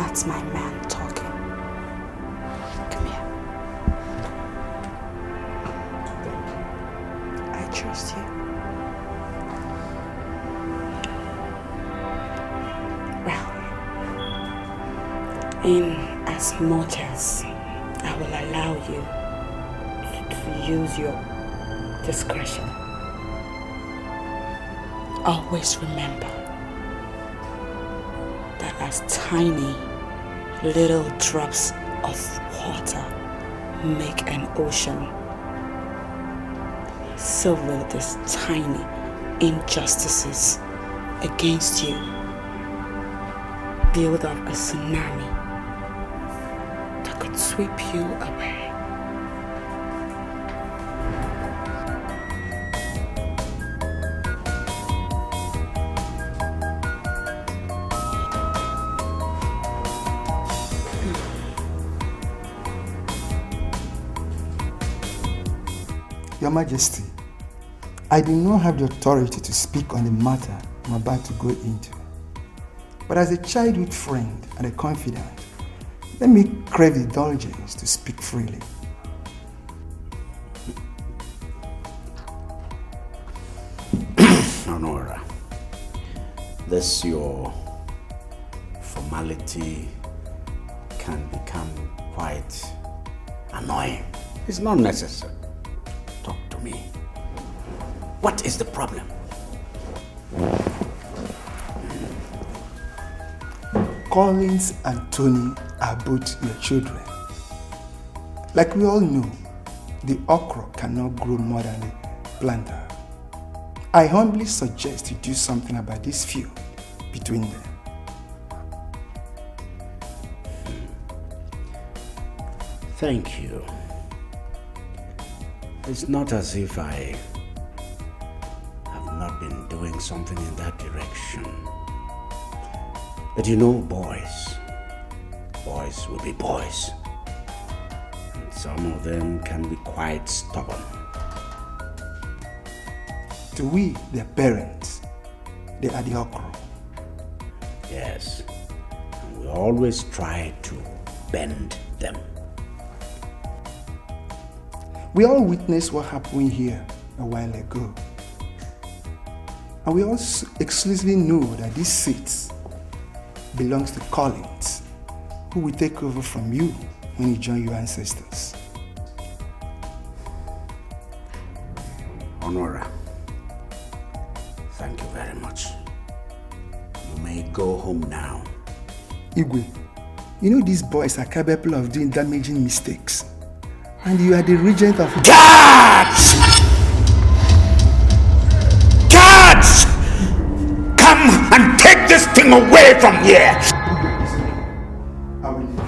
That's my man talking. Come here. I trust you. Well, in as much as I will allow you to use your discretion, always remember that as tiny little drops of water make an ocean, so will these tiny injustices against you build up a tsunami that could sweep you away. Your Majesty, I do not have the authority to speak on the matter I'm about to go into. But as a childhood friend and a confidant, let me crave indulgence to speak freely. Honora, this your formality can become quite annoying. It's not necessary. Talk to me. What is the problem? Collins and Tony are both your children. Like we all know, the okra cannot grow more than a planter. I humbly suggest you do something about this feud between them. Thank you. It's not as if I have not been doing something in that direction. But you know, boys will be boys. And some of them can be quite stubborn. To we, their parents, they are the okra. Yes, and we always try to bend them. We all witnessed what happened here a while ago. And we also exclusively know that this seat belongs to Collins, who will take over from you when you join your ancestors. Honora, thank you very much. You may go home now. Iyke, you know these boys are capable of doing damaging mistakes. And you are the regent of... Guards! Guards! Come and take this thing away from here! I will leave.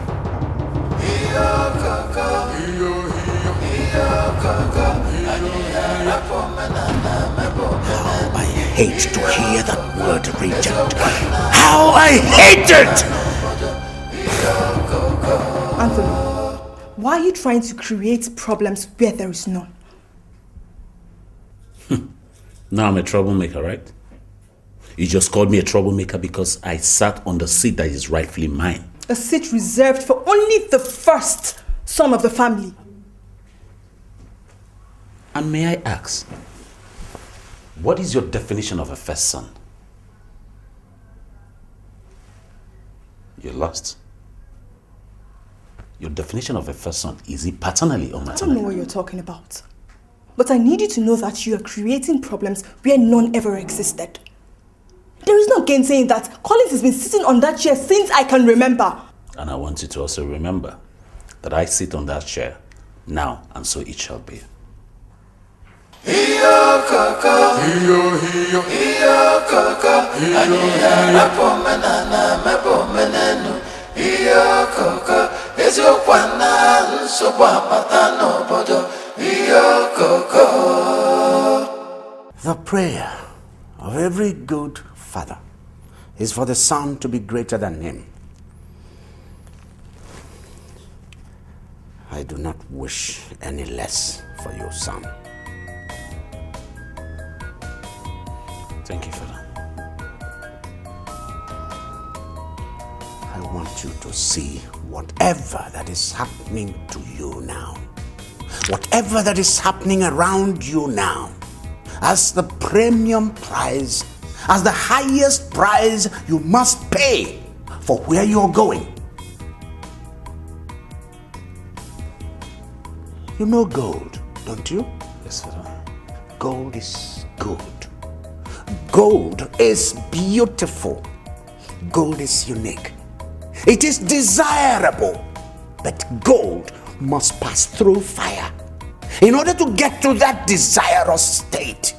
How I hate to hear that word, regent. How I hate it! Anthony, why are you trying to create problems where there is none? Now I'm a troublemaker, right? You just called me a troublemaker because I sat on the seat that is rightfully mine. A seat reserved for only the first son of the family. And may I ask, what is your definition of a first son? You're lost. Your definition of a first son, is it paternally or maternally? I don't know what you're talking about. But I need you to know that you are creating problems where none ever existed. There is no gainsaying that. Collins has been sitting on that chair since I can remember. And I want you to also remember that I sit on that chair now, and so it shall be. The prayer of every good father is for the son to be greater than him. I do not wish any less for your son. Thank you, Father. I want you to see whatever that is happening to you now, whatever that is happening around you now, as the premium price, as the highest price you must pay for where you're going. You know gold, don't you? Yes, Father. Gold is good. Gold is beautiful. Gold is unique. It is desirable, but gold must pass through fire in order to get to that desirous state.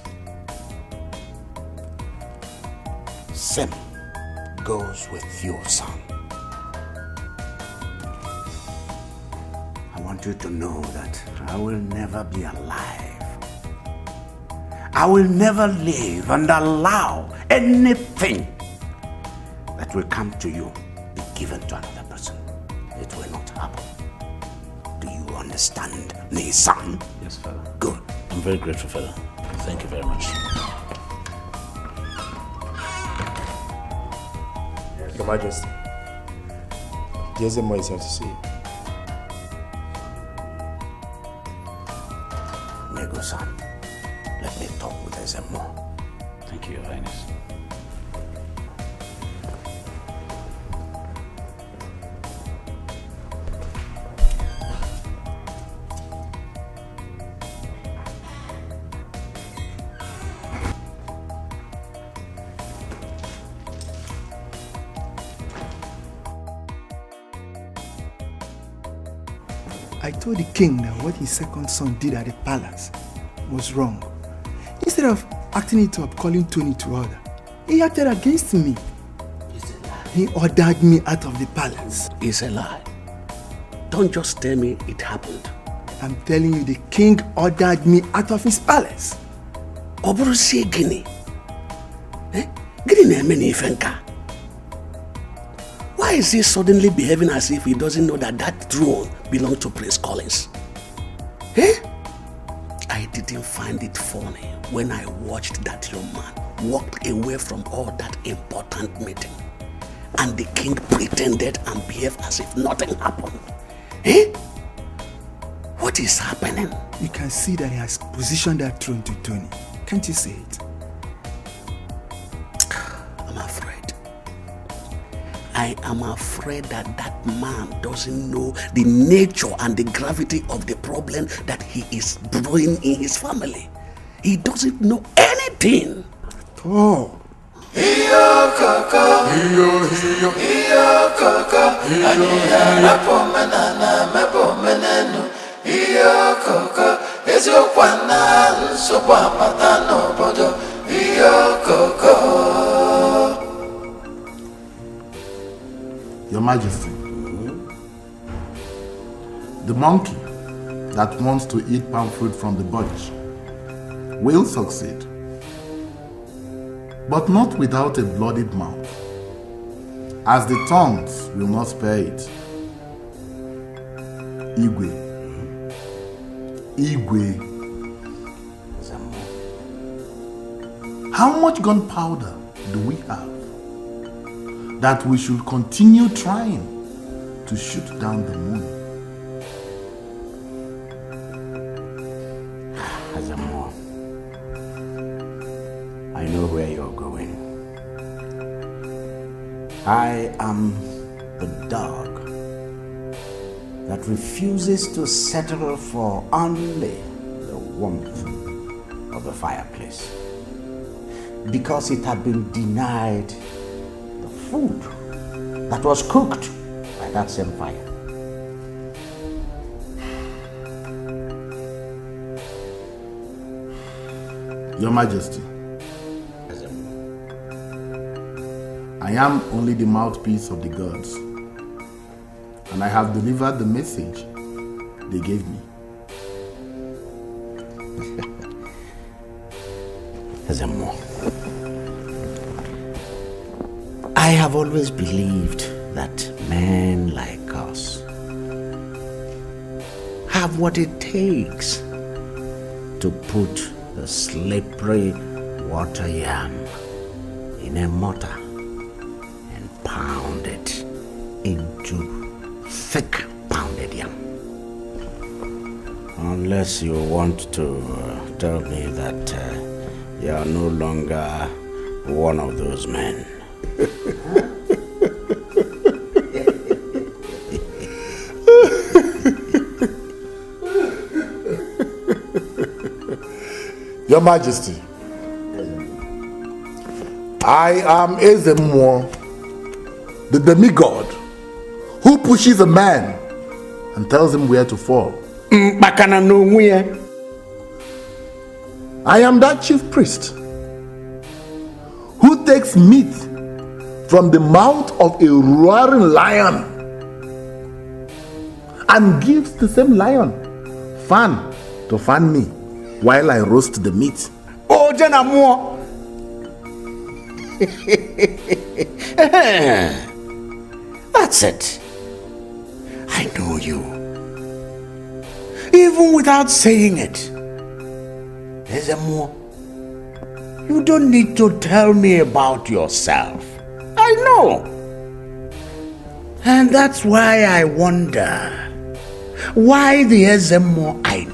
Same goes with you, son. I want you to know that I will never be alive. I will never live and allow anything that will come to you be given to another person. It will not happen. Do you understand me, son? Yes, Father. Good. I'm very grateful, Father. Thank you very much. Your Majesty, there's a more is here to see you. Nego-san, let me talk with Ezemo. Thank you, Your Highness. I told the king that what his second son did at the palace was wrong. Instead of acting it up, calling Tony to order, he acted against me. It's a lie. He ordered me out of the palace. It's a lie. Don't just tell me it happened. I'm telling you, the king ordered me out of his palace. Oburusi Guinea. Guinea na-eme ifenka. Why is he suddenly behaving as if he doesn't know that that throne belongs to Prince Collins? I didn't find it funny when I watched that young man walk away from all that important meeting and the king pretended and behaved as if nothing happened. What is happening? You can see that he has positioned that throne to Tony. Can't you see it? I'm afraid. I am afraid that that man doesn't know the nature and the gravity of the problem that he is brewing in his family. He doesn't know anything. Oh. Your Majesty, the monkey that wants to eat palm fruit from the bunch will succeed, but not without a bloodied mouth, as the tongues will not spare it. Iyke. How much gunpowder do we have that we should continue trying to shoot down the moon? Azamo, I know where you're going. I am the dog that refuses to settle for only the warmth of the fireplace because it had been denied the food that was cooked by that same fire. Your Majesty, I am only the mouthpiece of the gods, and I have delivered the message they gave me. Azamo, I have always believed that men like us have what it takes to put the slippery water yam in a mortar and pound it to thick pounded yam. Unless you want to tell me that you are no longer one of those men. Your Majesty, I am Ezemo, the demigod who pushes a man and tells him where to fall. I am that chief priest who takes meat from the mouth of a roaring lion and gives the same lion fan to fan me while I roast the meat. Oh, Janamo! That's it. I know you. Even without saying it. Ezemo, you don't need to tell me about yourself. I know. And that's why I wonder why the Ezemo I know.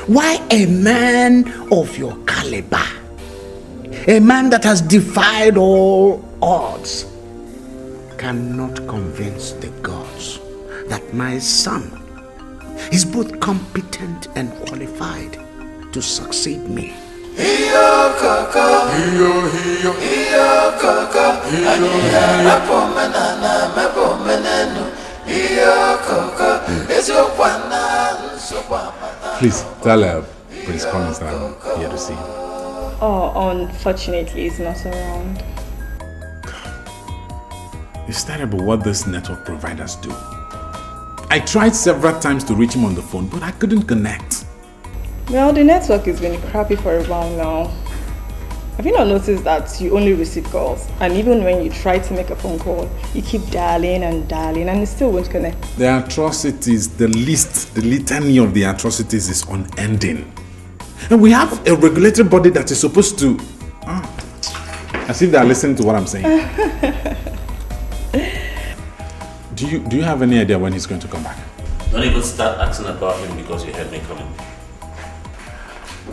Why a man of your caliber, a man that has defied all odds, cannot convince the gods that my son is both competent and qualified to succeed me. Please tell Prince Collins that I'm here to see him. Oh, unfortunately, he's not around. It's terrible what these network providers do. I tried several times to reach him on the phone, but I couldn't connect. Well, the network has been crappy for a while now. Have you not noticed that you only receive calls? And even when you try to make a phone call, you keep dialing and it still won't connect. The atrocities, the litany of the atrocities is unending. And we have a regulatory body that is supposed to... as if they are listening to what I'm saying. Do you have any idea when he's going to come back? Don't even start asking about him because you heard me coming.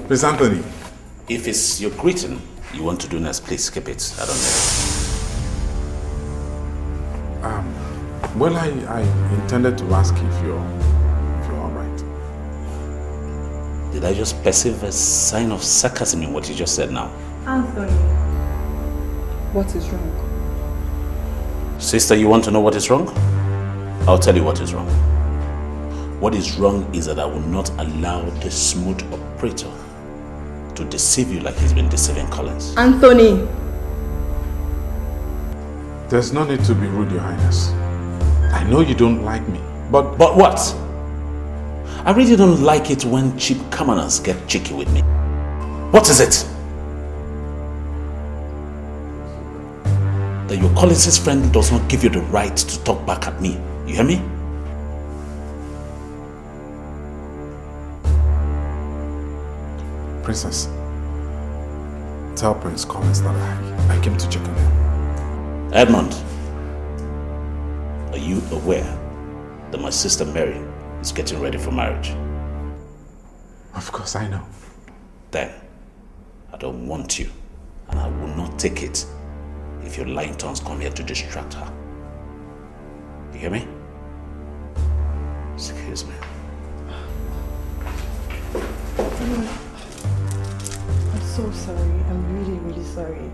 Prince Anthony. If it's your greeting you want to do next, please skip it. I don't know. Well, I intended to ask if you're all right. Did I just perceive a sign of sarcasm in what you just said now? Anthony, what is wrong? Sister, you want to know what is wrong? I'll tell you what is wrong. What is wrong is that I will not allow the smooth operator to deceive you like he's been deceiving Collins. Anthony! There's no need to be rude, Your Highness. I know you don't like me, but... But what? I really don't like it when cheap commoners get cheeky with me. What is it? That your Collins' friend does not give you the right to talk back at me. You hear me? Princess, tell Prince Collins that I came to check on him. Edmund, are you aware that my sister Mary is getting ready for marriage? Of course I know. Then, I don't want you, and I will not take it if your lying tongues come here to distract her. You hear me? Excuse me. I'm so sorry. I'm really, really sorry.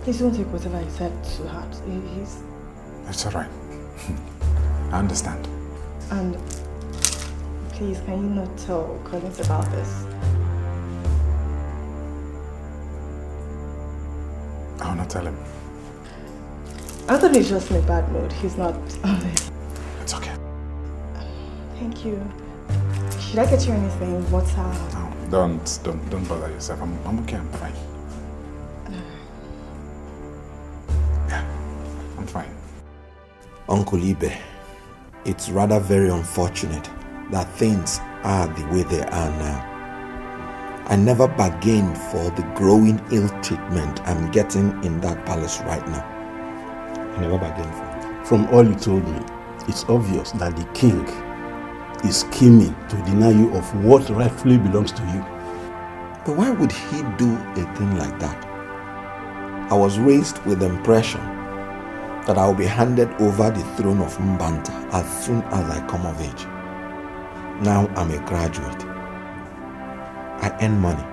Please don't take whatever I said to heart. It's alright. I understand. And please, can you not tell Collins about this? I will not tell him. Anthony's just in a bad mood. He's not... It's okay. Thank you. Should I get you anything? What's up? No, don't bother yourself. I'm okay, I'm fine. Yeah, I'm fine. Uncle Iyke, it's rather very unfortunate that things are the way they are now. I never bargained for the growing ill treatment I'm getting in that palace right now. I never bargained for it. From all you told me, it's obvious that the king is scheming to deny you of what rightfully belongs to you. But why would he do a thing like that? I was raised with the impression that I will be handed over the throne of Mbanta as soon as I come of age. Now I'm a graduate. I earn money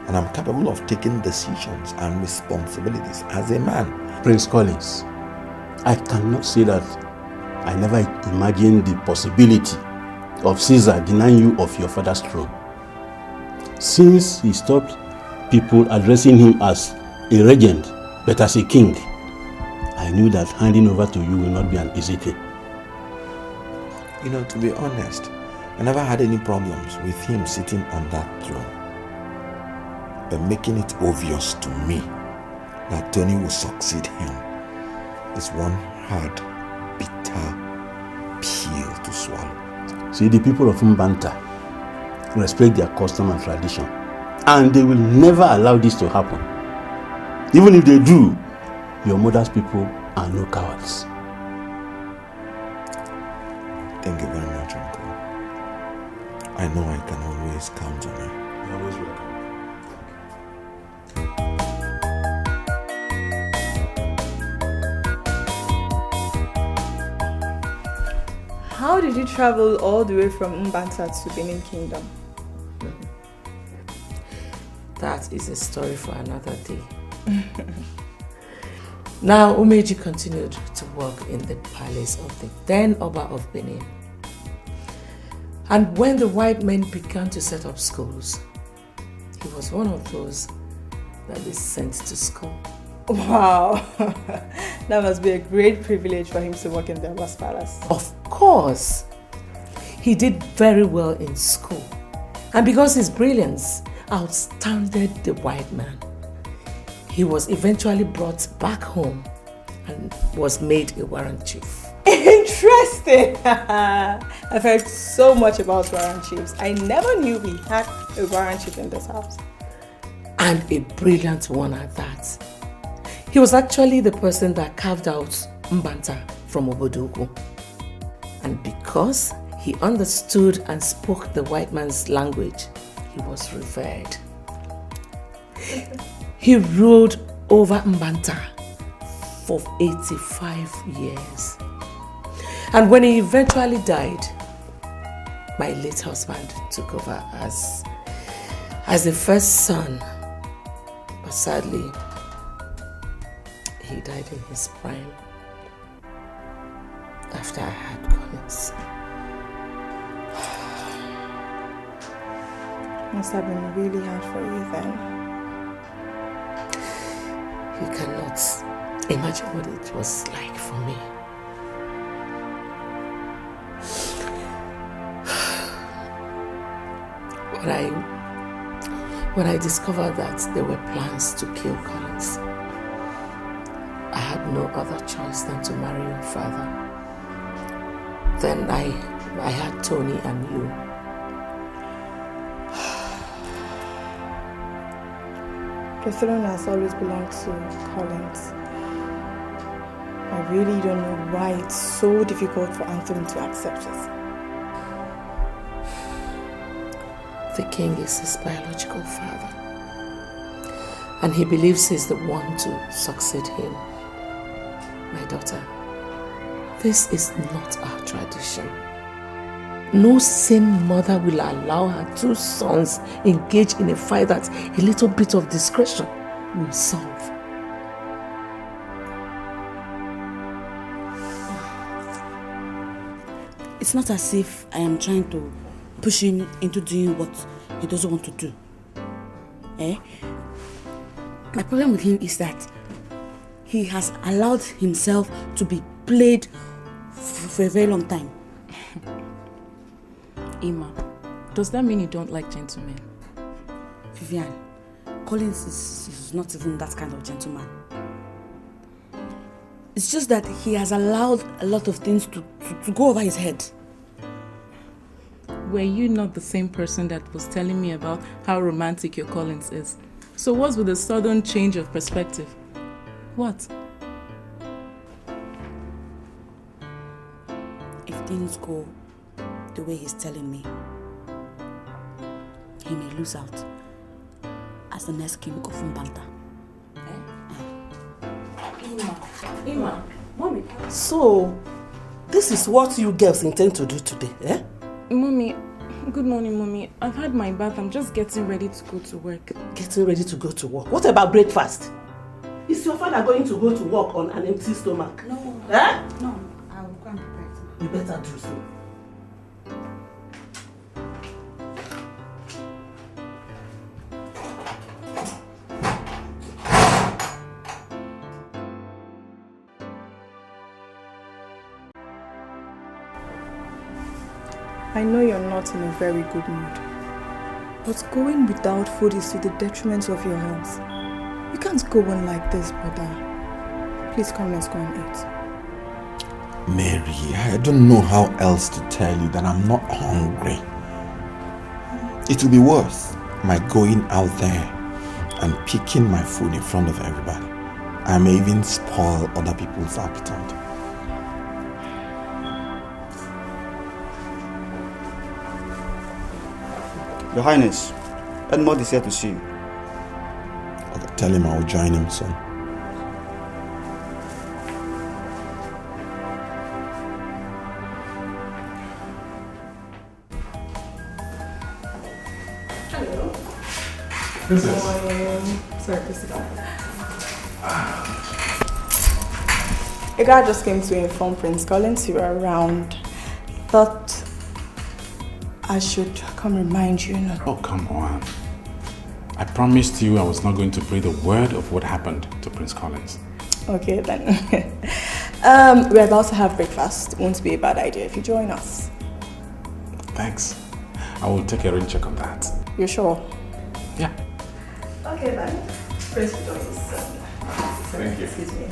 and I'm capable of taking decisions and responsibilities as a man. Prince Collins, I cannot say that I never imagined the possibility of Caesar denying you of your father's throne. Since he stopped people addressing him as a regent, but as a king, I knew that handing over to you will not be an easy thing. You know, to be honest, I never had any problems with him sitting on that throne. But making it obvious to me that Tony will succeed him is one hard, bitter pill to swallow. See, the people of Mbanta respect their custom and tradition, and they will never allow this to happen. Even if they do, your mother's people are no cowards. Thank you very much, Uncle. I know I can always count on you. You're always welcome. How did you travel all the way from Mbanta to Benin Kingdom? That is a story for another day. Now, Umeji continued to work in the palace of the then Oba of Benin. And when the white men began to set up schools, he was one of those that they sent to school. Wow, that must be a great privilege for him to work in the Oba's palace. Of course, he did very well in school. And because his brilliance outstanded the white man, he was eventually brought back home and was made a warrant chief. Interesting! I've heard so much about warrant chiefs. I never knew we had a warrant chief in this house. And a brilliant one at that. He was actually the person that carved out Mbanta from Obodogu. And because he understood and spoke the white man's language, he was revered. He ruled over Mbanta for 85 years. And when he eventually died, my late husband took over as the first son. But sadly, he died in his prime after I had Collins. Must have been really hard for you then. You cannot imagine what it was like for me. When I discovered that there were plans to kill Collins, I had no other choice than to marry your father. Then I had Tony and you. The throne has always belonged to Collins. I really don't know why it's so difficult for Anthony to accept it. The king is his biological father, and he believes he's the one to succeed him. My daughter, this is not our tradition. No sane mother will allow her two sons engage in a fight that a little bit of discretion will solve. It's not as if I am trying to push him into doing what he doesn't want to do. My problem with him is that he has allowed himself to be played for a very long time. Ima, does that mean you don't like gentlemen? Vivian, Collins is not even that kind of gentleman. It's just that he has allowed a lot of things to go over his head. Were you not the same person that was telling me about how romantic your Collins is? So what's with the sudden change of perspective? What? things go the way he's telling me, he may lose out as the next king of Mbanta. Ima, Mommy. So, this is what you girls intend to do today, eh? Mommy, good morning, Mommy. I've had my bath. I'm just getting ready to go to work. Getting ready to go to work? What about breakfast? Is your father going to go to work on an empty stomach? No. Eh? No, I will go and prepare it. You better do so. I know you're not in a very good mood, but going without food is to the detriment of your health. You can't go on like this, brother. Please come, let's go and eat. Mary, I don't know how else to tell you that I'm not hungry. It will be worse, my going out there and picking my food in front of everybody. I may even spoil other people's appetite. Your Highness, Edmond is here to see you. Okay, tell him I will join him soon. Hello. Princess. Sorry, sit down. A guy just came to inform Prince Collins you were around. Thought I should come remind you. Oh, come on. I promised you I was not going to breathe a word of what happened to Prince Collins. Okay, then. We're about to have breakfast. Won't be a bad idea if you join us. Thanks. I will take a rain check on that. You sure? Yeah. Okay, then. Prince will join us. Thank you. Excuse me.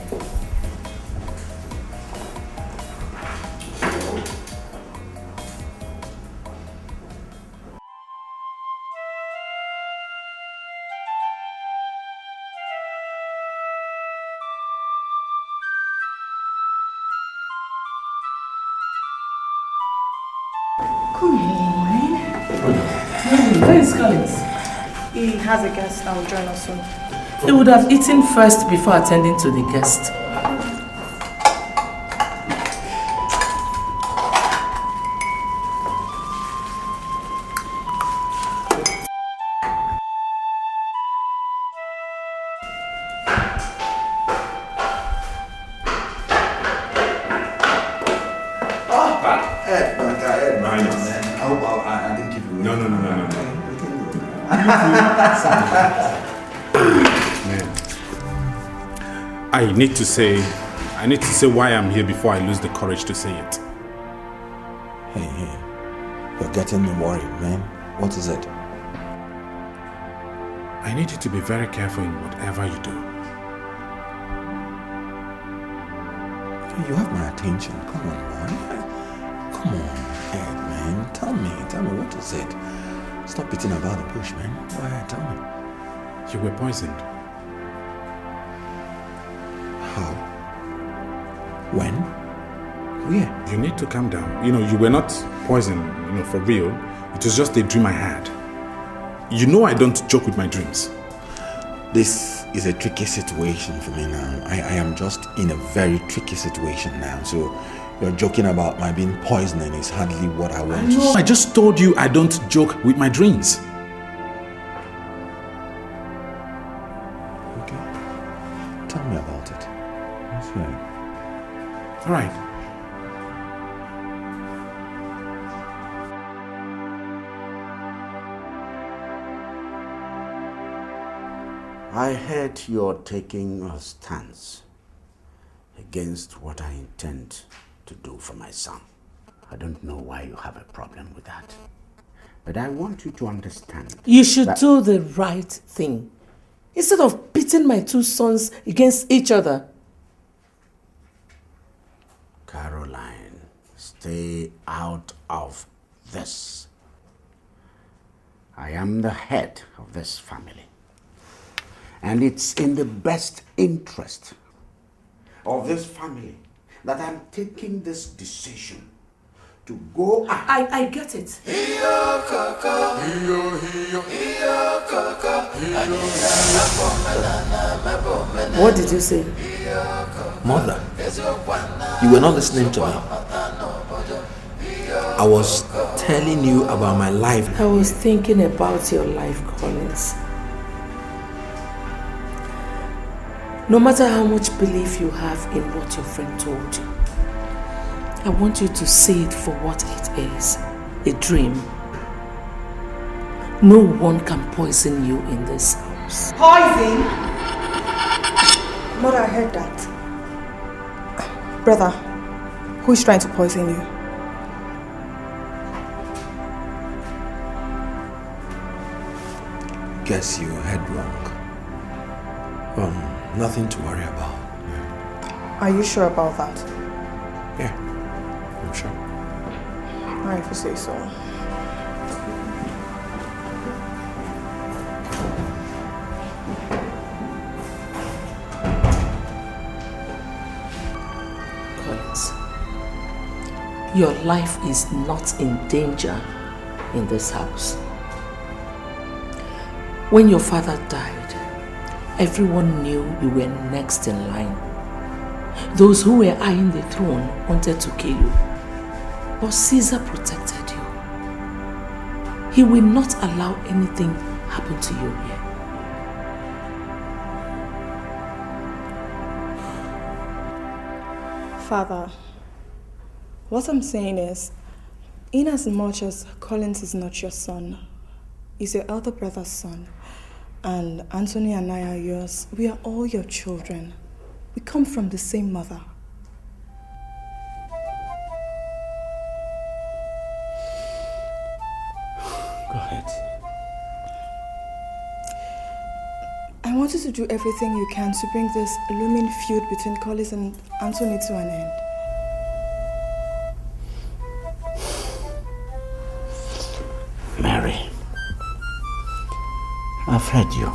Where is Collins? He has a guest that will join us soon. He would have eaten first before attending to the guest. I need to say why I'm here before I lose the courage to say it. Hey, you're getting me worried, man. What is it? I need you to be very careful in whatever you do. You have my attention. Come on, man. Come on, Ed, man. Tell me, what is it? Stop beating about the bush, man. Go ahead, tell me. You were poisoned. How? When? Where? You need to calm down. You were not poisoned, for real. It was just a dream I had. You know I don't joke with my dreams. This is a tricky situation for me now. I am just in a very tricky situation now. So you're joking about my being poisoned and is hardly what I want to say. I just told you I don't joke with my dreams. Okay. Tell me about it. That's right. All right. I heard you're taking a stance against what I intend to do for my son. I don't know why you have a problem with that. But I want you to understand. You should do the right thing. Instead of pitting my two sons against each other. Caroline, stay out of this. I am the head of this family. And it's in the best interest of this family that I'm taking this decision to go out. I get it. What did you say? Mother, you were not listening to me. I was telling you about my life. I was thinking about your life, Collins. No matter how much belief you have in what your friend told you, I want you to see it for what it is, a dream. No one can poison you in this house. Poison? Mother, I heard that. Brother, who is trying to poison you? Guess you heard wrong. Nothing to worry about. Are you sure about that? Yeah, I'm sure. Alright, if you say so. Collins, your life is not in danger in this house. When your father died, everyone knew you were next in line. Those who were eyeing the throne wanted to kill you, but Caesar protected you. He will not allow anything happen to you here. Father, what I'm saying is, in as much as Collins is not your son, he's your elder brother's son, and Anthony and I are yours, we are all your children. We come from the same mother. Go ahead. I want you to do everything you can to bring this looming feud between Collins and Anthony to an end. Mary, I've heard you.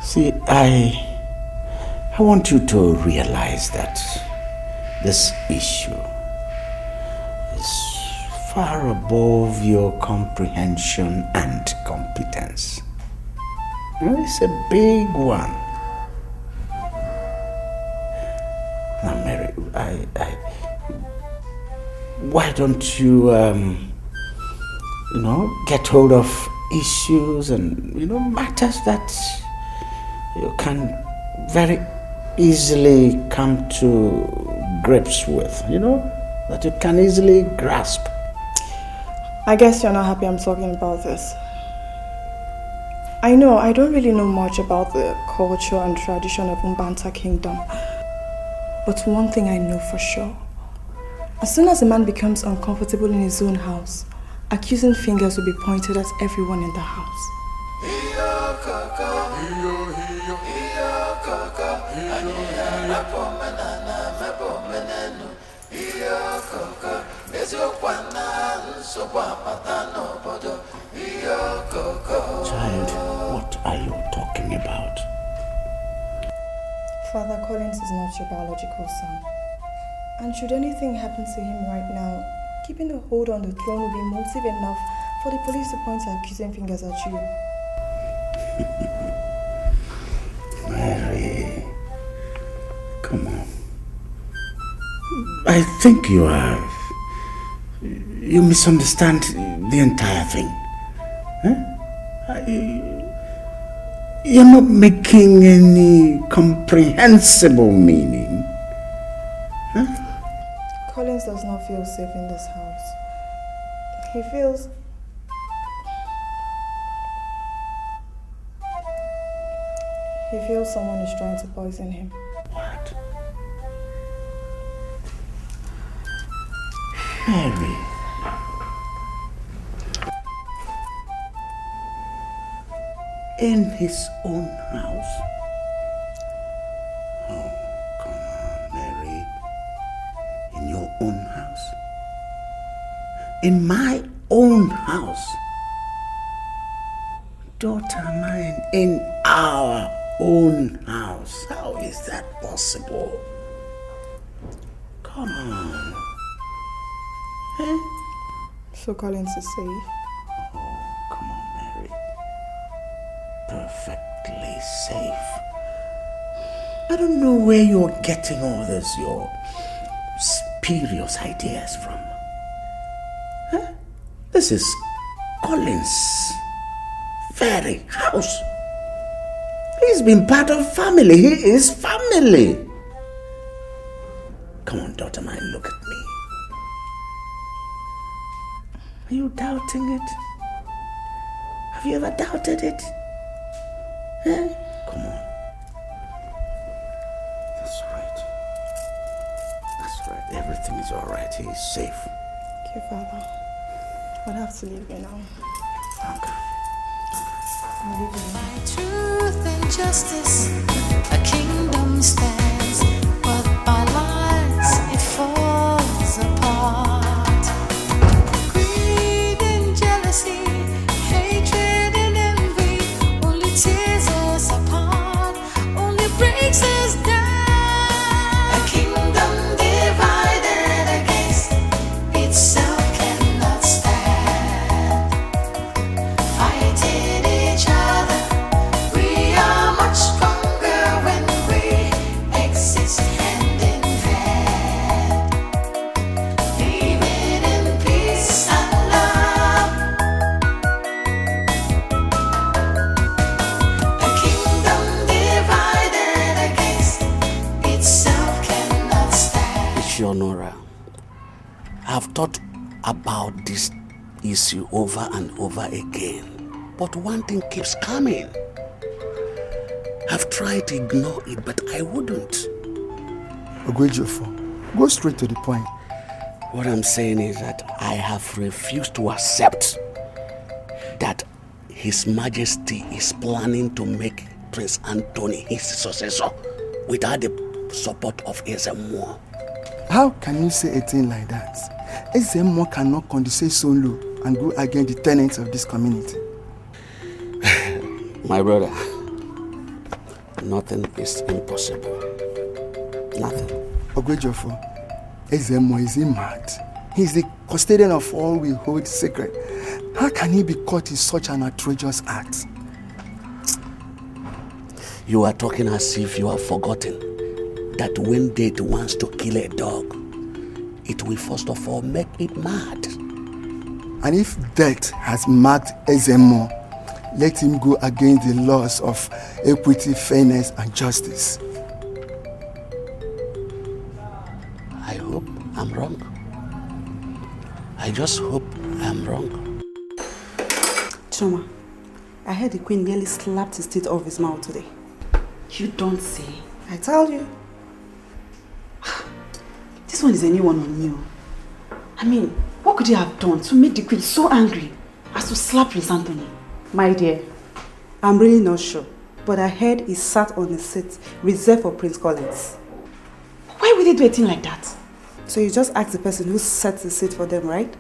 See, I want you to realize that this issue is far above your comprehension and competence. It's a big one. Now, Mary, why don't you, get hold of issues and, matters that you can very easily come to grips with, that you can easily grasp. I guess you're not happy I'm talking about this. I know I don't really know much about the culture and tradition of Mbanta Kingdom. But one thing I know for sure. As soon as a man becomes uncomfortable in his own house, accusing fingers will be pointed at everyone in the house. Child, what are you talking about? Father Collins is not your biological son. And should anything happen to him right now, keeping a hold on the throne will be motive enough for the police to point accusing fingers at you. Mary, come on. I think you misunderstand the entire thing. Huh? You're not making any comprehensible meaning. Huh? Collins does not feel safe in this house. He feels someone is trying to poison him. What? Mary. In his own house? Oh, come on, Mary. In your own house? In my own house? Daughter mine, in our own house. How is that possible? Come on. Eh? So Collins is safe? Oh, come on, Mary. Perfectly safe. I don't know where you're getting all this, your spurious ideas from. Huh? This is Collins' very house. He's been part of family. He is family. Come on, daughter mine, look at me. Are you doubting it? Have you ever doubted it? Huh? Come on. That's right. That's right. Everything is all right. He is safe. Thank you, Father. I'll have to leave you now. Okay. By truth and justice, a kingdom stands, but by lies it falls apart. Greed and jealousy, hatred and envy, only tears us apart, only breaks us down. A kingdom divided against itself cannot stand. Fighting each other, we are much stronger when we exist hand in hand, living in peace and love. A kingdom divided against itself cannot stand. Sure, Nora. I've thought about this issue over and over again, but one thing keeps coming. I've tried to ignore it, but I wouldn't. Ogwejofo, go straight to the point. What I'm saying is that I have refused to accept that His Majesty is planning to make Prince Anthony his successor without the support of Ezemo. How can you say a thing like that? Ezemo cannot condescend so low and go against the tenets of this community. My brother, nothing is impossible. Nothing. Ogwejofo, Ezemo is he mad? He's the custodian of all we hold sacred. How can he be caught in such an outrageous act? You are talking as if you have forgotten that when death wants to kill a dog, it will first of all make it mad. And if death has marked Ezemo, let him go against the laws of equity, fairness, and justice. I hope I'm wrong. I just hope I'm wrong. Choma, I heard the Queen nearly slapped his teeth off his mouth today. You don't say. I tell you. This one is a new one on you. I mean, what could you have done to make the Queen so angry as to slap Prince Anthony? My dear, I'm really not sure, but I heard he sat on a seat reserved for Prince Collins. Why would he do a thing like that? So you just asked the person who set the seat for them, right?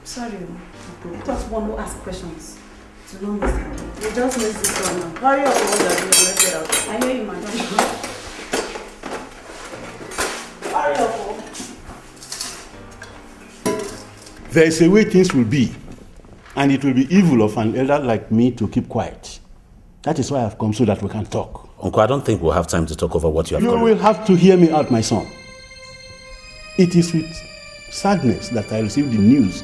Sorry, I thought one who asked questions. To know Mr. Ibu. You just missed this one now. Hurry up, what you're doing, let's get out. I hear you, madam. Hurry up. There is a way things will be, and it will be evil of an elder like me to keep quiet. That is why I've come, so that we can talk. Uncle, I don't think we'll have time to talk over what you have You done. will have to hear me out, my son. It is with sadness that I received the news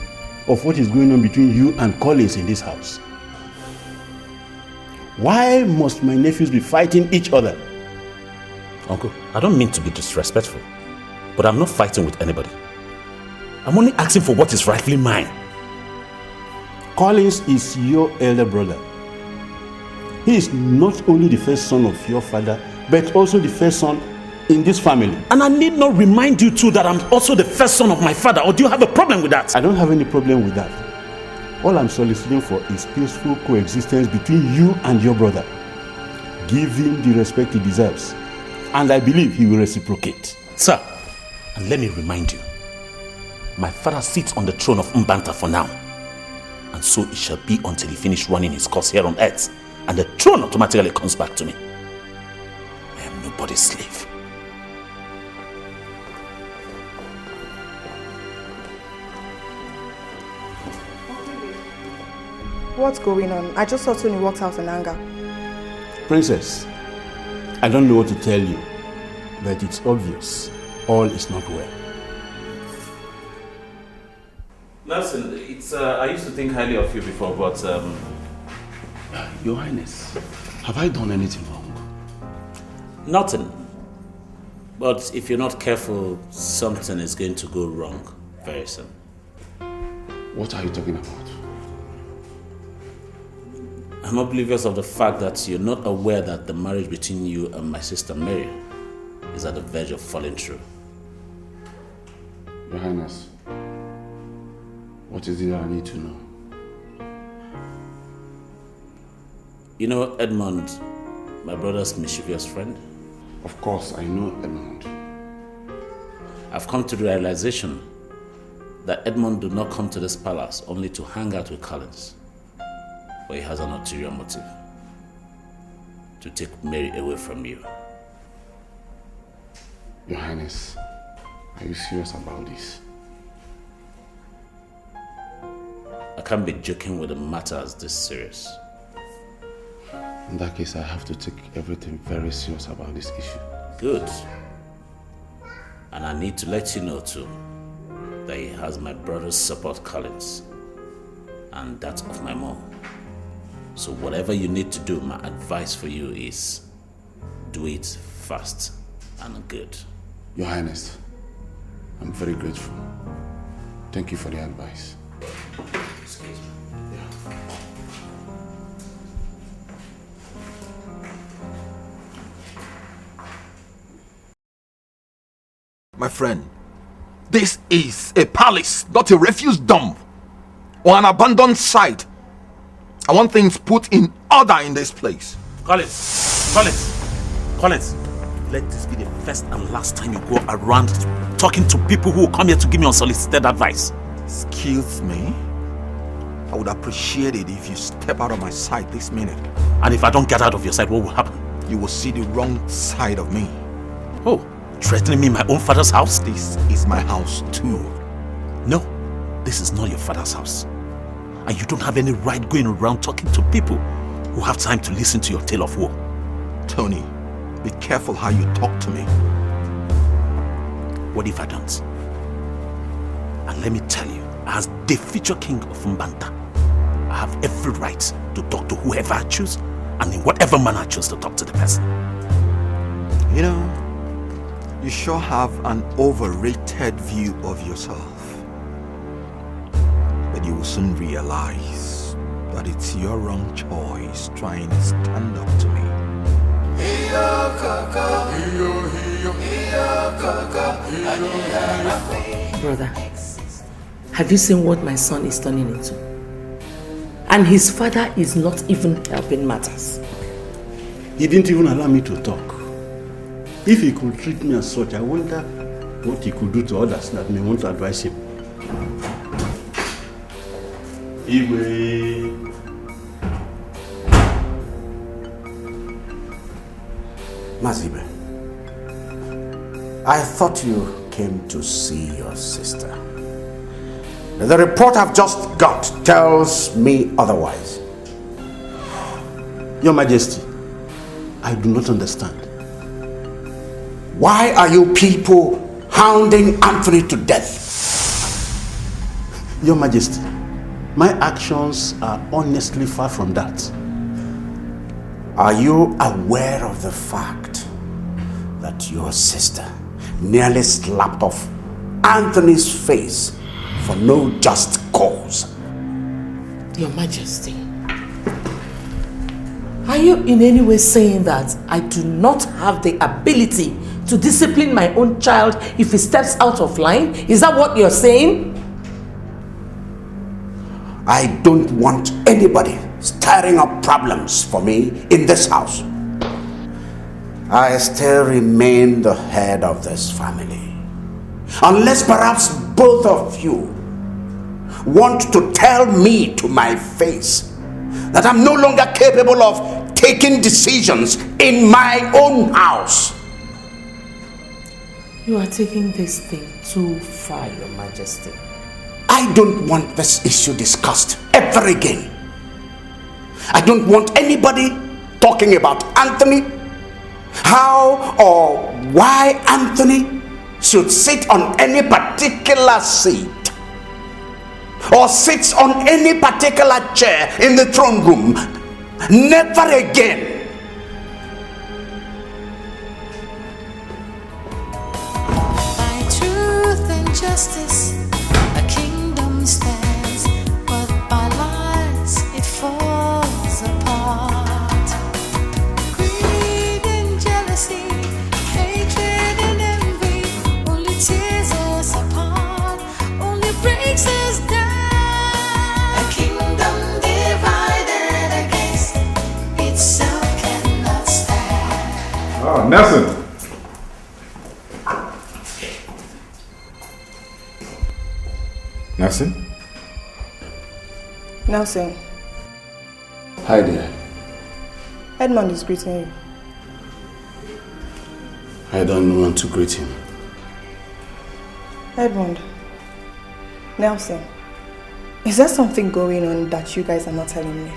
of what is going on between you and Collins in this house. Why must my nephews be fighting each other? Uncle, I don't mean to be disrespectful, but I'm not fighting with anybody. I'm only asking for what is rightfully mine. Collins is your elder brother. He is not only the first son of your father, but also the first son in this family. And I need not remind you too that I'm also the first son of my father, or do you have a problem with that? I don't have any problem with that. All I'm soliciting for is peaceful coexistence between you and your brother. Give him the respect he deserves, and I believe he will reciprocate. Sir, and let me remind you, my father sits on the throne of Mbanta for now, and so it shall be until he finishes running his course here on earth, and the throne automatically comes back to me. I am nobody's slave. What's going on? I just saw Tony walked out in anger. Princess, I don't know what to tell you, but it's obvious. All is not well. Nelson, I used to think highly of you before, but Your Highness, have I done anything wrong? nothing. But if you're not careful, something is going to go wrong very soon. What are you talking about? I'm oblivious of the fact that you're not aware that the marriage between you and my sister Mary is at the verge of falling through. Your Highness, what is it I need to know? You know Edmund, my brother's mischievous friend? Of course, I know Edmund. I've come to the realization that Edmund did not come to this palace only to hang out with Collins, but he has an ulterior motive to take Mary away from you. Your Highness, are you serious about this? I can't be joking with a matter as this serious. In that case, I have to take everything very serious about this issue. Good. And I need to let you know too that he has my brother's support, Collins, and that of my mom. So whatever you need to do, my advice for you is do it fast and good. Your Highness, I'm very grateful. Thank you for the advice. Excuse me. My friend, this is a palace, not a refuse dump or an abandoned site. I want things put in order in this place. Collins, let this be the first and last time you go around talking to people who will come here to give me unsolicited advice. Excuse me? I would appreciate it if you step out of my sight this minute. And if I don't get out of your sight, what will happen? You will see the wrong side of me. Oh, threatening me in my own father's house? This is my house too. No, this is not your father's house. And you don't have any right going around talking to people who have time to listen to your tale of woe. Tony, be careful how you talk to me. What if I don't? And let me tell you, as the future king of Mbanta, I have every right to talk to whoever I choose and in whatever manner I choose to talk to the person. You know, you sure have an overrated view of yourself. But you will soon realize that it's your wrong choice trying to stand up to me. Brother, have you seen what my son is turning into? And his father is not even helping matters. He didn't even allow me to talk. If he could treat me as such, I wonder what he could do to others that may want to advise him. Iyke. Mazibe, I thought you came to see your sister. The report I've just got tells me otherwise. Your Majesty, I do not understand. Why are you people hounding Anthony to death? Your Majesty, my actions are honestly far from that. Are you aware of the fact that your sister nearly slapped off Anthony's face for no just cause? Your Majesty, are you in any way saying that I do not have the ability to discipline my own child if he steps out of line? Is that what you're saying? I don't want anybody stirring up problems for me in this house. I still remain the head of this family. Unless perhaps both of you want to tell me to my face that I'm no longer capable of taking decisions in my own house. You are taking this thing too far, Your Majesty. I don't want this issue discussed ever again. I don't want anybody talking about Anthony, how or why Anthony should sit on any particular seat or sits on any particular chair in the throne room. Never again. By truth and justice, a kingdom stands, but by lies it falls apart. Greed and jealousy, hatred and envy, only tears us apart, only breaks us down. A kingdom divided against itself cannot stand. Oh, Nelson. Nelson? Nelson, Hi there. Edmund is greeting you. I don't want to greet him. Edmund, Nelson, is there something going on that you guys are not telling me?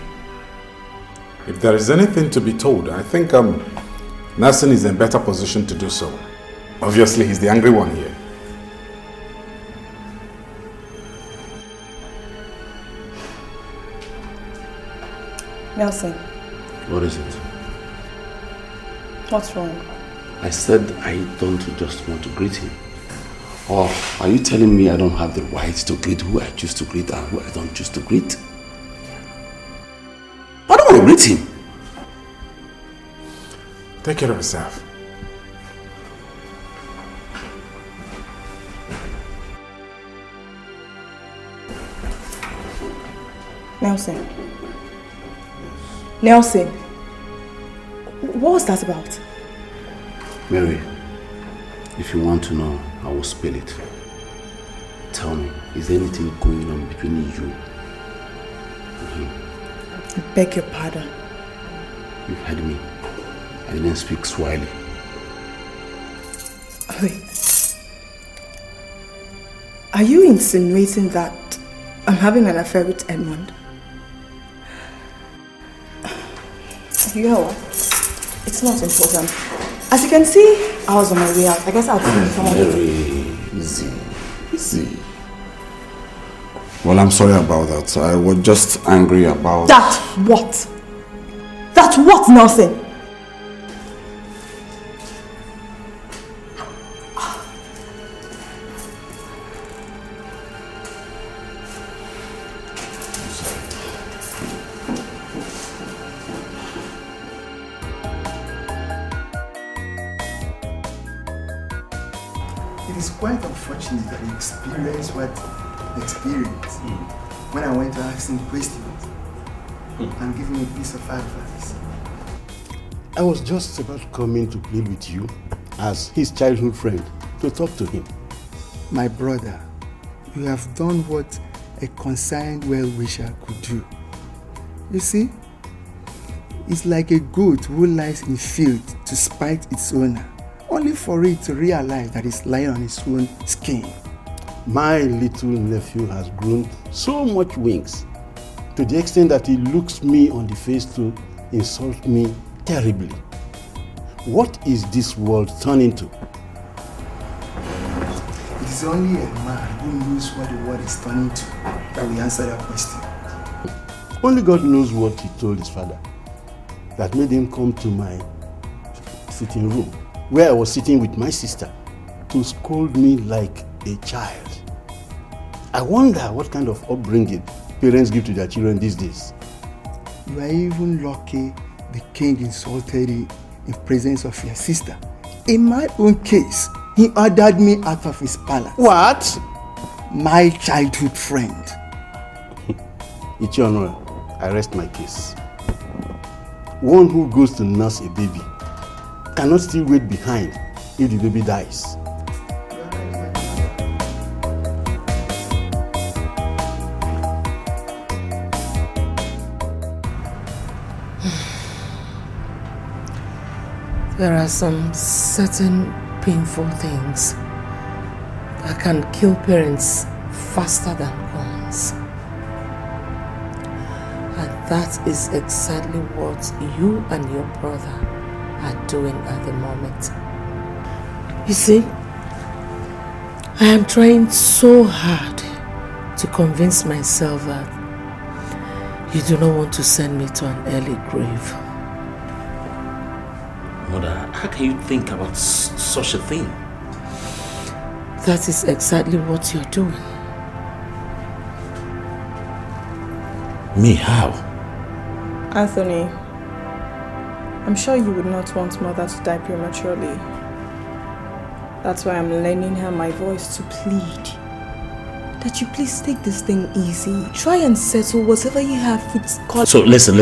If there is anything to be told, I think Nelson is in better position to do so. Obviously, he's the angry one here. Nelson, What is it? what's wrong? I said I don't just want to greet him. Or are you telling me I don't have the right to greet who I choose to greet and who I don't choose to greet? I don't want to greet him. Take care of yourself. Nelson. Nelson, what was that about? Mary, if you want to know, I will spill it. Tell me, is there anything going on between you and him? I beg your pardon. You heard me. I didn't speak Swahili. Wait. Are you insinuating that I'm having an affair with Edmund? You know what? It's not important. As you can see, I was on my way out. I guess I'll see someone. Very easy. Well, I'm sorry about that. I was just angry about... That what? That what, Nelson? It is quite unfortunate that he experienced what he experienced when I went to ask him questions and give him a piece of advice. I was just about coming to plead with you as his childhood friend to talk to him. My brother, you have done what a concerned well-wisher could do. You see, it's like a goat who lies in field to spite its owner, only for it to realize that it's lying on its own skin. My little nephew has grown so much wings to the extent that he looks me on the face to insult me terribly. What is this world turning to? It is only a man who knows what the world is turning to that will answer that question. Only God knows what he told his father that made him come to my sitting room where I was sitting with my sister to scold me like a child. I wonder what kind of upbringing parents give to their children these days. You are even lucky the king insulted you in presence of your sister. In my own case, he ordered me out of his palace. What? My childhood friend. Iyke, I rest my case. One who goes to nurse a baby cannot still wait behind if the baby dies. There are some certain painful things that can kill parents faster than guns. And That is exactly what you and your brother are doing at the moment. You see, I am trying so hard to convince myself that you do not want to send me to an early grave. Mother, how can you think about such a thing? That is exactly what you're doing. Me, how? Anthony, I'm sure you would not want mother to die prematurely. That's why I'm lending her my voice to plead that you please take this thing easy. Try and settle whatever you have with Collins. So listen.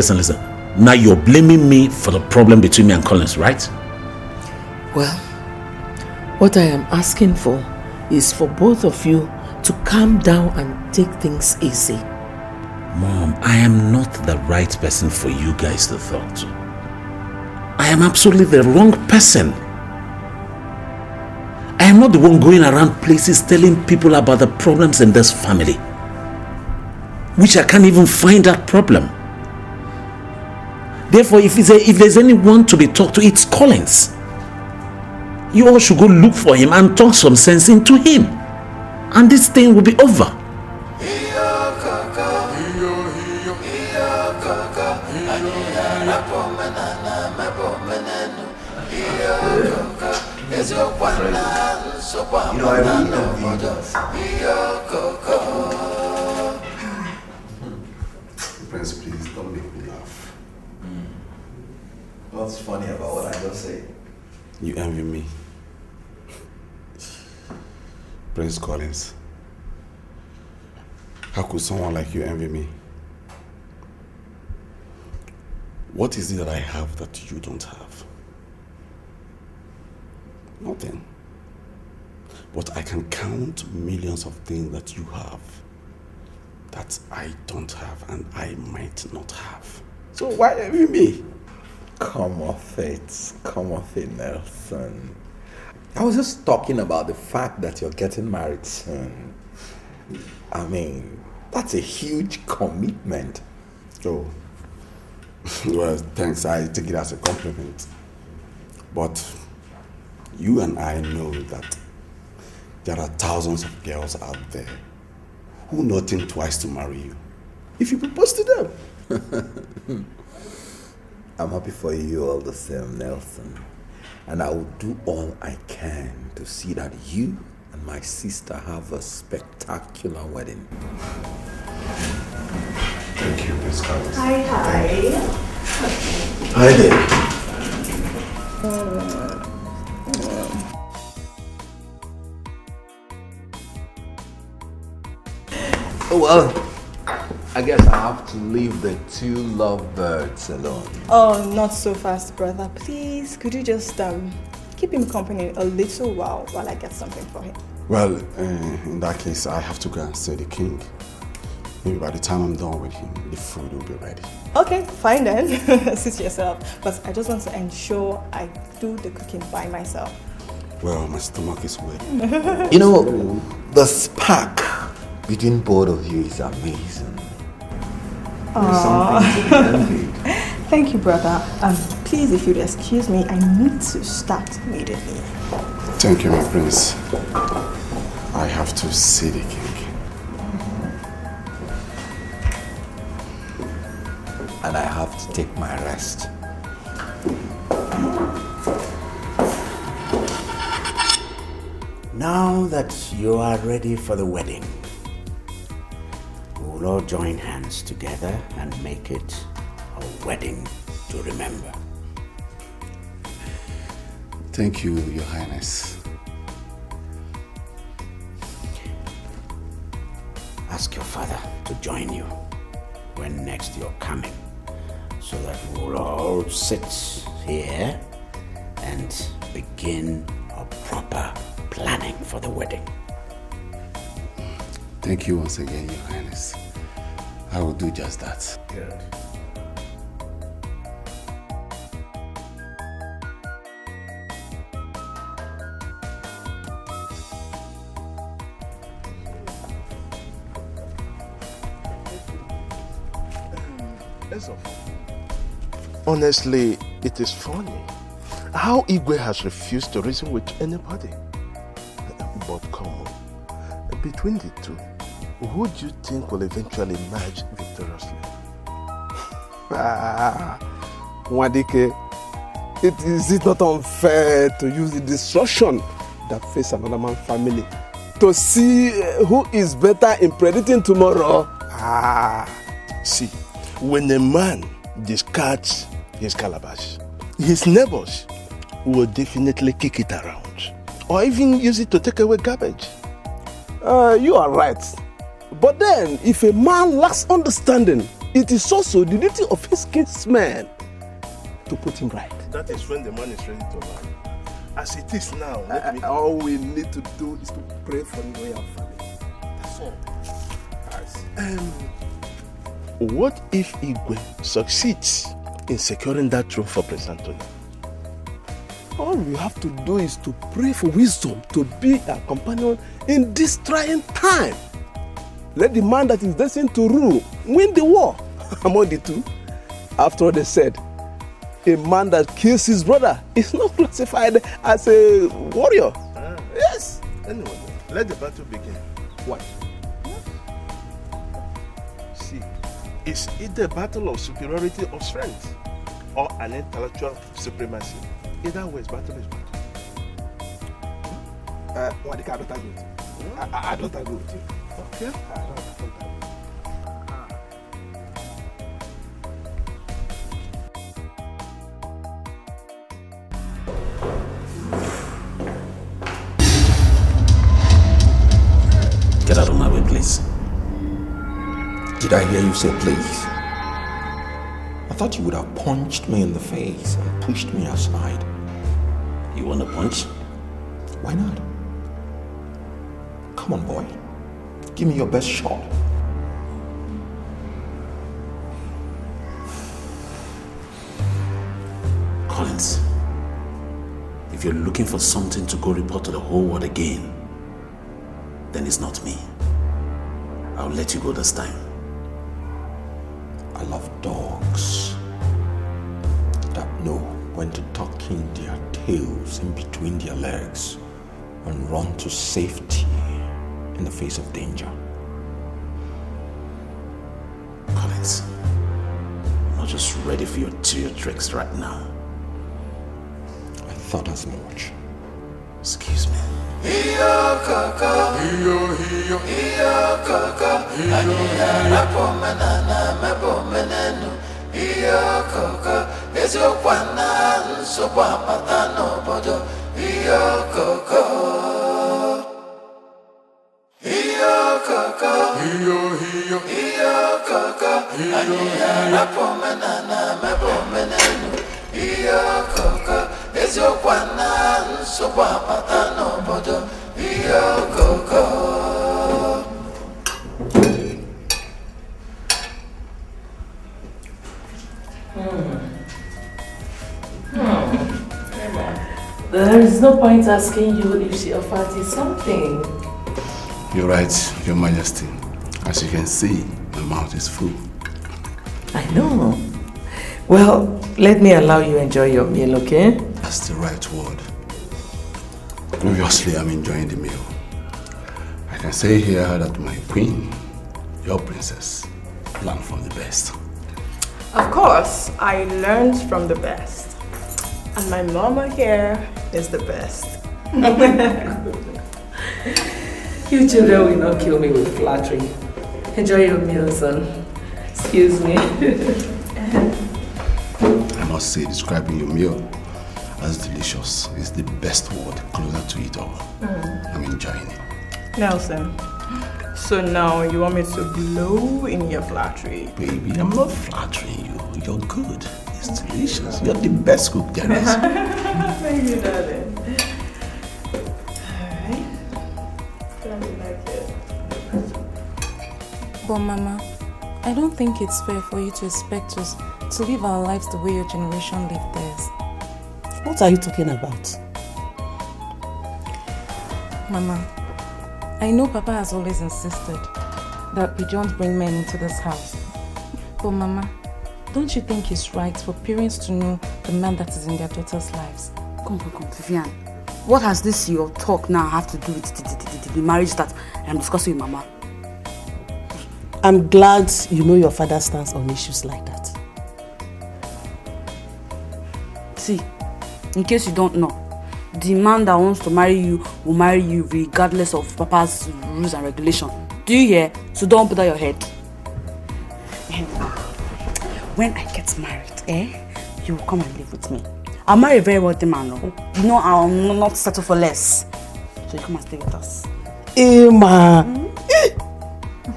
Now you're blaming me for the problem between me and Collins, right? Well, what I am asking for is for both of you to calm down and take things easy. Mom, I am not the right person for you guys to talk to. I am absolutely the wrong person. I am not the one going around places telling people about the problems in this family, which I can't even find that problem. Therefore, if there's anyone to be talked to, it's Collins. You all should go look for him and talk some sense into him, and this thing will be over. You know, I really envy Prince, please don't make me laugh. What's funny about what I just said? You envy me. Prince Collins. How could someone like you envy me? What is it that I have that you don't have? Nothing. But I can count millions of things that you have that I don't have and I might not have. So why envy me? Come off it, Nelson. I was just talking about the fact that you're getting married soon. I mean, that's a huge commitment. Oh, well, thanks. I take it as a compliment. But you and I know that there are thousands of girls out there who not think twice to marry you if you propose to them. I'm happy for you all the same, Nelson. And I will do all I can to see that you and my sister have a spectacular wedding. Thank you, Miss Collins. Hi. Hi there. Well, I guess I have to leave the two lovebirds alone. Oh, not so fast, brother. Please, could you just keep him company a little while I get something for him? Well, in that case, I have to go and see the king. Maybe by the time I'm done with him, the food will be ready. Okay, fine then. Suit yourself. But I just want to ensure I do the cooking by myself. Well, my stomach is waiting. You know, the spark between both of you is amazing. There's something to be envied. Thank you, brother. Please, if you'd excuse me, I need to start immediately. Thank you, my prince. I have to see the king. And I have to take my rest. Now that you are ready for the wedding, we will all join hands together and make it a wedding to remember. Thank you, Your Highness. Ask your father to join you when next you're coming, so that we'll all sit here and begin a proper planning for the wedding. Thank you once again, Your Highness. I will do just that. Good. Honestly, it is funny how Iyke has refused to reason with anybody. But come on, between the two, who do you think will eventually emerge victoriously? Wadike, is it not unfair to use the destruction that face another man's family to see who is better in predicting tomorrow? See, when a man discards his calabash, his neighbors will definitely kick it around or even use it to take away garbage. You are right. But then, if a man lacks understanding, it is also the duty of his kinsmen to put him right. That is when the man is ready to learn. As it is now, all we need to do is to pray for the royal family. That's all. What if Iyke succeeds in securing that throne for Prince Anthony? All we have to do is to pray for wisdom to be our companion in this trying time. Let the man that is destined to rule win the war among the two. After all, they said, a man that kills his brother is not classified as a warrior. Yes. Anyway, let the battle begin. What? See, is it a battle of superiority of strength or an intellectual supremacy? Either way, battle is battle. Wadika, I don't agree with you. I don't agree with you. Okay. I don't agree. Get out of my way, please. Did I hear you say please? I thought you would have punched me in the face and pushed me aside. You want a punch? Why not? Come on, boy. Give me your best shot. Collins, if you're looking for something to go report to the whole world again, then it's not me. I'll let you go this time. I love dogs that know when to tuck in their tails in between their legs and run to safety in the face of danger. Collins, I'm not just ready for your tricks right now. I thought as much. Excuse me. Iyo koko, iyo koko, aniya mepomenana mepomenenu. Iyo koko, eziokwana nsogbu apata n'obodo. Iyo koko, iyo koko, iyo koko, aniya mepomenana mepomenenu. Iyo koko, eziokwana nsogbu apata n'obodo. Iyo koko. There is no point asking you if she offered you something. You're right, Your Majesty. As you can see, my mouth is full. I know. Well, let me allow you enjoy your meal, okay? That's the right word. Obviously, I'm enjoying the meal. I can say here that my queen, your princess, learned from the best. Of course, I learned from the best. And my mama here is the best. You children will not kill me with flattery. Enjoy your meal, son. Excuse me. I must say, describing your meal as delicious is the best word closer to it all. I'm enjoying it. Nelson, so now you want me to blow in your flattery? Baby, I'm not flattering you. You're good. It's delicious. You're the best cook there is. Thank you, darling. Alright. Let me like it. But Mama, I don't think it's fair for you to expect us to live our lives the way your generation lived theirs. What are you talking about? Mama, I know Papa has always insisted that we don't bring men into this house. But Mama, don't you think it's right for parents to know the man that is in their daughters' lives? Come, Vivian. What has this your talk now have to do with the marriage that I'm discussing with Mama? I'm glad you know your father stands on issues like that. See, in case you don't know, the man that wants to marry you will marry you regardless of Papa's rules and regulations. Do you hear? So don't put out your head. When I get married, you will come and live with me. I'll marry a very wealthy man. No, I'll not settle for less. So you come and stay with us. Emma,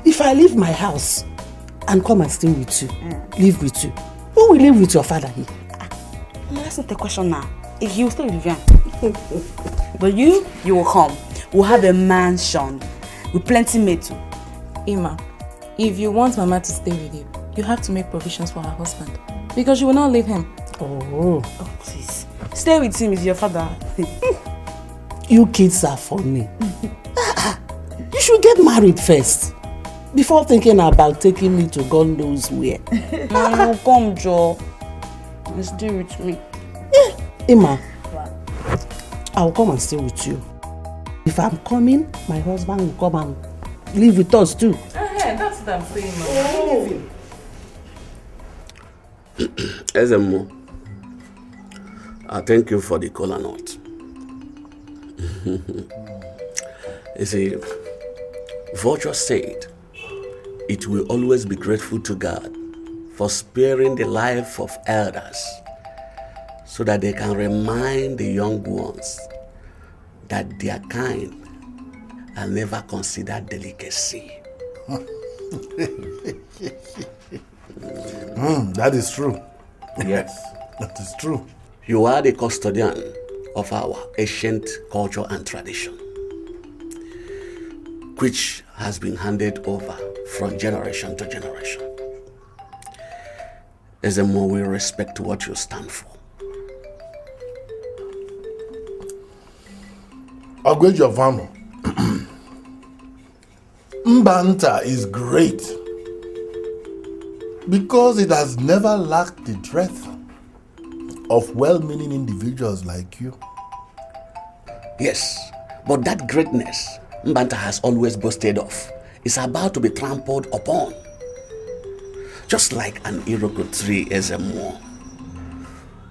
if I leave my house and come and stay with you, live with you, who will live with your father here? That's not the question now. He will stay with Vivian. But you will come. We'll have a mansion with plenty made too. Emma, if you want Mama to stay with you, you have to make provisions for her husband. Because you will not leave him. Oh, please. Stay with him with your father. You kids are funny. You should get married first. Before thinking about taking me to God knows where. No, come, Joe. Stay with me. Emma, I'll come and stay with you. If I'm coming, my husband will come and live with us too. That's what I'm saying, Ezemo, I thank you for the kola nut. You see, Vulture said, it will always be grateful to God for sparing the life of elders so that they can remind the young ones that their kind are never considered delicacy. That is true. Yes. That is true. You are the custodian of our ancient culture and tradition, which has been handed over from generation to generation. There's a more we respect what you stand for. Ogwejovano. Mbanta is great because it has never lacked the breadth of well-meaning individuals like you. Yes, but that greatness Mbanta has always boasted of is about to be trampled upon. Just like an iroko tree is a more.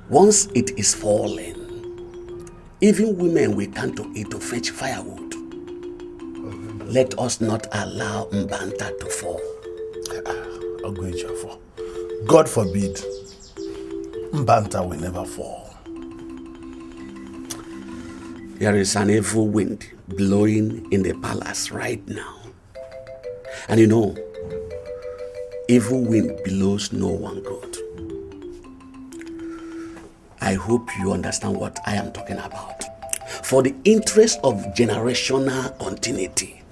Once it is fallen, even women will come to it to fetch firewood. Let us not allow Mbanta to fall. God forbid, Mbanta will never fall. There is an evil wind blowing in the palace right now. And you know, evil wind blows no one good. I hope you understand what I am talking about. For the interest of generational continuity,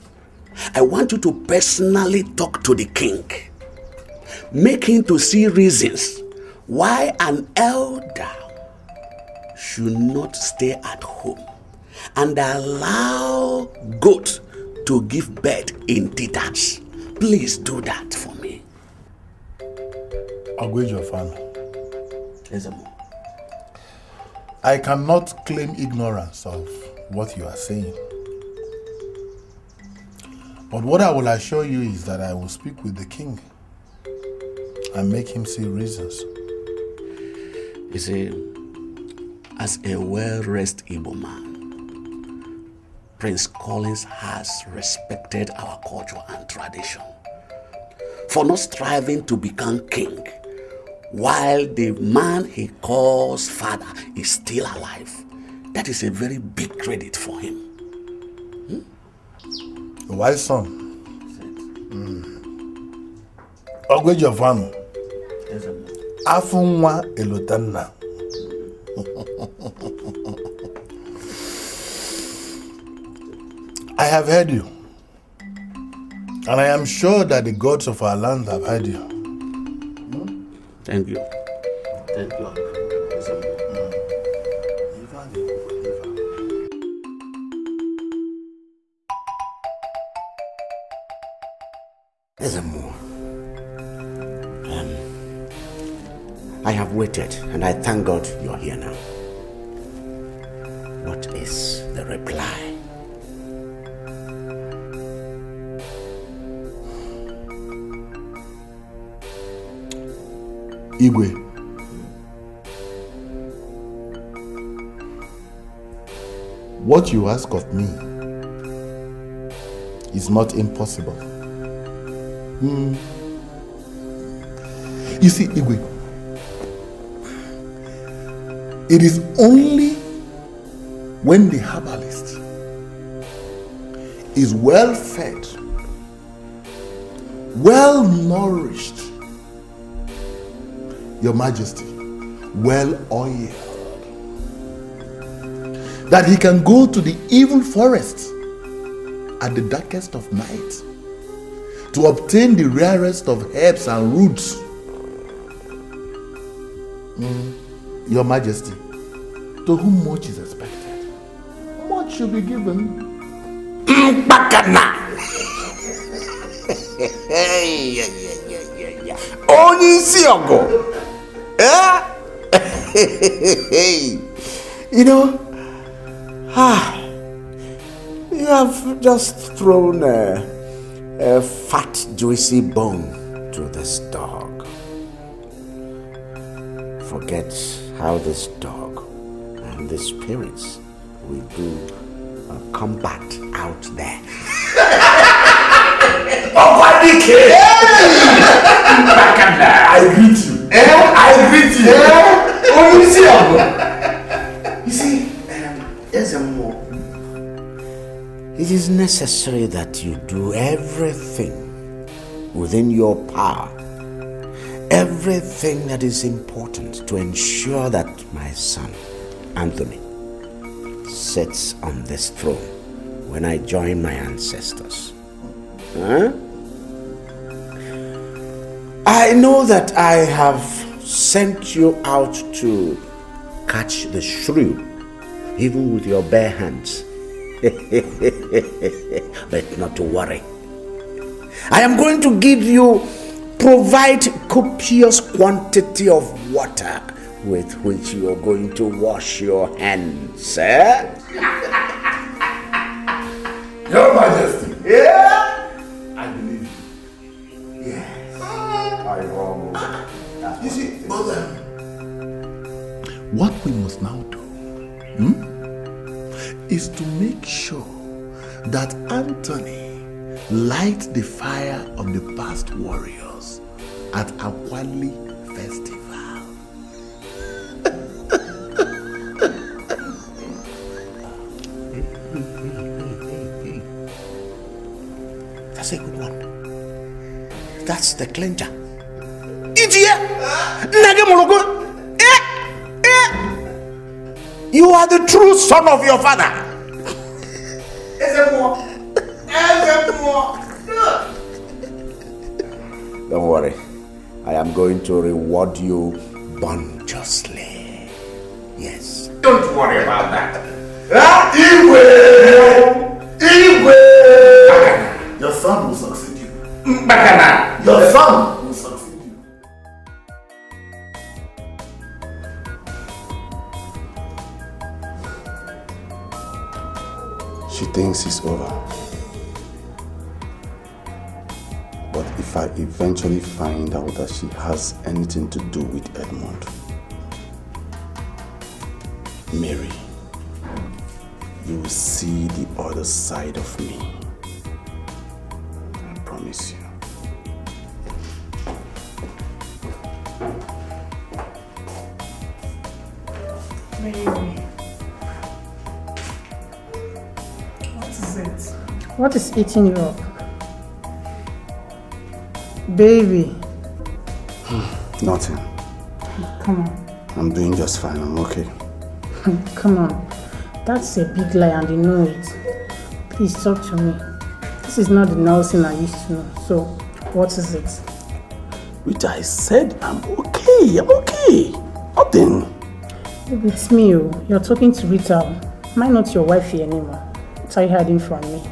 I want you to personally talk to the king. Make him to see reasons why an elder should not stay at home and allow goat to give birth in teethers. Please do that for me. Ogwejofano. Ezemo. I cannot claim ignorance of what you are saying. But what I will assure you is that I will speak with the king and make him see reasons. You see, as a well-raised Igbo man, Prince Collins has respected our culture and tradition for not striving to become king while the man he calls father is still alive. That is a very big credit for him. A wise son. Ogwejofano. Afunwa elotanna. I have heard you. And I am sure that the gods of our land have heard you. Thank you. Thank you. I have waited, and I thank God you're here now. What is the reply? Igwe, what you ask of me is not impossible. You see, Igwe, it is only when the herbalist is well fed, well nourished, Your Majesty, well oiled, that he can go to the evil forest at the darkest of night to obtain the rarest of herbs and roots. Your Majesty, to whom much is expected, much should be given. You know, you have just thrown a fat, juicy bone to this dog. Forget how this dog and the spirits will do combat out there. I greet you. I greet you. You see, there's a more. It is necessary that you do everything within your power, everything that is important to ensure that my son, Anthony, sits on this throne when I join my ancestors. I know that I have sent you out to catch the shrew, even with your bare hands. But not to worry. I am going to provide copious quantity of water with which you are going to wash your hands. Your Majesty. I believe you. Yes. I will. You see, Mother, what we must now do is to make sure that Anthony lights the fire of the past warriors at Akwali Festival. That's a good one. That's the clincher. You are the true son of your father. Don't worry. I am going to reward you bounteously. Yes. Don't worry about that. Iyke! Your son will succeed you. Your son will succeed you. She thinks it's over. But if I eventually find out that she has anything to do with Edmund, Mary, you will see the other side of me. I promise you. Mary. What is it? What is eating you up? Baby. Nothing. Come on. I'm doing just fine. I'm okay. Come on. That's a big lie and you know it. Please talk to me. This is not the Nelson I used to know. So, what is it? Which I said I'm okay. I'm okay. Nothing. Baby, it's me. You're talking to Rita. Am I not your wifey anymore? What are you hiding from me?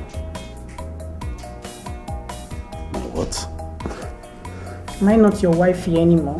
What? Am I not your wifey anymore?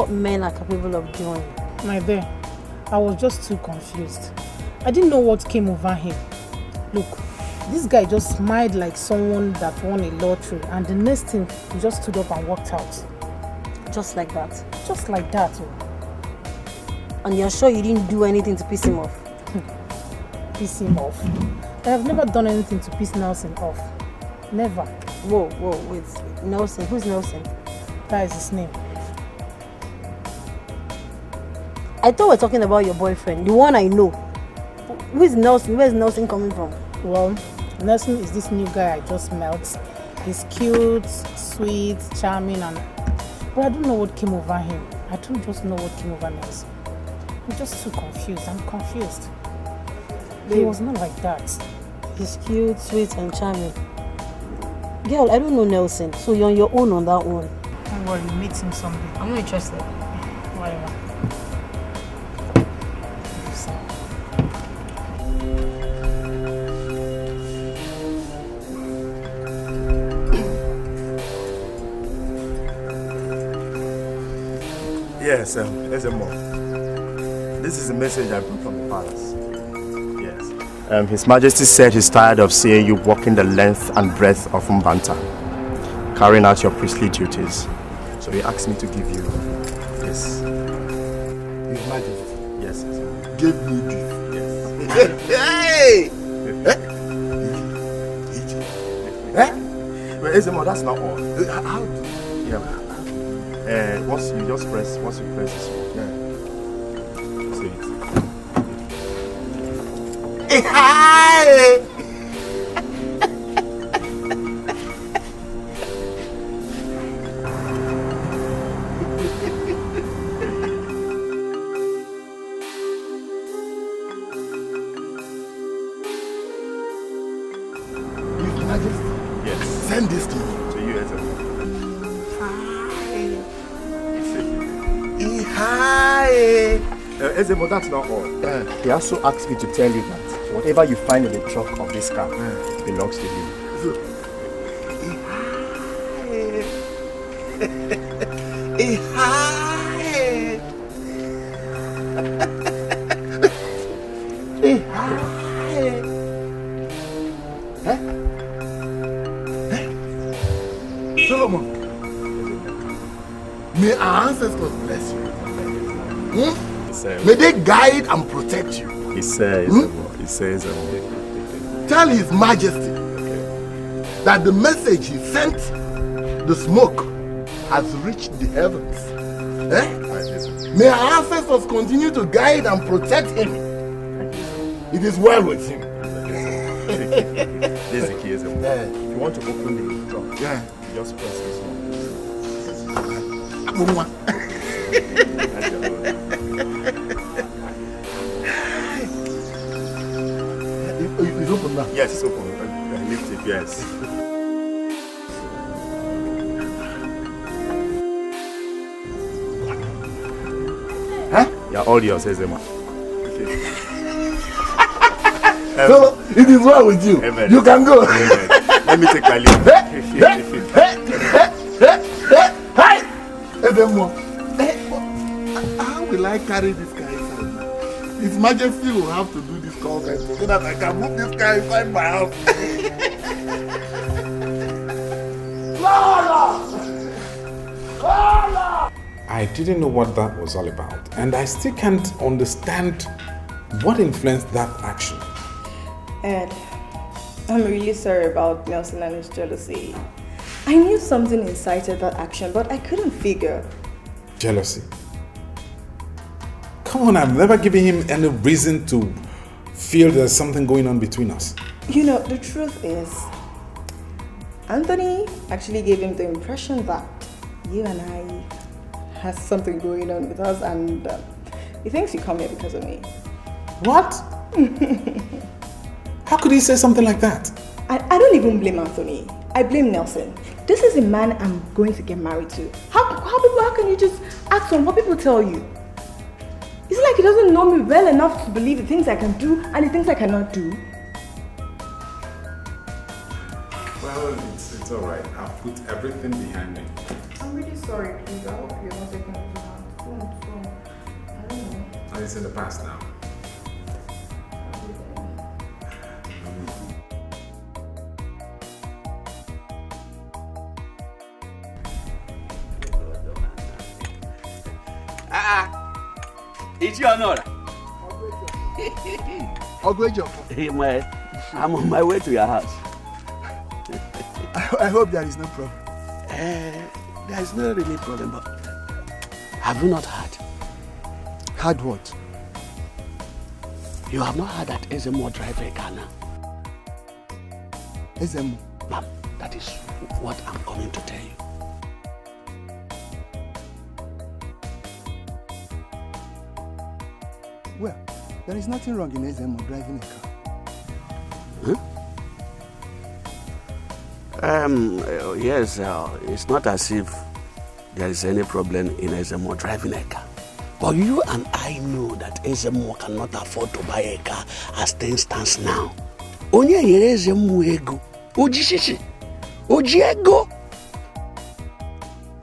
what men are capable of doing. My dear, I was just too confused. I didn't know what came over him. Look, this guy just smiled like someone that won a lottery, and the next thing, he just stood up and walked out. Just like that? Just like that. And you're sure you didn't do anything to piss him off? Piss him off? I have never done anything to piss Nelson off. Never. Whoa, wait. Nelson? Who's Nelson? That is his name. I thought we were talking about your boyfriend, the one I know. Who is Nelson? Where is Nelson coming from? Well, Nelson is this new guy I just met. He's cute, sweet, charming, but I don't know what came over him. I don't just know what came over Nelson. I'm just too confused. I'm confused. He was not like that. He's cute, sweet, and charming. Girl, I don't know Nelson, so you're on your own on that one. Don't worry, you meet him someday. I'm not interested. Whatever. Yes, Ezemo. This is a message I brought from the palace. Yes. His Majesty said he's tired of seeing you walking the length and breadth of Mbanta, carrying out your priestly duties. So he asked me to give you this. His Majesty? Yes, Ezemo. Give me this. Yes. Hey! Well, Ezemo, that's not all. How do you? Yeah. Once you press this one, yeah. See it. Hi! His Majesty? Yes. Send this to me. To you, Ezemo. Hi! Ezemo, that's not all. He also asked me to tell you that whatever you find in the trunk of this car belongs to you. Solomon, may our ancestors bless you. May they guide and protect you. He says, he says, Tell His Majesty that the message he sent, the smoke, has reached the heavens. May our ancestors continue to guide and protect him. It is well with him. This is the key, Ezemo. If you want to open the trunk, just press this one. It's open now? Yes, it's open. Lift it, yes. Huh? Yeah, all yours, Ezemo. So, it is well with you. Amen. You can go. Amen. Let me take my leave. Hi! How will I carry this guy inside now? His Majesty will have to do this call center so that I can move this guy inside my house. I didn't know what that was all about, and I still can't understand what influenced that action. Ed, I'm really sorry about Nelson and his jealousy. I knew something incited that action, but I couldn't figure. Jealousy? Come on, I've never given him any reason to feel there's something going on between us. You know, the truth is, Anthony actually gave him the impression that you and I has something going on with us, and he thinks you come here because of me. What? How could he say something like that? I don't even blame Anthony. I blame Nelson. This is a man I'm going to get married to. How can you just act on what people tell you? It's like he doesn't know me well enough to believe the things I can do and the things I cannot do. Well, it's all right. I've put everything behind me. I'm really sorry, please. I hope you're not taking it too hard. it's in the past now. It's your honor. I'm on my way to your house. I hope there is no problem. There is no really problem, but have you not heard? Heard what? You have not heard that Ezemo drive a Ghana. Ezemo? Ma'am, that is what I'm coming to tell you. Well, there is nothing wrong in Ezemo driving a car. Yes, it's not as if there is any problem in Ezemo driving a car. But you and I know that Ezemo cannot afford to buy a car as things stands now. Onye yere Ezemo ego. Oji shishi. Oji ego.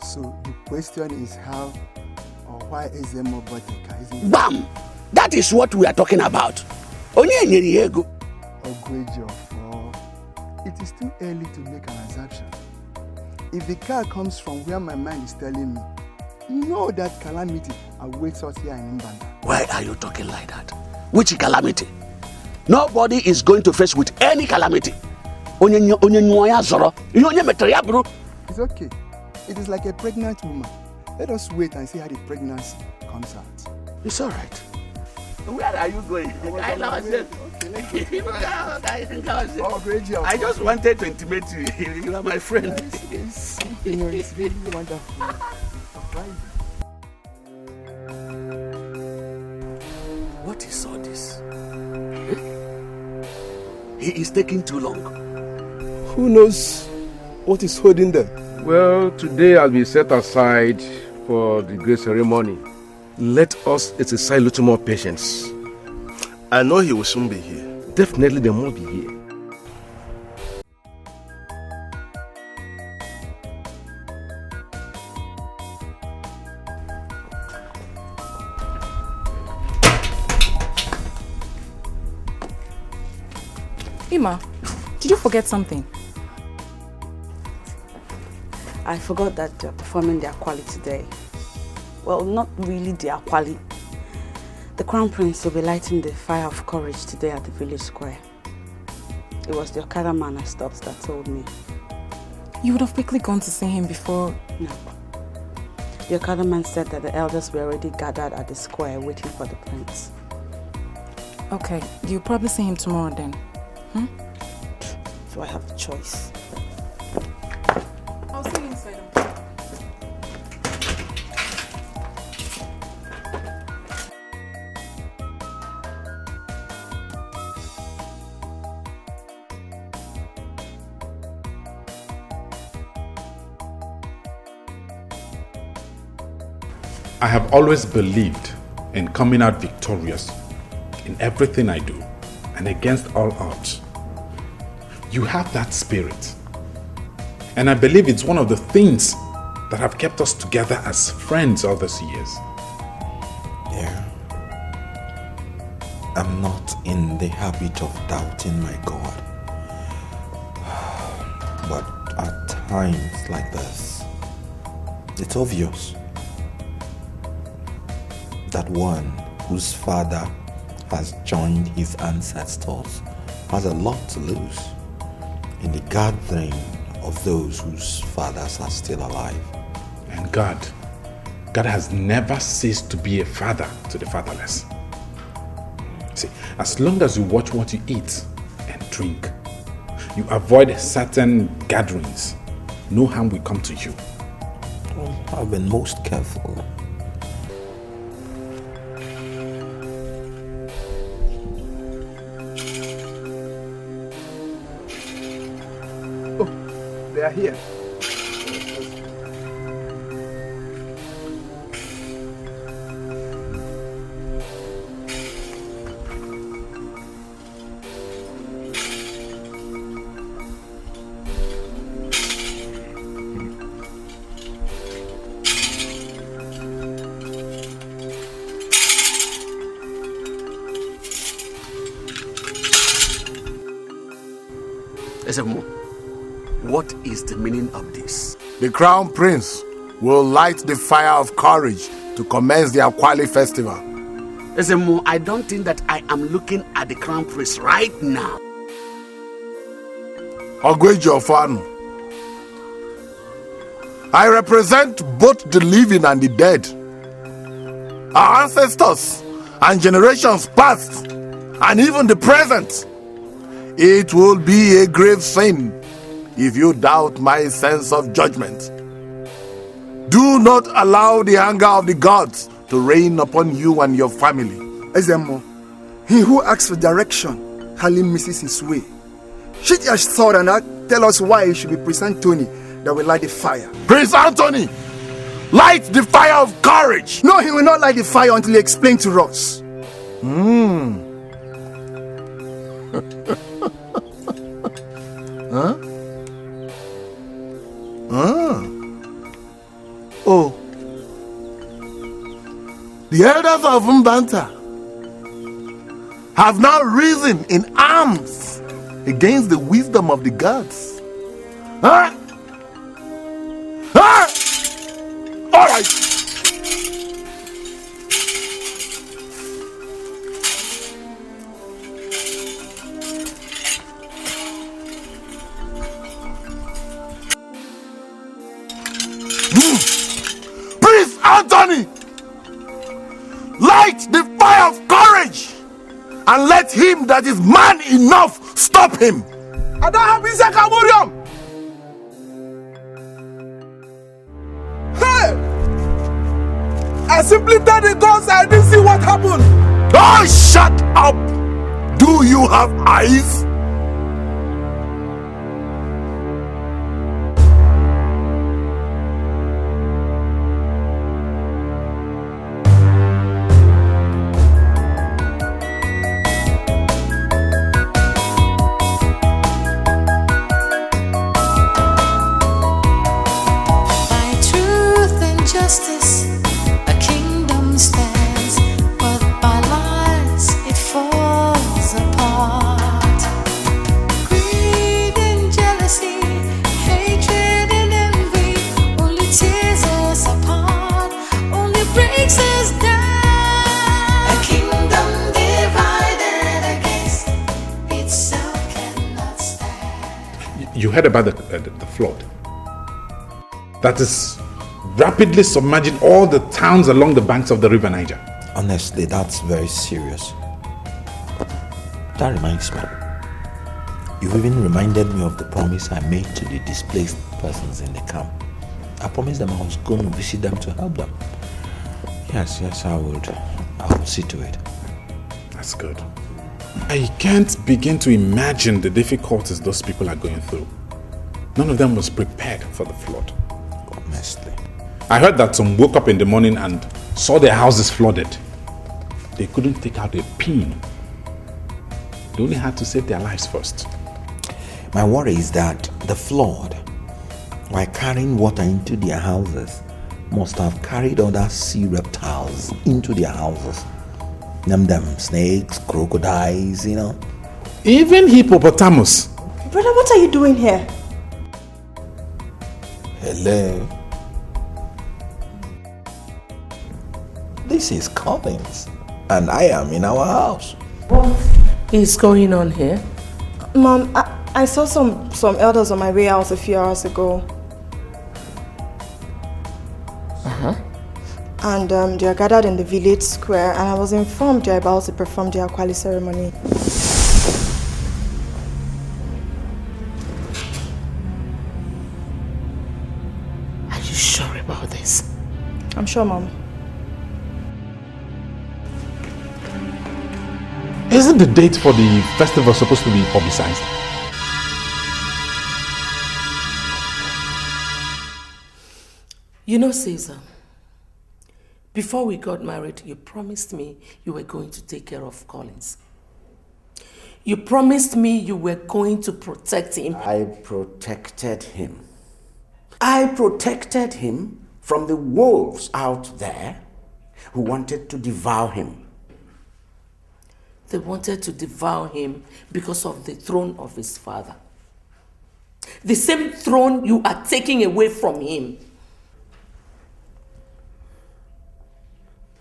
So the question is how or why Ezemo bought a car, isn't it? Bam! That is what we are talking about. Onye yere ego. It is too early to make an assumption. If the car comes from where my mind is telling me, you know that calamity awaits us here in Mbanda. Why are you talking like that? Which calamity? Nobody is going to face with any calamity. It's okay. It is like a pregnant woman. Let us wait and see how the pregnancy comes out. It's all right. Where are you going? I just wanted to intimate you. You are my friend. It's really wonderful. What is all this? He is taking too long. Who knows what is holding them? Well, today I'll be set aside for the great ceremony. Let us exercise a little more patience. I know he will soon be here. Definitely they must be here. Ima, did you forget something? I forgot that they're performing their quality today. Well, not really their quality. The Crown Prince will be lighting the fire of courage today at the village square. It was the Okada man I stopped that told me. You would have quickly gone to see him before... No. The Okada man said that the elders were already gathered at the square waiting for the prince. Okay, you'll probably see him tomorrow then. So I have a choice. I'll see you inside. I have always believed in coming out victorious in everything I do and against all odds. You have that spirit. And I believe it's one of the things that have kept us together as friends all these years. Yeah. I'm not in the habit of doubting my God. But at times like this, it's obvious that one whose father has joined his ancestors has a lot to lose in the gathering of those whose fathers are still alive. And God has never ceased to be a father to the fatherless. See, as long as you watch what you eat and drink, you avoid certain gatherings, no harm will come to you. Well, I've been most careful. They are here. Esemo, what is the meaning of this? The Crown Prince will light the fire of courage to commence the Akwali festival. Esemo, I don't think that I am looking at the Crown Prince right now. Ogwejo Fanu, I represent both the living and the dead. Our ancestors and generations past, and even the present. It will be a grave sin if you doubt my sense of judgment. Do not allow the anger of the gods to reign upon you and your family. Ezemo, he who asks for direction hardly misses his way. Shoot your sword and tell us why he should be Prince Anthony that will light the fire. Prince Anthony, light the fire of courage. No, he will not light the fire until he explains to us. Huh? Oh. The elders of Mbanta have now risen in arms against the wisdom of the gods. Huh? Huh? All right. Prince Anthony, light the fire of courage and let him that is man enough stop him. I don't have Isaac Amurium. Hey! I simply tell the gods I didn't see what happened. Oh, shut up! Do you have eyes? You heard about the flood that is rapidly submerging all the towns along the banks of the river Niger. Honestly, that's very serious. That reminds me. You even reminded me of the promise I made to the displaced persons in the camp. I promised them I was going to visit them to help them. Yes, I would see to it. That's good. I can't begin to imagine the difficulties those people are going through. None of them was prepared for the flood. Honestly. I heard that some woke up in the morning and saw their houses flooded. They couldn't take out a pin. They only had to save their lives first. My worry is that the flood, while carrying water into their houses, must have carried other sea reptiles into their houses. Them snakes, crocodiles, you know. Even hippopotamus. Brother, what are you doing here? Hello. This is Collins, and I am in our house. What is going on here? Mom, I saw some elders on my way out a few hours ago. And they are gathered in the village square, and I was informed they are about to perform the Akwali ceremony. Are you sure about this? I'm sure, Mom. Isn't the date for the festival supposed to be publicized? You know, Caesar, before we got married, you promised me you were going to take care of Collins. You promised me you were going to protect him. I protected him. I protected him from the wolves out there who wanted to devour him. They wanted to devour him because of the throne of his father. The same throne you are taking away from him.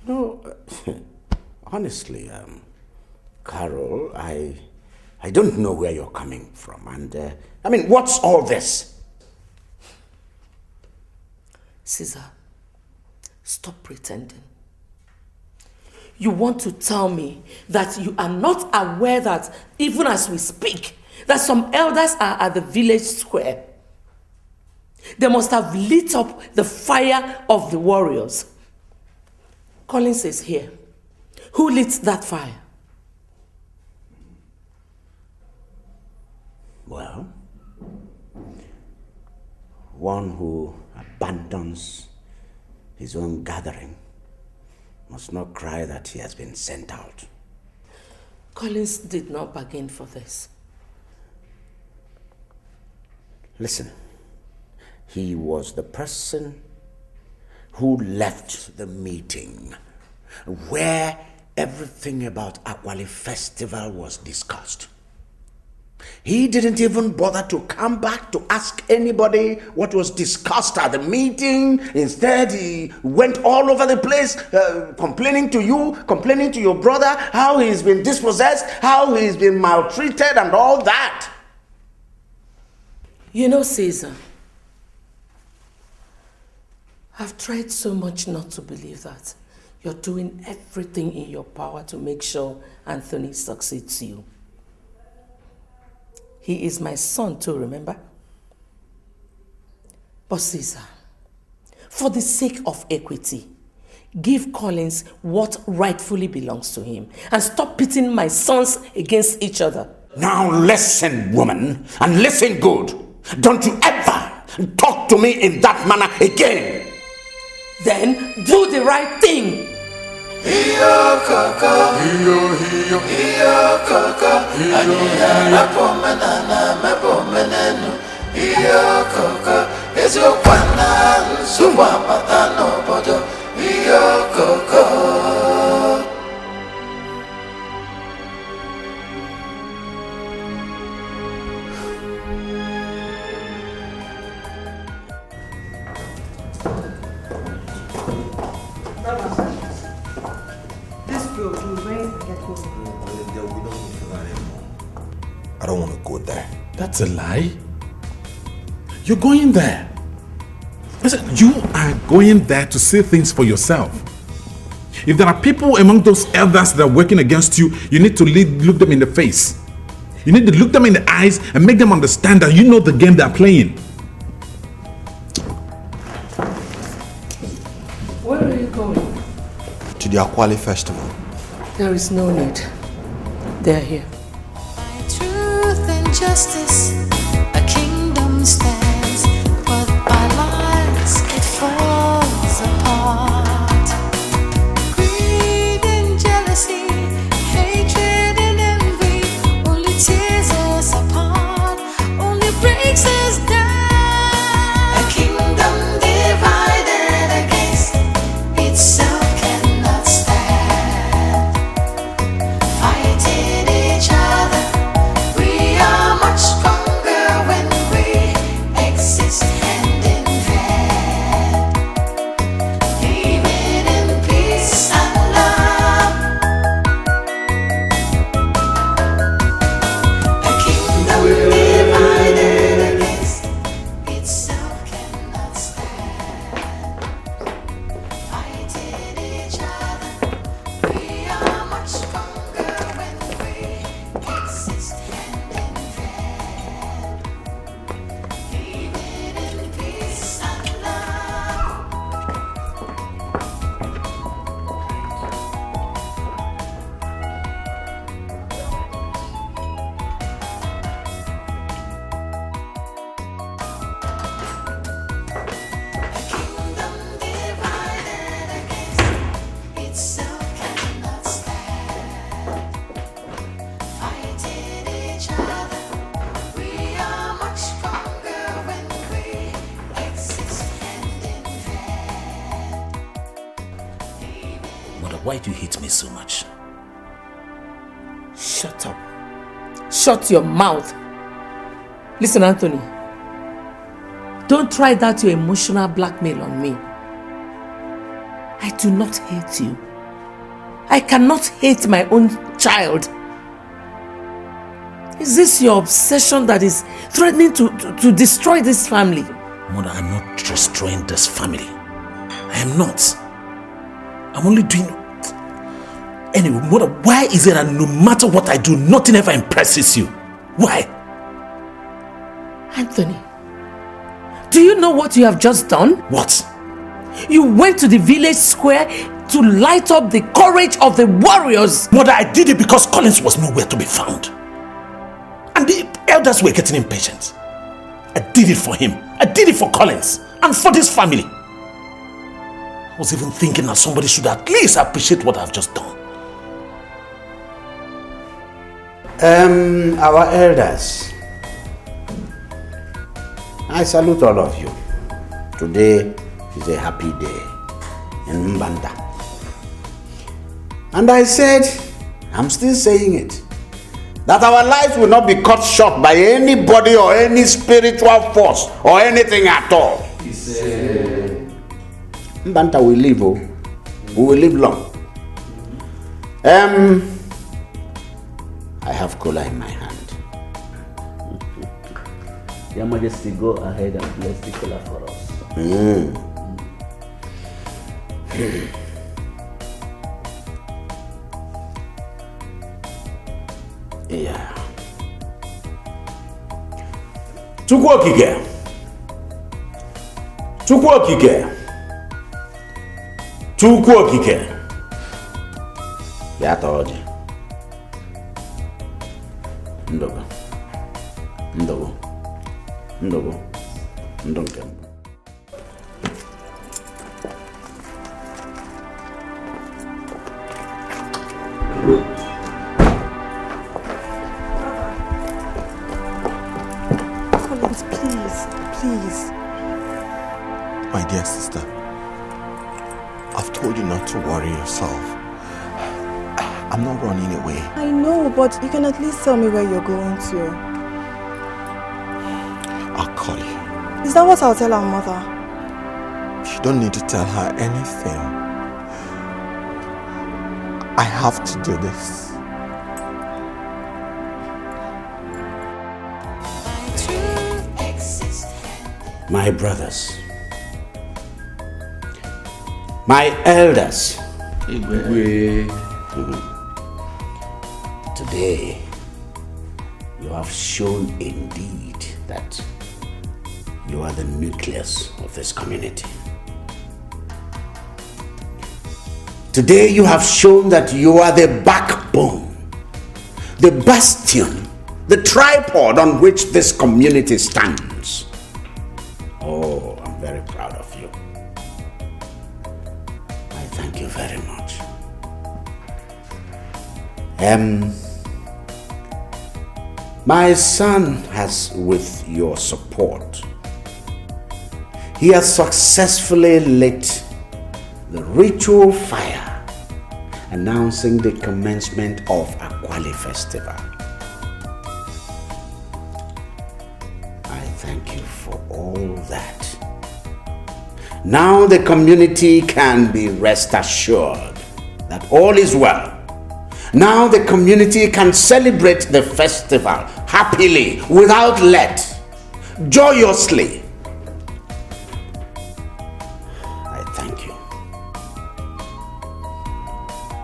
No, honestly, Carol, I don't know where you're coming from. And, I mean, what's all this? Caesar, stop pretending. You want to tell me that you are not aware that, even as we speak, that some elders are at the village square. They must have lit up the fire of the warriors. Collins is here. Who lit that fire? Well, one who abandons his own gathering must not cry that he has been sent out. Collins did not bargain for this. Listen, he was the person who left the meeting where everything about Akwali Festival was discussed. He didn't even bother to come back to ask anybody what was discussed at the meeting. Instead, he went all over the place, complaining to you, complaining to your brother, how he's been dispossessed, how he's been maltreated and all that. You know, Caesar, I've tried so much not to believe that. You're doing everything in your power to make sure Anthony succeeds you. He is my son too, remember? But Caesar, for the sake of equity, give Collins what rightfully belongs to him and stop pitting my sons against each other. Now listen, woman, and listen good. Don't you ever talk to me in that manner again. Then do the right thing. Iyo kaka, iyo kaka, aniya mepomenenu. Iyo kaka, ezio kwana nsuwa patano bodo. Iyo kaka. I don't want to go there. That's a lie. You're going there. Listen, you are going there to see things for yourself. If there are people among those elders that are working against you, you need to look them in the face. You need to look them in the eyes and make them understand that you know the game they're playing. Where are you going? To the Akwali Festival. There is no need. They're here. Truth and justice, a kingdom stands, but by lies it falls apart. Greed and jealousy, hatred and envy, only tears us apart, only breaks us down. A kingdom divided against itself cannot stand. Fighting each other, we are much stronger when we exist hand in hand, living in peace and love. A kingdom divided against itself cannot stand. Fighting each other, we are much stronger when we exist hand in hand, living in peace and love. Itself cannot stand. Fighting each other, we are much stronger when we exist hand in hand. Mother, why do you hate me so much? Shut up. Shut your mouth. Listen, Anthony, Don't try that your emotional blackmail on me. I do not hate you. I cannot hate my own child. Is this your obsession that is threatening to destroy this family? Mother, I'm not destroying this family. I am not. I'm only doing... Anyway, Mother, why is it that no matter what I do, nothing ever impresses you? Why? Anthony, do you know what you have just done? What? You went to the village square to light up the courage of the warriors. Mother, I did it because Collins was nowhere to be found. And the elders were getting impatient. I did it for him. I did it for Collins and for this family. I was even thinking that somebody should at least appreciate what I've just done. Our elders, I salute all of you. Today is a happy day in Mbanda. And I said, I'm still saying it, that our lives will not be cut short by anybody or any spiritual force or anything at all. Mbanta will live, oh. We will live long. I have cola in my hand. Your Majesty, go ahead and bless the cola for us. Yeah. Chukwu Okike. Chukwu Okike. Chukwu Okike. Ya toji. Ndogo. Ndogo. Ndogo. Ndonke. Collins, please. My dear sister, I've told you not to worry yourself. I'm not running away. I know, but you can at least tell me where you're going to. I'll call you. Is that what I'll tell our mother? You don't need to tell her anything. I have to do this. My brothers, my elders, today you have shown indeed that you are the nucleus of this community. Today you have shown that you are the backbone, the bastion, the tripod on which this community stands. Oh, I'm very proud of you. I thank you very much. My son has, with your support, he has successfully lit the ritual fire announcing the commencement of Akwali Festival. I thank you for all that. Now the community can be rest assured that all is well. Now the community can celebrate the festival happily, without let, joyously. I thank you.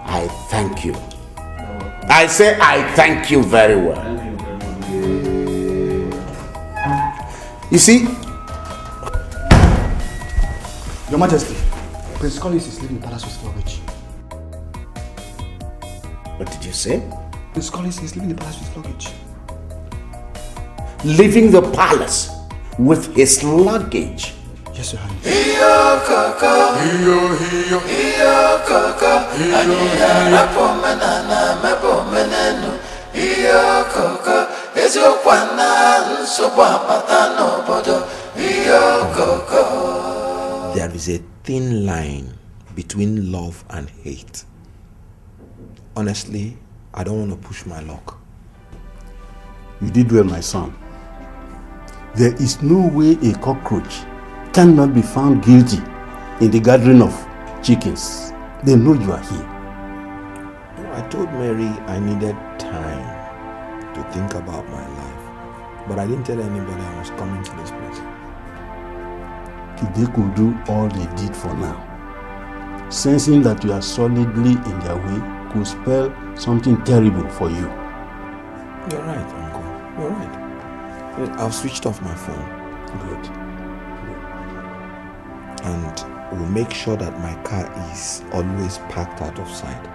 I thank you. I say I thank you very well. You see, Your Majesty, Prince Collins is leaving the palace with luggage. What did you say? Prince Collins is leaving the palace with luggage. Leaving the palace with his luggage? Yes, Your Highness. There is a thin line between love and hate. Honestly, I don't want to push my luck. You did well, my son. There is no way a cockroach cannot be found guilty in the gathering of chickens. They know you are here. I told Mary I needed time to think about my life, but I didn't tell anybody I was coming to this place. They could do all they did for now. Sensing that you are solidly in their way could spell something terrible for you. You're right, Uncle. You're right. I've switched off my phone. Good. And we'll make sure that my car is always parked out of sight.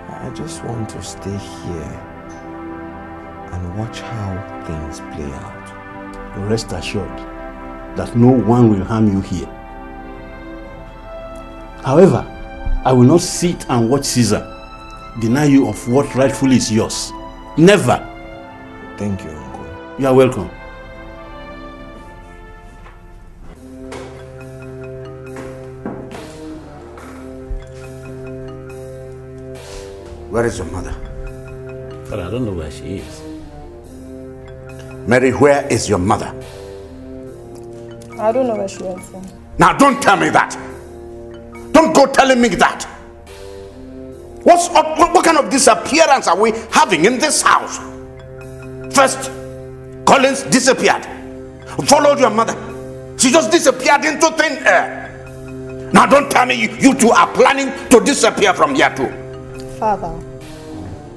I just want to stay here and watch how things play out. Rest assured that no one will harm you here. However, I will not sit and watch Caesar deny you of what rightfully is yours. Never. Thank you, Uncle. You are welcome. Where is your mother? But I don't know where she is. Mary, where is your mother? I don't know where she went from. Now don't tell me that. Don't go telling me that. What kind of disappearance are we having in this house? First, Collins disappeared. Followed your mother. She just disappeared into thin air. Now don't tell me you two are planning to disappear from here too. Father,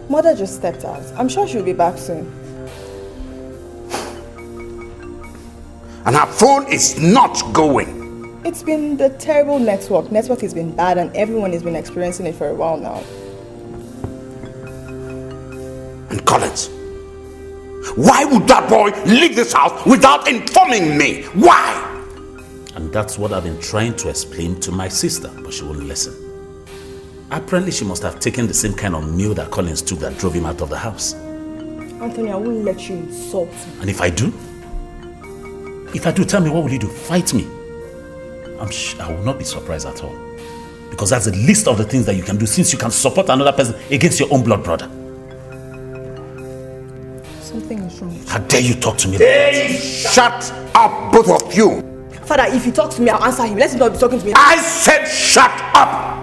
Mother just stepped out. I'm sure she'll be back soon. And her phone is not going. It's been the terrible network. Network has been bad and everyone has been experiencing it for a while now. And Collins, why would that boy leave this house without informing me? Why? And that's what I've been trying to explain to my sister, but she won't listen. Apparently she must have taken the same kind of meal that Collins took that drove him out of the house. Anthony, I won't let you insult me. And if I do? If I do, tell me, what will you do? Fight me? I will not be surprised at all. Because that's the least of the things that you can do, since you can support another person against your own blood brother. Something is wrong. How dare you talk to me? Hey, shut up, both of you. Father, if he talks to me, I'll answer him. Let him not be talking to me. I said shut up!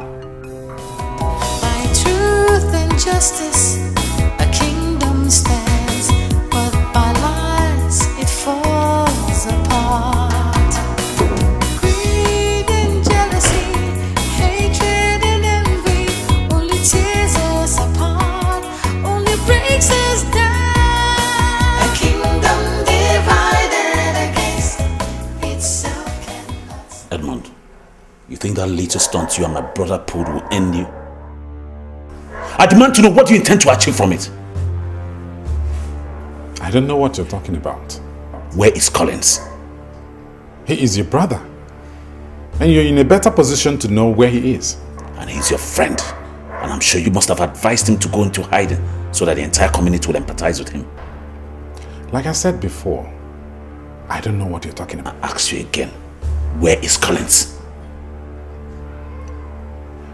By truth and justice, a kingdom stands, but by lies it falls apart. Greed and jealousy, hatred and envy, only tears us apart, only breaks us down. A kingdom divided against itself cannot. Edmund, you think that little stunt you and my brother pulled will end you? I demand to know what you intend to achieve from it. I don't know what you're talking about. Where is Collins? He is your brother. And you're in a better position to know where he is. And he's your friend. And I'm sure you must have advised him to go into hiding so that the entire community will empathize with him. Like I said before, I don't know what you're talking about. I ask you again, where is Collins?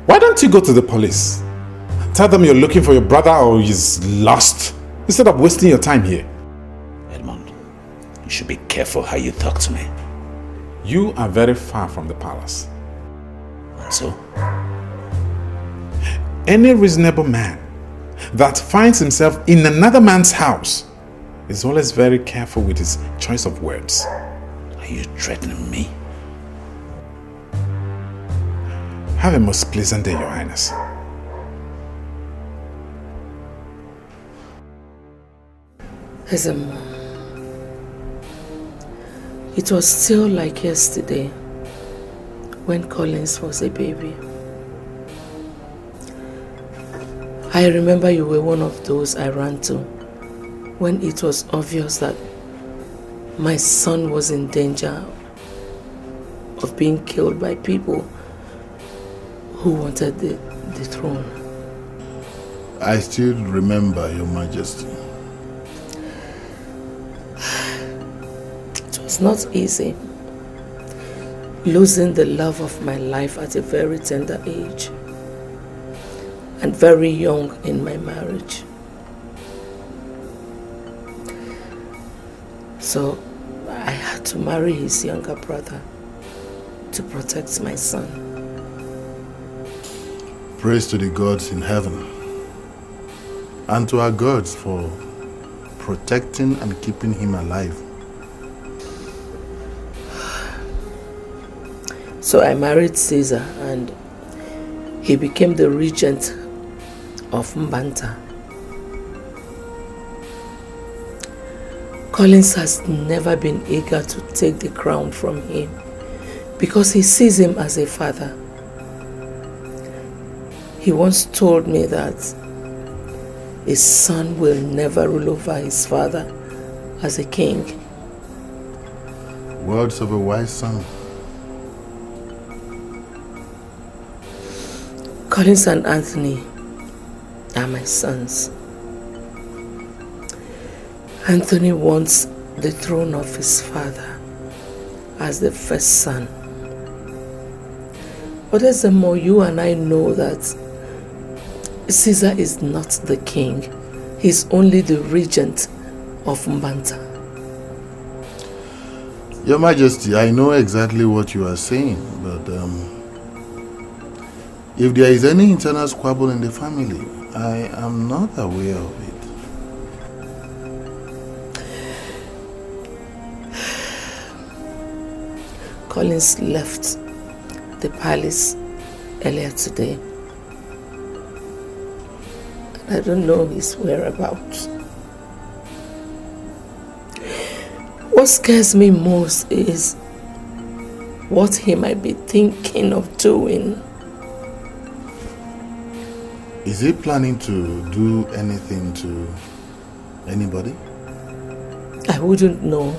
Why don't you go to the police? Tell them you're looking for your brother or he's lost, instead of wasting your time here. Edmund, you should be careful how you talk to me. You are very far from the palace. And so? Any reasonable man that finds himself in another man's house is always very careful with his choice of words. Are you threatening me? Have a most pleasant day, Your Highness. As a mom, it was still like yesterday when Collins was a baby. I remember you were one of those I ran to when it was obvious that my son was in danger of being killed by people who wanted the throne. I still remember, Your Majesty. It was not easy, losing the love of my life at a very tender age and very young in my marriage. So I had to marry his younger brother to protect my son. Praise to the gods in heaven and to our gods for protecting and keeping him alive. So I married Caesar and he became the regent of Mbanta. Collins has never been eager to take the crown from him because he sees him as a father. He once told me that his son will never rule over his father as a king. Words of a wise son. Collins and Anthony are my sons. Anthony wants the throne of his father as the first son. But as the more you and I know that Caesar is not the king, he's only the regent of Mbanta. Your Majesty, I know exactly what you are saying, but if there is any internal squabble in the family, I am not aware of it. Collins left the palace earlier today. I don't know his whereabouts. What scares me most is what he might be thinking of doing. Is he planning to do anything to anybody? I wouldn't know.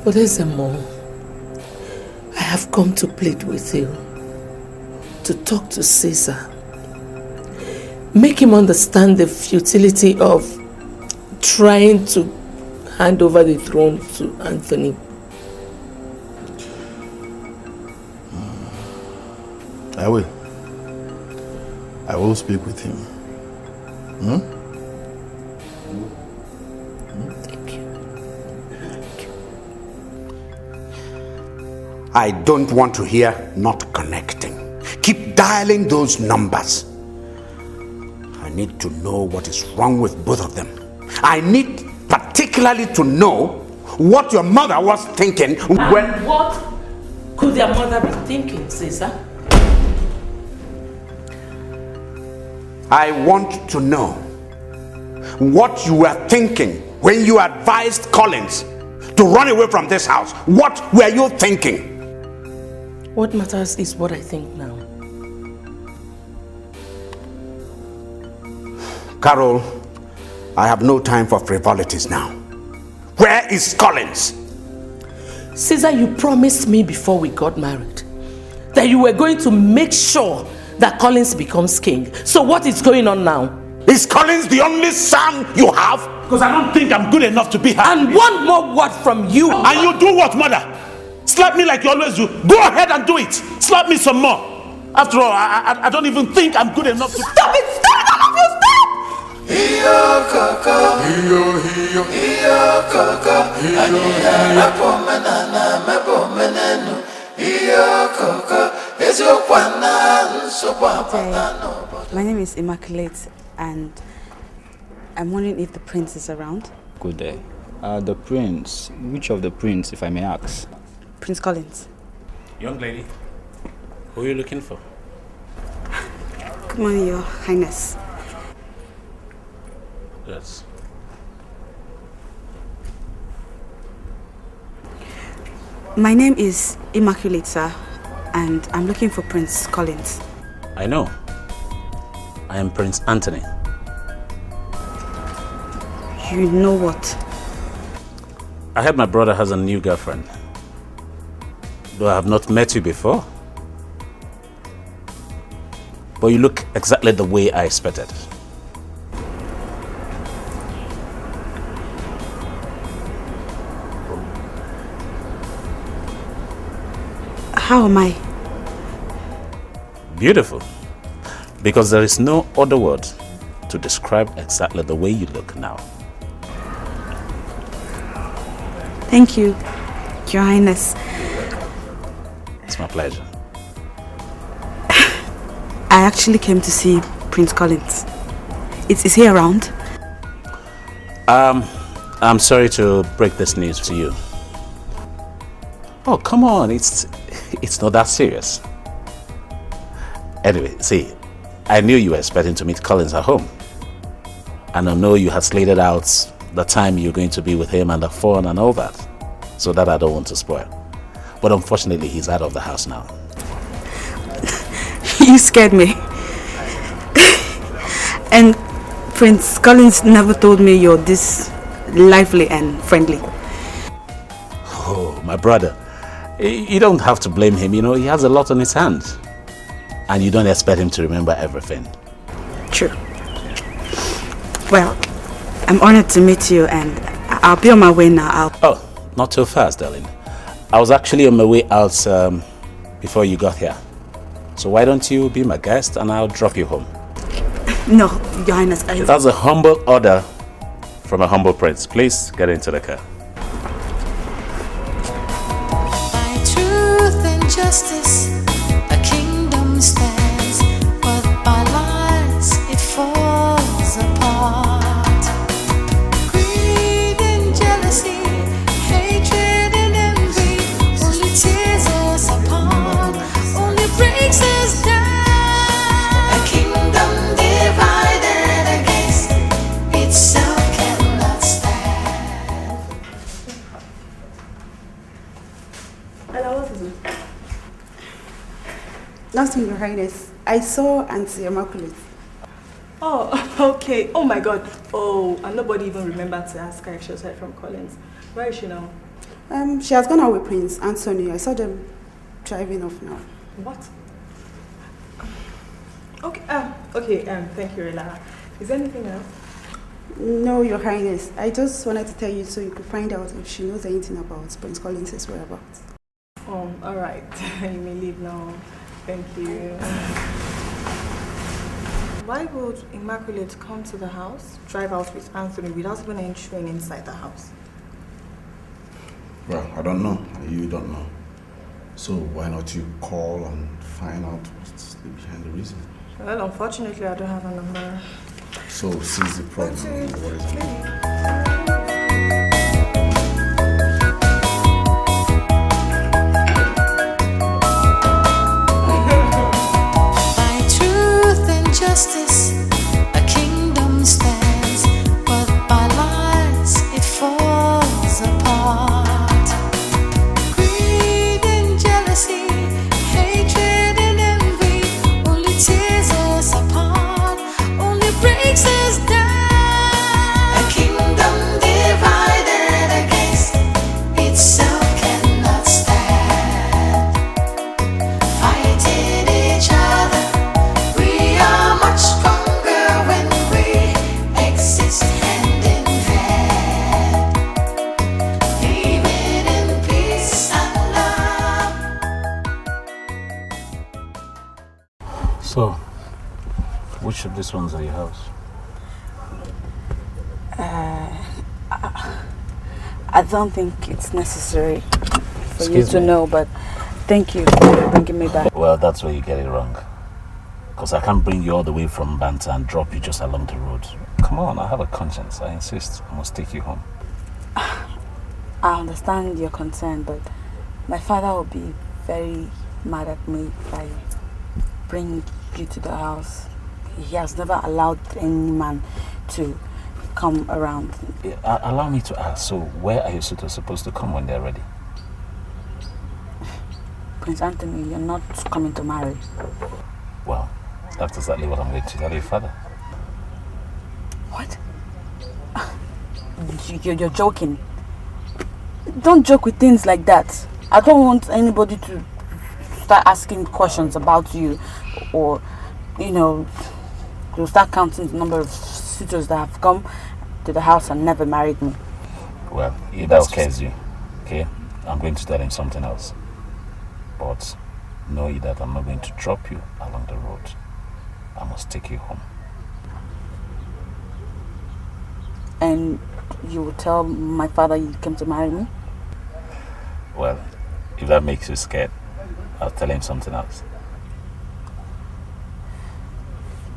But there's more. I have come to plead with you to talk to Caesar. Make him understand the futility of trying to hand over the throne to Anthony. I will. I will speak with him. Thank you. I don't want to hear not connecting. Keep dialing those numbers. I need to know what is wrong with both of them. I need particularly to know what your mother was thinking when... What could their mother be thinking, Caesar? I want to know what you were thinking when you advised Collins to run away from this house. What were you thinking? What matters is what I think now. Carol, I have no time for frivolities now. Where is Collins? Caesar, you promised me before we got married that you were going to make sure that Collins becomes king. So what is going on now? Is Collins the only son you have? Because I don't think I'm good enough to be her. And one more word from you. And you do what, mother? Slap me like you always do. Go ahead and do it. Slap me some more. After all, I don't even think I'm good enough to... Stop it! Stop it! All of you, stop! My name is Immaculate and I'm wondering if the prince is around. Good day. The prince, which of the prince, if I may ask? Prince Collins. Young lady, who are you looking for? Good morning, Your Highness. Yes. My name is Immaculate, sir, and I'm looking for Prince Collins. I know. I am Prince Anthony. You know what? I heard my brother has a new girlfriend. Though I have not met you before. But you look exactly the way I expected. How am I? Beautiful. Because there is no other word to describe exactly the way you look now. Thank you, Your Highness. It's my pleasure. I actually came to see Prince Collins. Is he around? I'm sorry to break this news to you. Oh, come on, it's not that serious. Anyway, see, I knew you were expecting to meet Collins at home. And I know you had slated out the time you're going to be with him and the fun and all that. So that I don't want to spoil. But unfortunately, he's out of the house now. You scared me. And Prince Collins never told me you're this lively and friendly. Oh, my brother. You don't have to blame him, you know, he has a lot on his hands. And you don't expect him to remember everything. True. Well, I'm honored to meet you and I'll be on my way now. Oh, not too fast, darling. I was actually on my way out before you got here. So why don't you be my guest and I'll drop you home? No, Your Highness, That's a humble order from a humble prince. Please get into the car. By truth and justice, a kingdom stands, but by lies it falls apart. Greed and jealousy, hatred and envy, only tears us apart, only breaks us down. A kingdom divided against itself cannot stand. Hello, what is it? Nothing, Your Highness. I saw Auntie Immaculate. Oh, okay. Oh my God. Oh, and nobody even remembered to ask her if she was heard from Collins. Where is she now? She has gone out with Prince Anthony. I saw them driving off now. What? Okay. Okay. Thank you, Rela. Is there anything else? No, Your Highness. I just wanted to tell you so you could find out if she knows anything about Prince Collins' whereabouts. Oh, all right. You may leave now. Thank you. Why would Immaculate come to the house, drive out with Anthony without even entering inside the house? Well, I don't know. You don't know. So why not you call and find out what's behind the reason? Well, unfortunately, I don't have a number. So seize the problem. What is it? By truth and justice, a kingdom stands, but by lies it falls apart. Greed and jealousy, hatred and envy, only tears us apart, only breaks us down. A kingdom divided against itself cannot stand. Fighting each other, we are much stronger when we exist hand in hand, living in peace and love. So, which of these ones are your house? I don't think it's necessary for you Excuse to me? know, but thank you for bringing me back. Well, that's where you get it wrong. Because I can't bring you all the way from Banta and drop you just along the road. Come on, I have a conscience. I insist. I must take you home. I understand your concern, but my father will be very mad at me if I bring you to the house. He has never allowed any man to come around. Allow me to ask, so where are your suitors supposed to come when they're ready? Prince Anthony, you're not coming to marry. Well, that's exactly what I'm going to tell your father. What? You're joking. Don't joke with things like that. I don't want anybody to start asking questions about you, or, you know, to start counting the number of suitors that have come to the house and never married me. Well, if that scares you, okay, I'm going to tell him something else. But know that I'm not going to drop you along the road. I must take you home. And you will tell my father you came to marry me? Well, if that makes you scared, I'll tell him something else.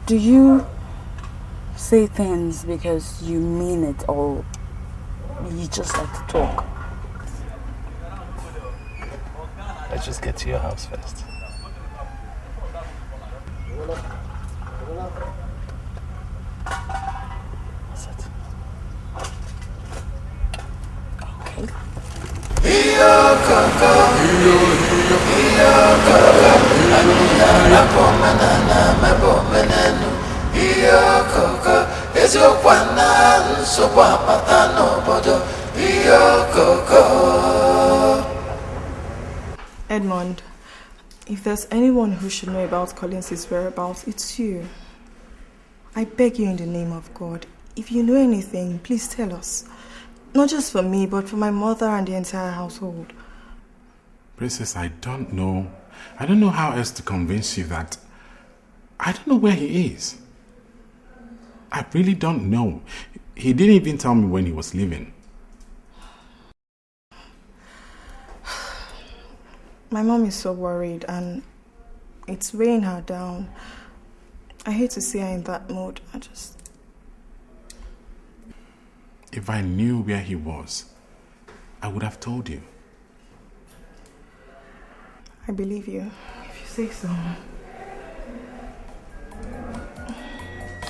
Do you say things because you mean it or you just like to talk? Let's just get to your house first. Edmond, if there's anyone who should know about Collins' whereabouts, it's you. I beg you in the name of God, if you know anything, please tell us. Not just for me, but for my mother and the entire household. Princess, I don't know. I don't know how else to convince you that I don't know where he is. I really don't know. He didn't even tell me when he was leaving. My mom is so worried and it's weighing her down. I hate to see her in that mood. If I knew where he was, I would have told you. I believe you, if you say so.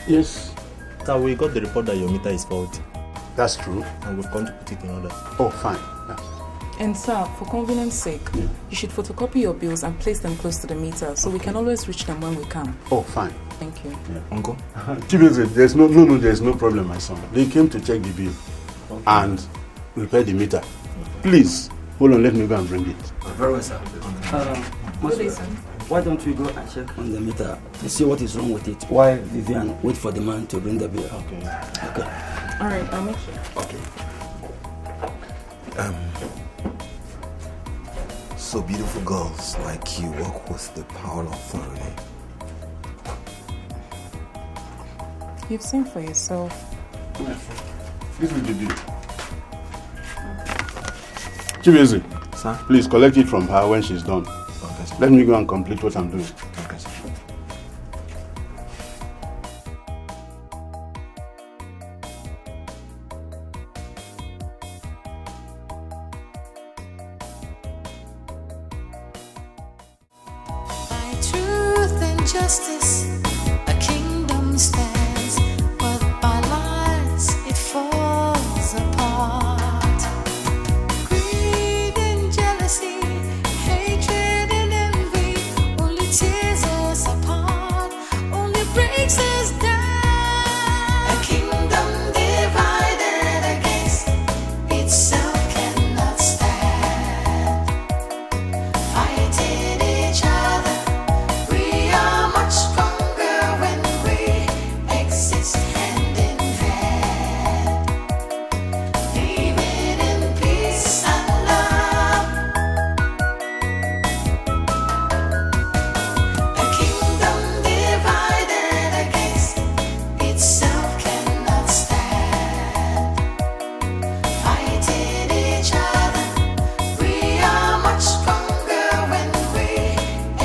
Yes. Sir, we got the report that your meter is faulty. That's true. And we've gone to put it in order. Oh, fine. Yeah. And sir, for convenience sake, you should photocopy your bills and place them close to the meter so we can always reach them when we can. Oh, fine. Thank you. Yeah. Uncle? There's no problem, my son. They came to check the bill and repair the meter. Please, hold on, let me go and bring it. Very well, sir. Why don't we go and check on the meter to see what is wrong with it while Vivian wait for the man to bring the bill? Okay. All right, I'll make sure. Okay. So beautiful girls like you work with the power of authority. You've seen for yourself. This will be good. Chibueze, sir, please collect it from her when she's done. Okay, sir. Let me go and complete what I'm doing. Okay, sir. By truth and justice, a kingdom stands, but by lies it falls apart. Greed and jealousy, hatred and envy only tears us apart, only breaks us down. A kingdom divided against itself cannot stand. Fighting each other, we are much stronger when we exist hand in hand, living in peace and love. A kingdom divided against itself cannot stand. Fighting each other, we are much stronger when we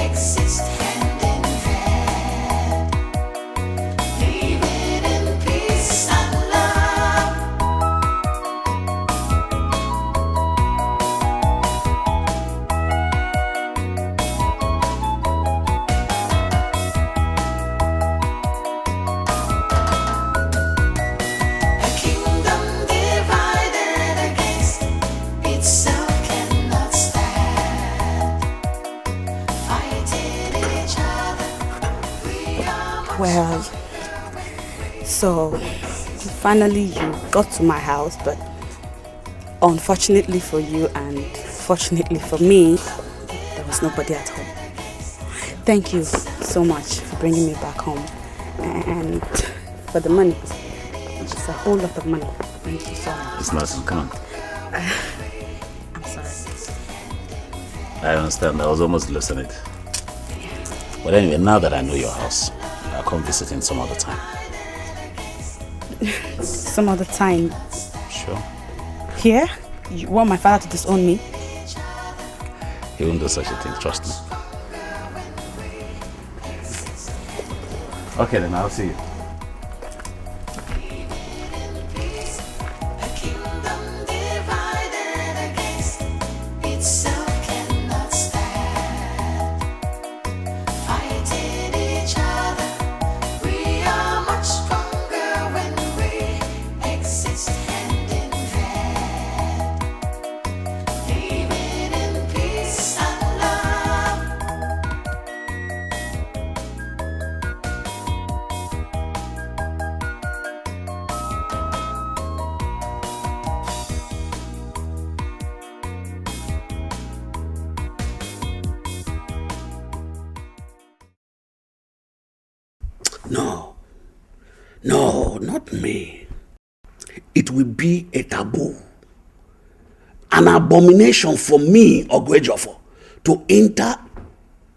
exist hand in hand, living in peace and love. A kingdom divided against itself cannot stand. Fighting each other, we are much Well, so finally you got to my house, but unfortunately for you and fortunately for me, there was nobody at home. Thank you so much for bringing me back home and for the money. It's a whole lot of money. Thank you so much. It's not, come on. I'm sorry. I understand, I was almost losing it. But anyway, now that I know your house, I'll come visiting some other time. Some other time. Sure. Here? You want my father to disown me? He won't do such a thing, trust me. Okay then, I'll see you. No, not me. It will be a taboo, an abomination for me, Ogwejofo, to enter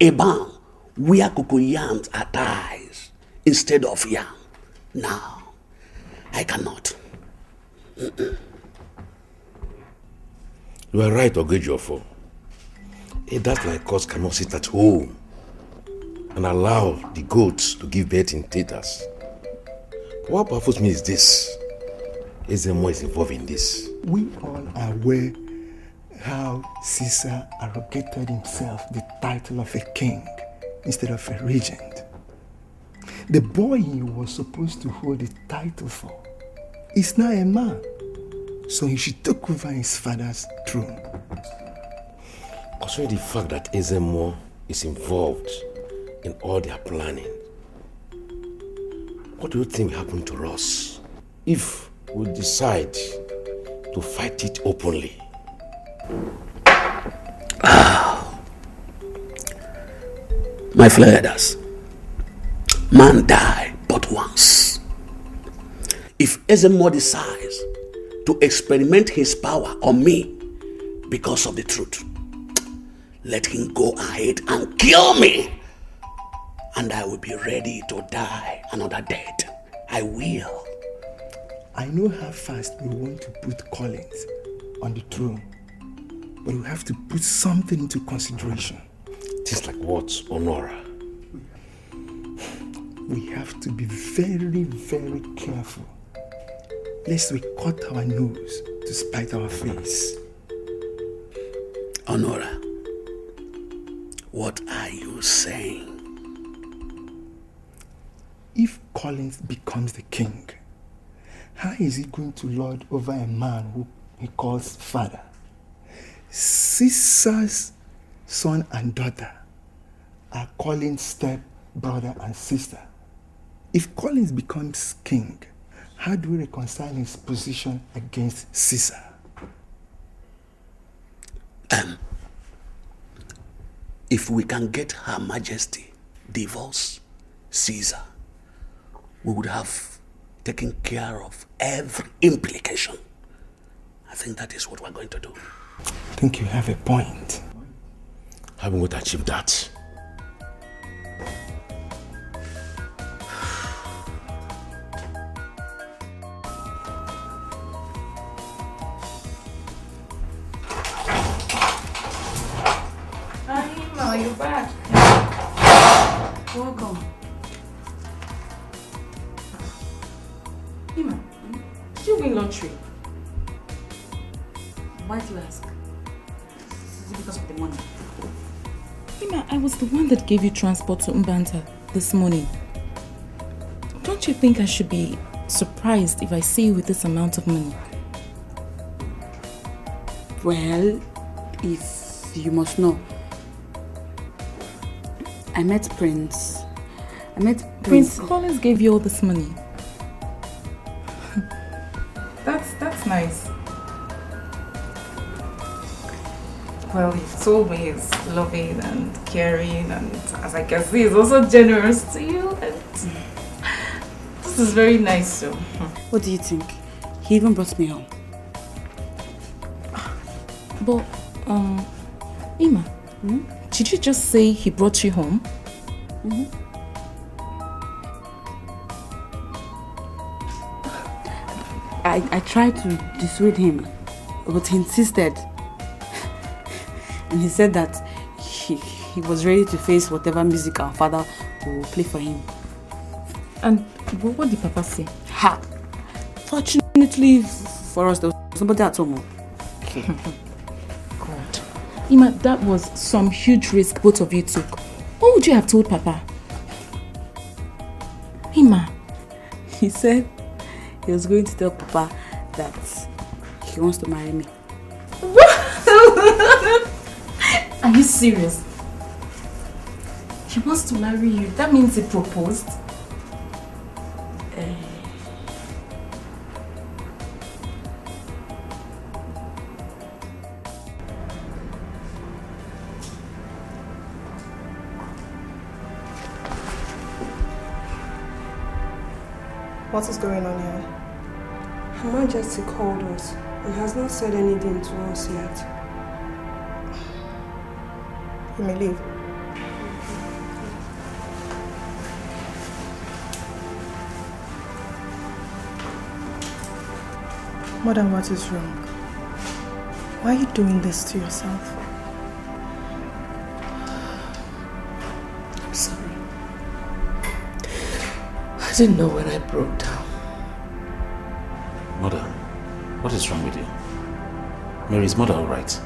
a barn where cocoyams are ties instead of yam. Now, I cannot. You are right, Ogwejofo. That's like us cannot sit at home and allow the goats to give birth in theaters. What baffles me is this. Ezemo is involved in this. We all are aware how Caesar arrogated himself the title of a king instead of a regent. The boy he was supposed to hold the title for is now a man, so he should take over his father's throne. Considering the fact that Ezemo is involved in all their planning, what do you think will happen to us if we decide to fight it openly? My flathers, man die but once. If Ezemo decides to experiment his power on me because of the truth, let him go ahead and kill me, and I will be ready to die another death. I will. I know how fast we want to put Collins on the throne, but we have to put something into consideration. Things like what, Honora? We have to be very, very careful, lest we cut our nose to spite our face. Honora, what are you saying? If Collins becomes the king, how is he going to lord over a man who he calls father? Caesar's son and daughter are Collins' step brother and sister. If Collins becomes king, how do we reconcile his position against Caesar? If we can get Her Majesty divorce Caesar, we would have taken care of every implication. I think that is what we're going to do. I think you have a point. How are we going to achieve that? Are you back? Welcome. Ima, did you win lottery? Why do you ask? Is it because of the money? Ima, I was the one that gave you transport to Mbanta this morning. Don't you think I should be surprised if I see you with this amount of money? Well, if you must know, I met Prince. Prince Collins gave you all this money. That's nice. Well, he told me he's loving and caring, and as I can see, he's also generous to you. And this is very nice too. What do you think? He even brought me home. But, Ima, did you just say he brought you home? I tried to dissuade him, but he insisted. And he said that he was ready to face whatever music our father will play for him. And what did Papa say? Ha! Fortunately for us, there was somebody at home. Okay. God. Ima, that was some huge risk both of you took. What would you have told Papa? Ima. He said he was going to tell Papa that he wants to marry me. Are you serious? He wants to marry you. That means he proposed? What is going on here? Her Majesty called us and has not said anything to us yet. You may leave. Mother, what is wrong? Why are you doing this to yourself? I'm sorry. I didn't know when I broke down. Mother, what is wrong with you? Mary's mother all right?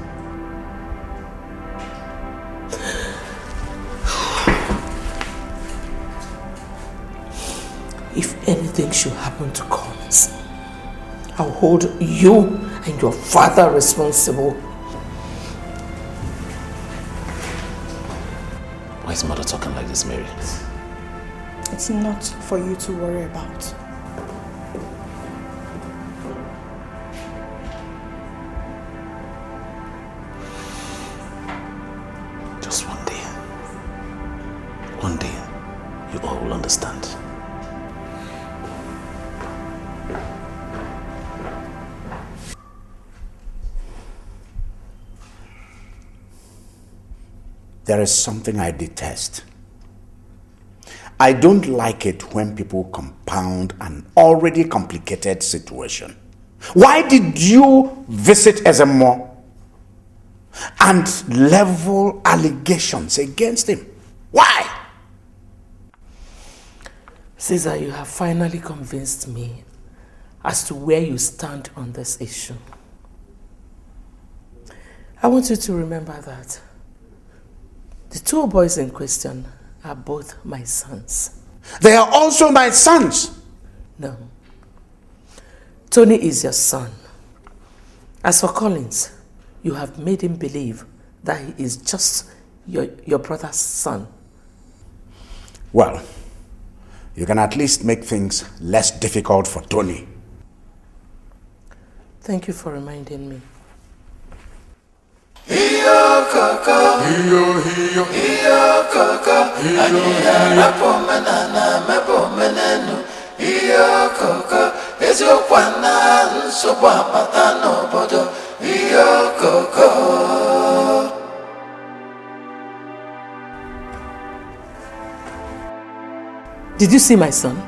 If anything should happen to Collins, I'll hold you and your father responsible. Why is mother talking like this, Mary? It's not for you to worry about. Just one day. One day, you all will understand. There is something I detest. I don't like it when people compound an already complicated situation. Why did you visit Ezemo and level allegations against him? Why? Caesar, you have finally convinced me as to where you stand on this issue. I want you to remember that the two boys in question are both my sons. They are also my sons. No. Tony is your son. As for Collins, you have made him believe that he is just your brother's son. Well, you can at least make things less difficult for Tony. Thank you for reminding me. Iyo koko, iyo koko, aniya mepo menana, mepo menenu. Iyo koko, eziokwana nsogbu apata n'obodo. Iyo koko. Did you see my son? We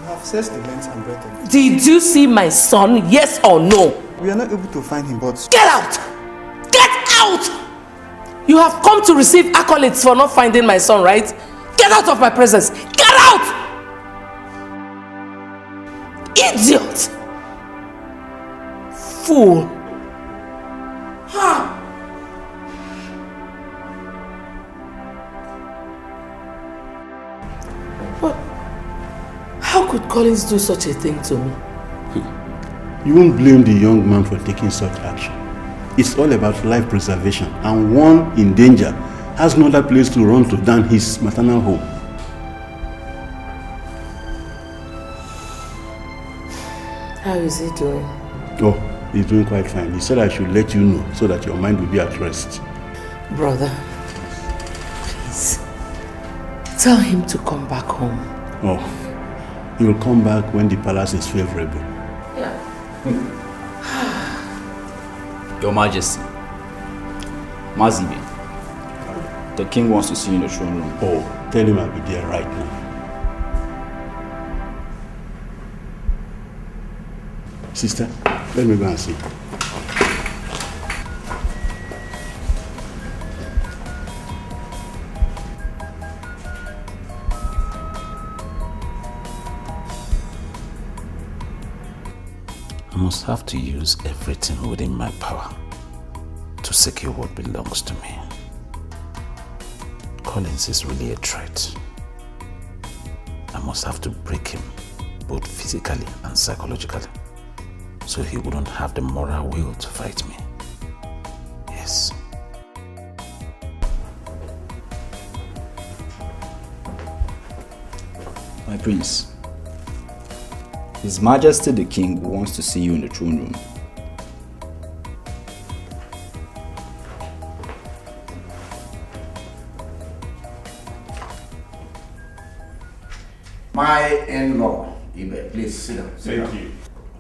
have searched the length and breadth of it. Did you see my son? Yes or no? We are not able to find him, but... Get out! Get out! You have come to receive accolades for not finding my son, right? Get out of my presence! Get out! Idiot! Fool! Ha! But how could Collins do such a thing to me? You won't blame the young man for taking such action. It's all about life preservation, and one in danger has no other place to run to than his maternal home. How is he doing? Oh, he's doing quite fine. He said I should let you know so that your mind will be at rest. Brother, please, tell him to come back home. Oh, he will come back when the palace is favorable. Yeah. Your Majesty, Mazibe, the king wants to see you in the throne room. Oh, tell him I'll be there right now. Sister, let me go and see. must have to use everything within my power to secure what belongs to me. Collins is really a threat. I must have to break him, both physically and psychologically, so he wouldn't have the moral will to fight me. Yes. My prince, His Majesty the King wants to see you in the throne room. My in-law, Iyke, please sit down. Thank you.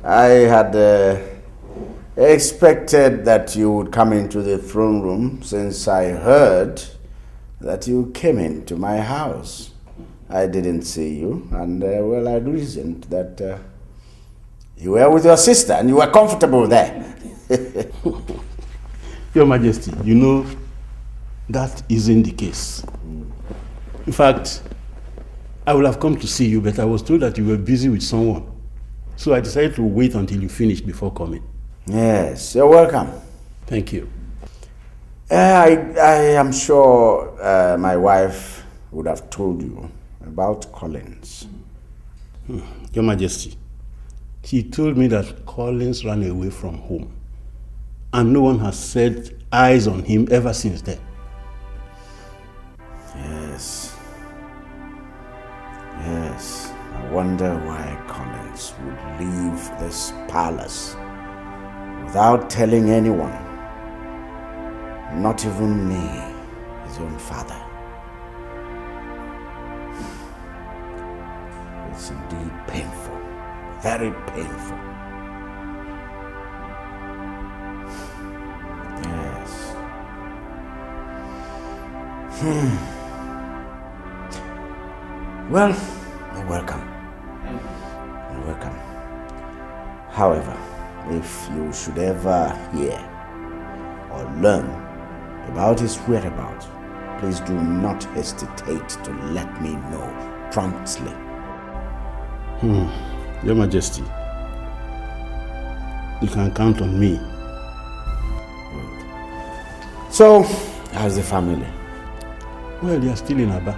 I had expected that you would come into the throne room since I heard that you came into my house. I didn't see you, and well, I reasoned that you were with your sister and you were comfortable there. Your Majesty, you know, that isn't the case. In fact, I would have come to see you, but I was told that you were busy with someone. So I decided to wait until you finished before coming. Yes, you're welcome. Thank you. I am sure my wife would have told you about Collins. Your Majesty, she told me that Collins ran away from home, and no one has set eyes on him ever since then. Yes. Yes. I wonder why Collins would leave this palace without telling anyone, not even me, his own father. It's indeed painful, very painful. Yes. Well, you're welcome. You're welcome. However, if you should ever hear or learn about his whereabouts, please do not hesitate to let me know promptly. Your Majesty, you can count on me. So, how's the family? Well, they are still in Aba.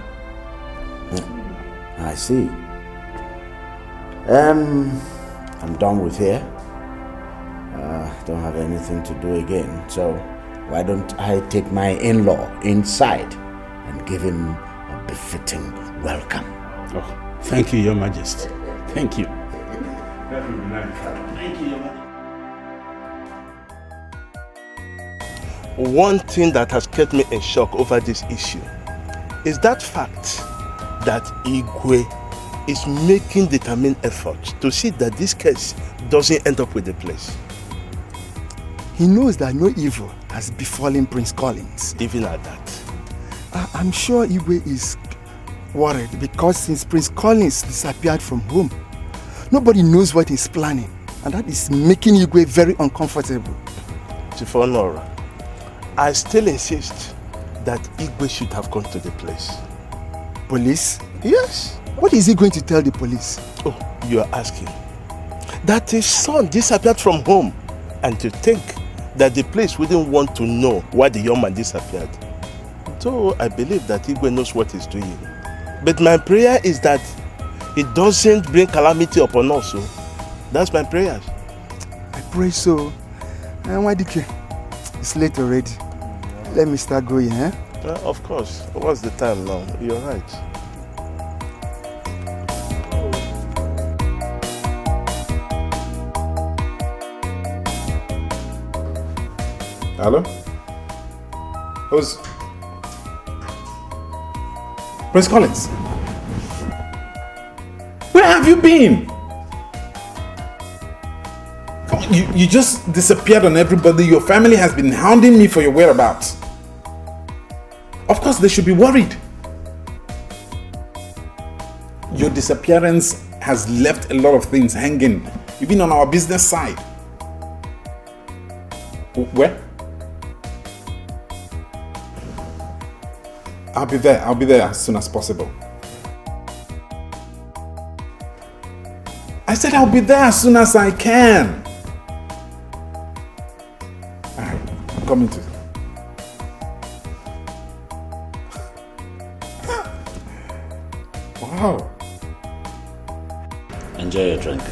I see. I'm done with here. Don't have anything to do again, so why don't I take my in-law inside and give him a befitting welcome? Oh, thank you, Your Majesty. Thank you. That would be nice. Thank you, Your Majesty. One thing that has kept me in shock over this issue is that fact that Iyke is making determined efforts to see that this case doesn't end up with the place. He knows that no evil has befallen Prince Collins. Even at that. I'm sure Iyke is worried because since Prince Collins disappeared from home, nobody knows what he's planning, and that is making Iyke very uncomfortable. Chief Honora, I still insist that Iyke should have gone to the place. Police? Yes. What is he going to tell the police? Oh, you are asking. That his son disappeared from home, and to think that the police wouldn't want to know why the young man disappeared. So I believe that Iyke knows what he's doing. But my prayer is that it doesn't bring calamity upon us. So that's my prayer. I pray so. Wadike, it's late already. Let me start going, eh? Of course. What's the time now? You're right. Hello? Who's... Prince Collins? Where have you been? Come on, you just disappeared on everybody. Your family has been hounding me for your whereabouts. Of course, they should be worried. Your disappearance has left a lot of things hanging, even on our business side. Where? I'll be there as soon as possible. I said I'll be there as soon as I can. I'm coming to. Wow. Enjoy your drink.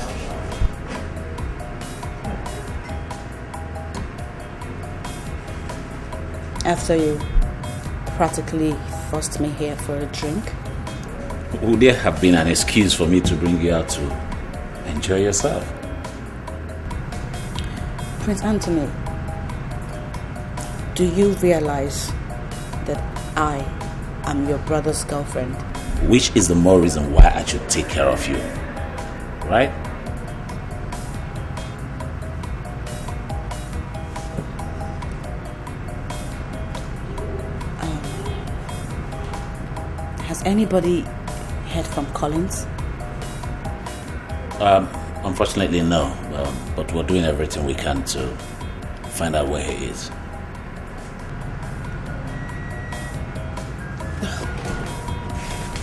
After you practically forced me here for a drink? Would there have been an excuse for me to bring you out to enjoy yourself? Prince Anthony, do you realize that I am your brother's girlfriend? Which is the more reason why I should take care of you, right? Has anybody heard from Collins? Unfortunately, no. But we're doing everything we can to find out where he is.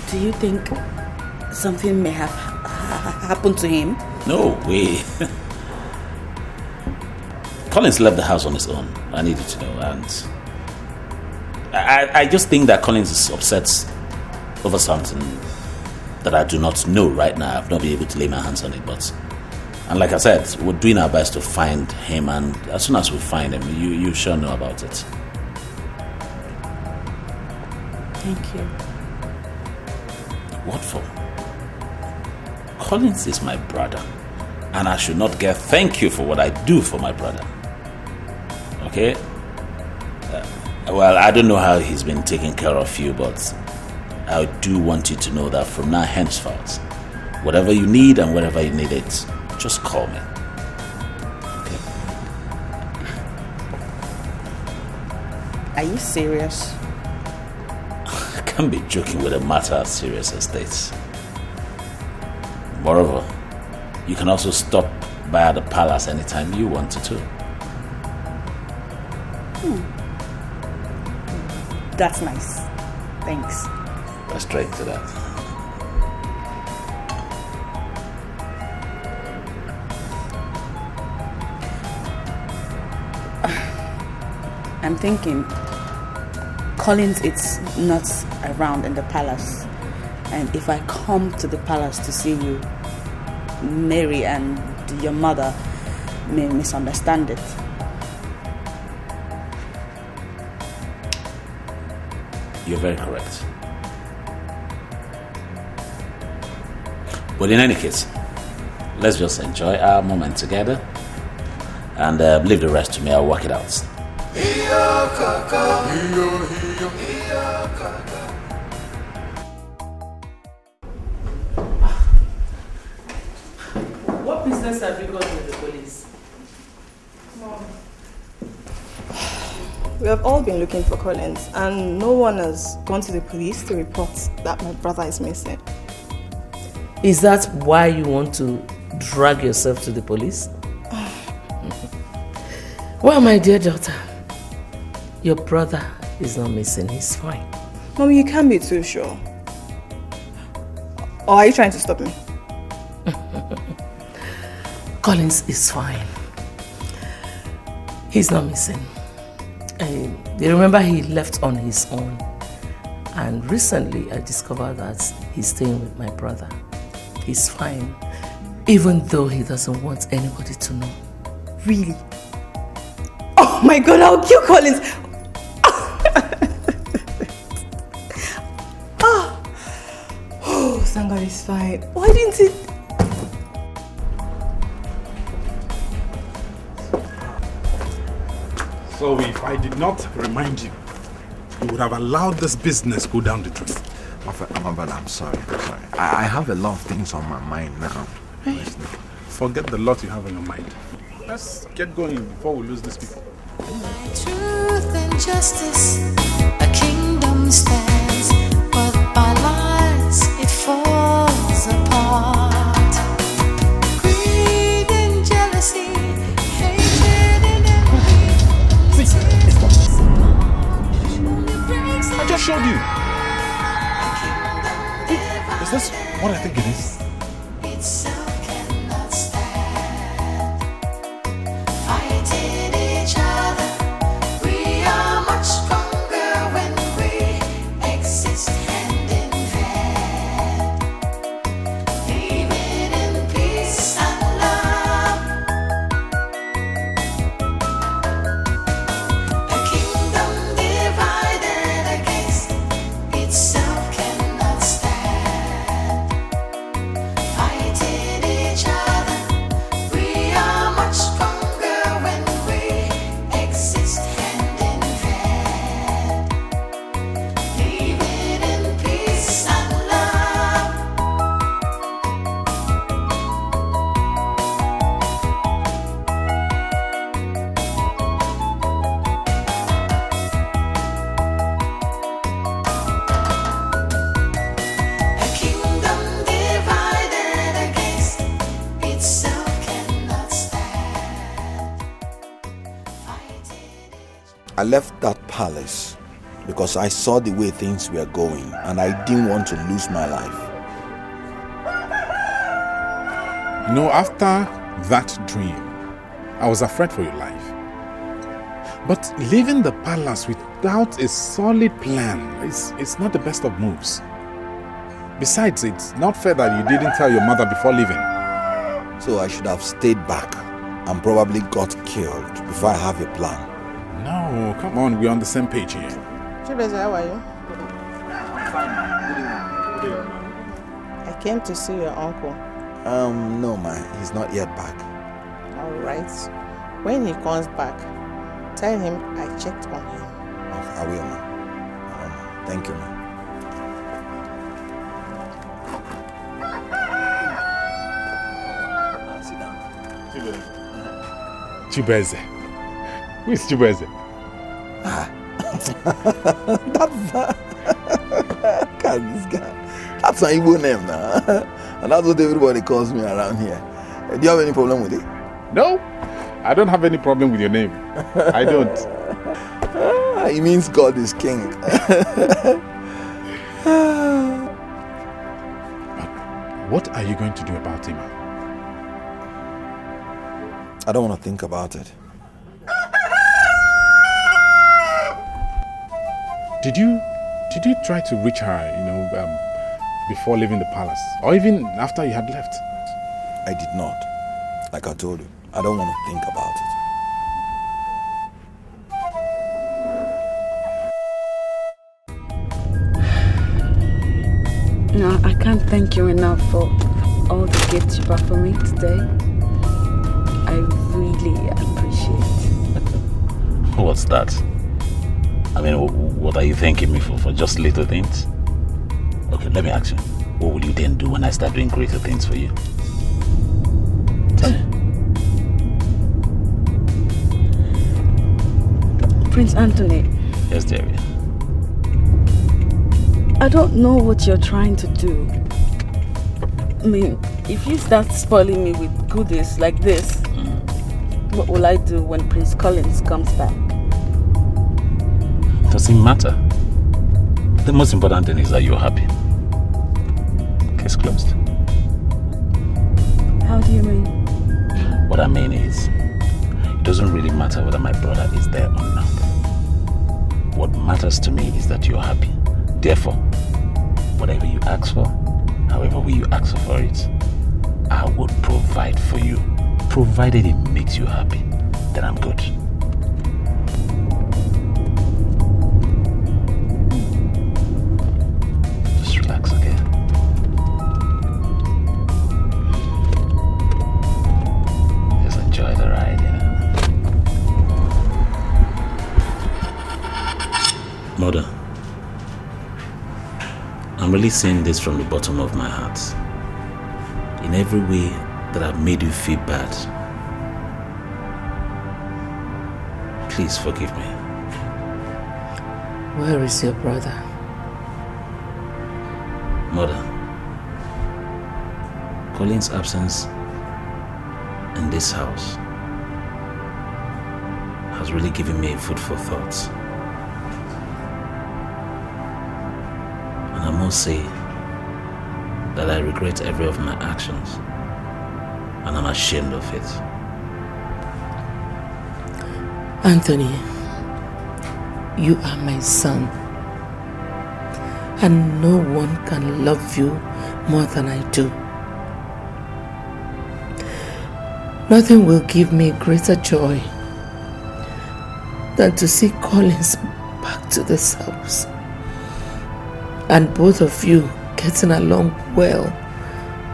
Do you think something may have happened to him? No way. Collins left the house on his own. I needed to know, and I just think that Collins is upset over something that I do not know right now. I've not been able to lay my hands on it, and like I said, we're doing our best to find him, and as soon as we find him, you sure know about it. Thank you. What for? Collins is my brother, and I should not get thank you for what I do for my brother. Okay? Well, I don't know how he's been taking care of you, but I do want you to know that from now henceforth, whatever you need and wherever you need it, just call me. Okay? Are you serious? I can't be joking with a matter as serious as this. Moreover, you can also stop by at the palace anytime you want to. That's nice. Thanks. Let's straight to that. I'm thinking Collins is not around in the palace, and if I come to the palace to see you, Mary and your mother may misunderstand it. You're very correct. But in any case, let's just enjoy our moment together and leave the rest to me. I'll work it out. What business have you got with the police? Mom. We have all been looking for Collins, and no one has gone to the police to report that my brother is missing. Is that why you want to drag yourself to the police? Well, my dear daughter, your brother is not missing. He's fine. Mommy, you can't be too sure. Or are you trying to stop me? Collins is fine. He's not missing. You remember he left on his own. And recently I discovered that he's staying with my brother. He's fine, even though he doesn't want anybody to know. Really? Oh my God, I'll kill Collins! Oh, thank God he's fine. Why didn't he? So if I did not remind you, you would have allowed this business go down the drain. My brother, I'm sorry. I have a lot of things on my mind now. Hey, forget the lot you have on your mind. Let's get going before we lose these people. Truth and justice, a kingdom stands, but by lies it falls apart. Greed and jealousy, hatred and envy. I just showed you. Is this what I think it is? Itself cannot stand, fighting each other. I left that palace because I saw the way things were going and I didn't want to lose my life. You know, after that dream, I was afraid for your life. But leaving the palace without a solid plan is not the best of moves. Besides, it's not fair that you didn't tell your mother before leaving. So I should have stayed back and probably got killed before I have a plan. No, come on, we're on the same page here. Chibeze, how are you? Fine. Good evening. I came to see your uncle. No, man, he's not yet back. All right. When he comes back, tell him I checked on him. I will, man. Thank you, man. Sit down. Chibeze. Who is Chibeze? God, this guy. That's my Igbo name now. And that's what everybody calls me around here. Do you have any problem with it? No, I don't have any problem with your name. I don't. It means God is king. What are you going to do about him? I don't want to think about it. Did you try to reach her, before leaving the palace? Or even after you had left? I did not. Like I told you, I don't want to think about it. No, I can't thank you enough for all the gifts you brought for me today. I really appreciate it. What's that? I mean, what are you thanking me for just little things? Okay, let me ask you. What will you then do when I start doing greater things for you? Tell me. Prince Anthony. Yes, dearie. I don't know what you're trying to do. I mean, if you start spoiling me with goodies like this, what will I do when Prince Collins comes back? Doesn't matter. The most important thing is that you're happy. Case closed. How do you mean? What I mean is, it doesn't really matter whether my brother is there or not. What matters to me is that you're happy. Therefore, whatever you ask for, however way you ask for it, I would provide for you. Provided it makes you happy, then I'm good. Just relax, okay? Just enjoy the ride, Mother, I'm really saying this from the bottom of my heart. In every way that I've made you feel bad, please forgive me. Where is your brother? Mother, Colin's absence in this house has really given me food for thought. And I must say that I regret every of my actions, and I'm ashamed of it. Anthony, you are my son, and no one can love you more than I do. Nothing will give me greater joy than to see Collins back to this house, and both of you getting along well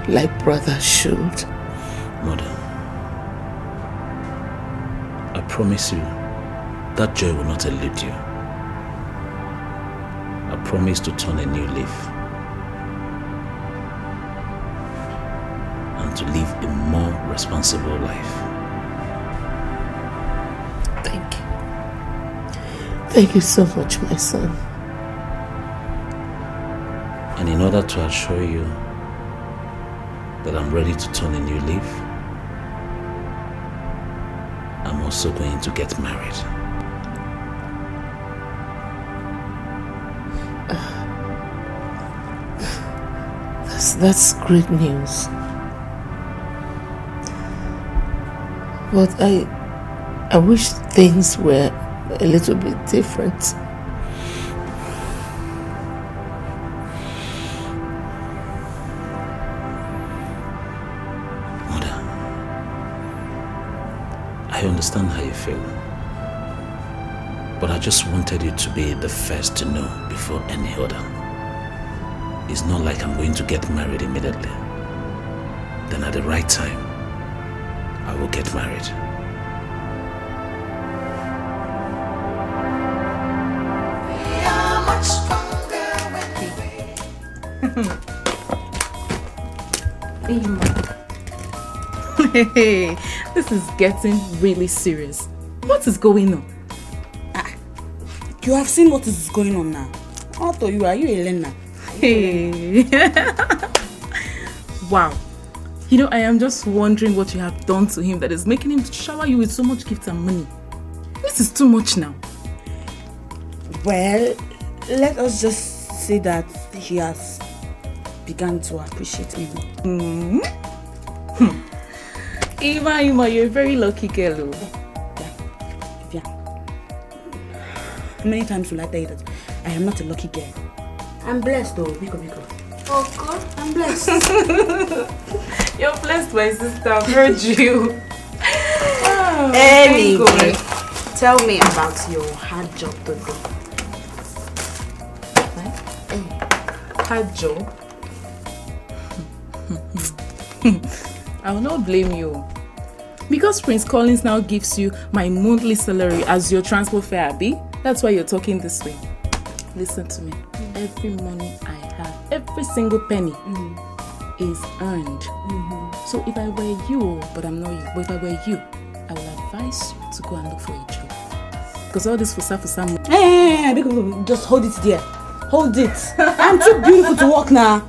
like brothers should. Mother, I promise you that joy will not elude you. I promise to turn a new leaf and to live a more responsible life. Thank you. Thank you so much, my son. And in order to assure you that I'm ready to turn a new leaf, I'm also going to get married. That's great news. But I wish things were a little bit different. Mother, I understand how you feel. But I just wanted you to be the first to know before any other. It's not like I'm going to get married immediately. Then at the right time, I will get married. Hey, this is getting really serious. What is going on? You have seen what is going on now. How to you? Are you a learner? Hey. Wow. You know, I am just wondering what you have done to him that is making him shower you with so much gifts and money. This is too much now. Well, let us just say that he has begun to appreciate me. Ima, you're a very lucky girl. Yeah. How many times will I tell you that I am not a lucky girl? I'm blessed though, Biko. Oh God, I'm blessed. You're blessed, my sister. I've heard you. Oh, anyway, tell me about your hard job today. Hard job? I will not blame you. Because Prince Collins now gives you my monthly salary as your transport fare, Abi. That's why you're talking this way. Listen to me. Every money I have, every single penny is earned. So if I were you, but I'm not you, but if I were you, I would advise you to go and look for a job. Because all this for some. Hey, just hold it there. Hold it. I'm too beautiful to walk now.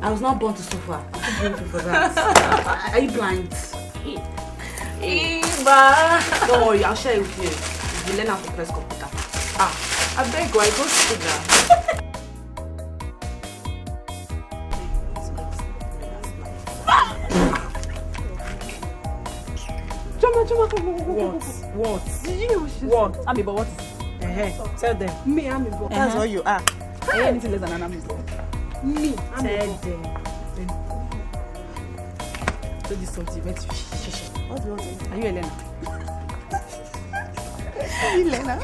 I was not born to suffer. I'm too beautiful for that. Are you blind? Iba. Don't worry, I'll share it with you. You learn how to press computer. I beg you, I go sit down. What? Did you what? Amibo, what is tell them. Me, Amibo. That's all you are. Are you anything less than an Amibo? Me, Amibo. Tell them. So this something makes you what do you want? Are you Elena? Elena?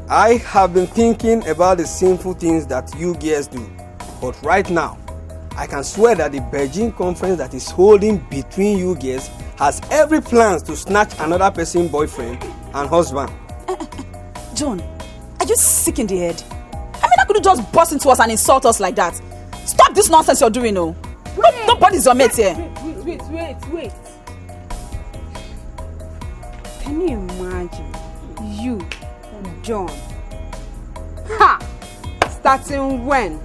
I have been thinking about the sinful things that you girls do. But right now, I can swear that the Beijing conference that is holding between you girls has every plans to snatch another person's boyfriend and husband. John, are you sick in the head? I mean, how could you just burst into us and insult us like that? Stop this nonsense you're doing, no. Nobody's your mate here. Wait. Can you imagine? You, John. Ha! Starting when?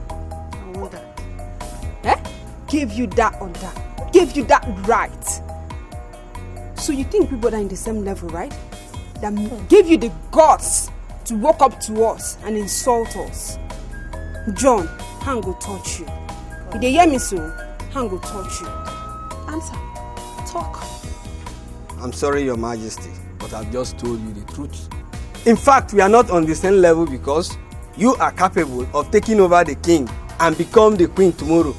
I wonder. Gave you that on that. Gave you that right. So you think people are in the same level, right? That gave you the guts to walk up to us and insult us. John, hand go touch you. If they hear me so, hand go touch you. Answer. Talk. I'm sorry, Your Majesty, but I've just told you the truth. In fact, we are not on the same level because you are capable of taking over the king and become the queen tomorrow.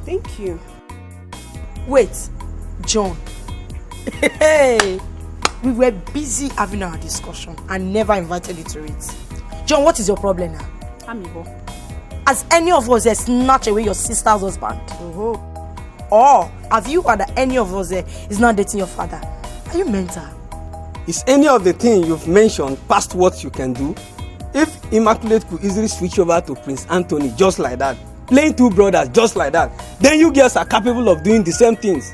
Thank you. Wait, John. Hey, we were busy having our discussion and never invited you to it. John, what is your problem now? Amibo. Has any of us snatched away your sister's husband? Or have you heard that any of us is not dating your father? Are you mental? Is any of the things you've mentioned past what you can do? If Immaculate could easily switch over to Prince Anthony just like that, playing two brothers just like that, then you girls are capable of doing the same things.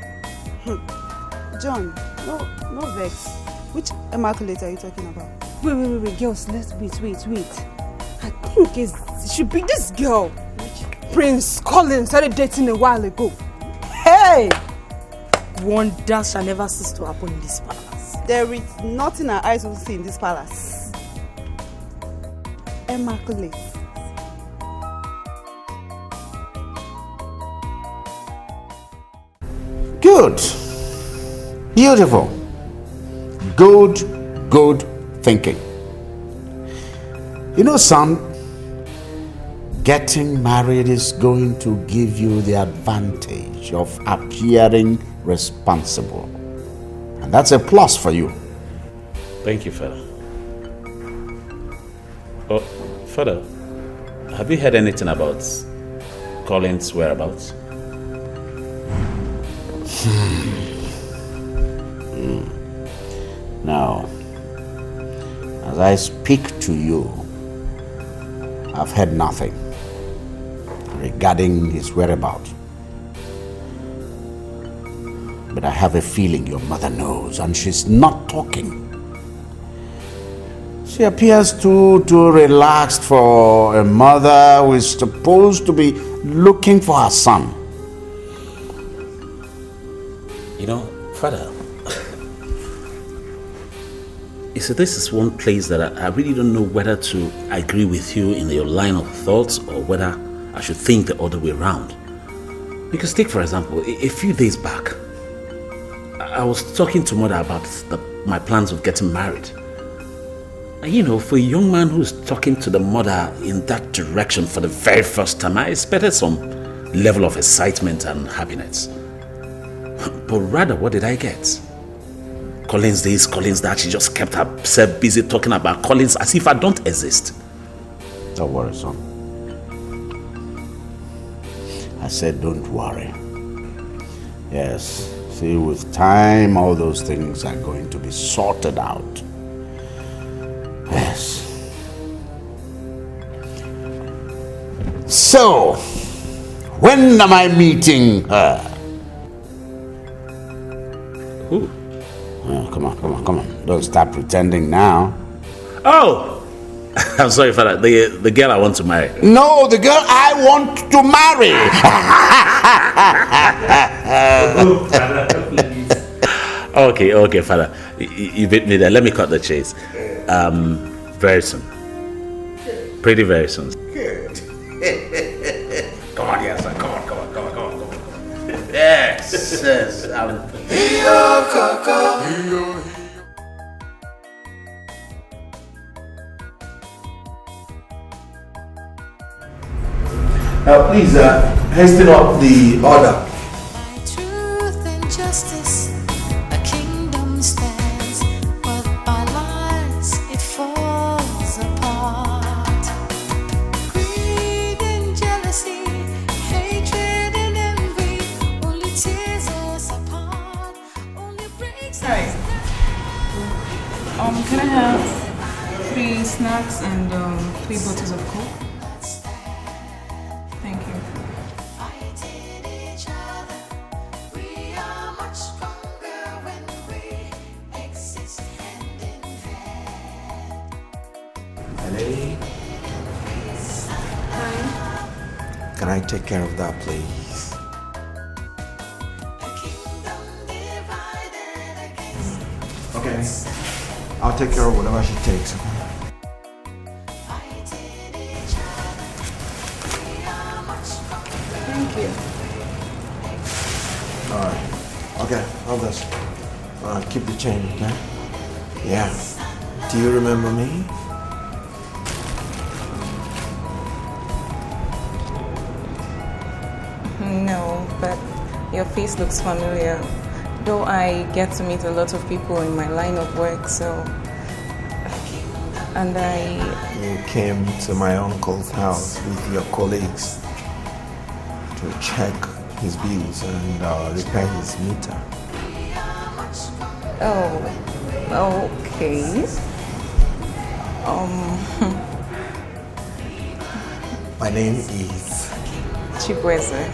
John, no vex. Which Immaculate are you talking about? Wait, girls, let's wait. I think it should be this girl. Prince Collins started dating a while ago. Hey! Wonders shall never cease to happen in this palace. There is nothing our eyes will see in this palace. Immaculate. Good. Beautiful. Good thinking. You know, son, getting married is going to give you the advantage of appearing responsible. And that's a plus for you. Thank you, Father. Oh, Father, have you heard anything about Colin's whereabouts? Now, as I speak to you, I've heard nothing regarding his whereabouts. But I have a feeling your mother knows, and she's not talking. She appears too relaxed for a mother who is supposed to be looking for her son. You know, Father, you see, this is one place that I really don't know whether to agree with you in your line of thoughts or whether I should think the other way around. Because take, for example, a few days back, I was talking to Mother about my plans of getting married. And you know, for a young man who's talking to the mother in that direction for the very first time, I expected some level of excitement and happiness. But rather, what did I get? Collins this, Collins that. She just kept herself busy talking about Collins as if I don't exist. Don't worry, son. I said don't worry. Yes, see, with time, all those things are going to be sorted out. Yes. So, when am I meeting her? Who? Oh, come on. Don't start pretending now. Oh! I'm sorry for that. The girl I want to marry. No, the girl I want to marry. Okay, Father. You beat me there. Let me cut the chase. Very soon. Pretty very soon. Good. Come on, yes, sir. Come on. Yes. Please hasten up the order. Truth and justice, a kingdom stands, but by lies it falls apart. Greed and jealousy, hatred and envy, only tears us apart, only breaks us down. Can I have 3 snacks and 3 bottles of Coke? Thank you. Fighting each other, we are much stronger when we exist hand in hand. Hello? Hi. Can I take care of that, please? Okay. I'll take care of whatever she takes. Thank you. Alright. Okay, have this. Keep the change, okay? Yeah. Do you remember me? No, but your face looks familiar. Though I get to meet a lot of people in my line of work, so... And You came to my uncle's house with your colleagues to check his bills and repair his meter. Oh, okay. My name is... Chibweze.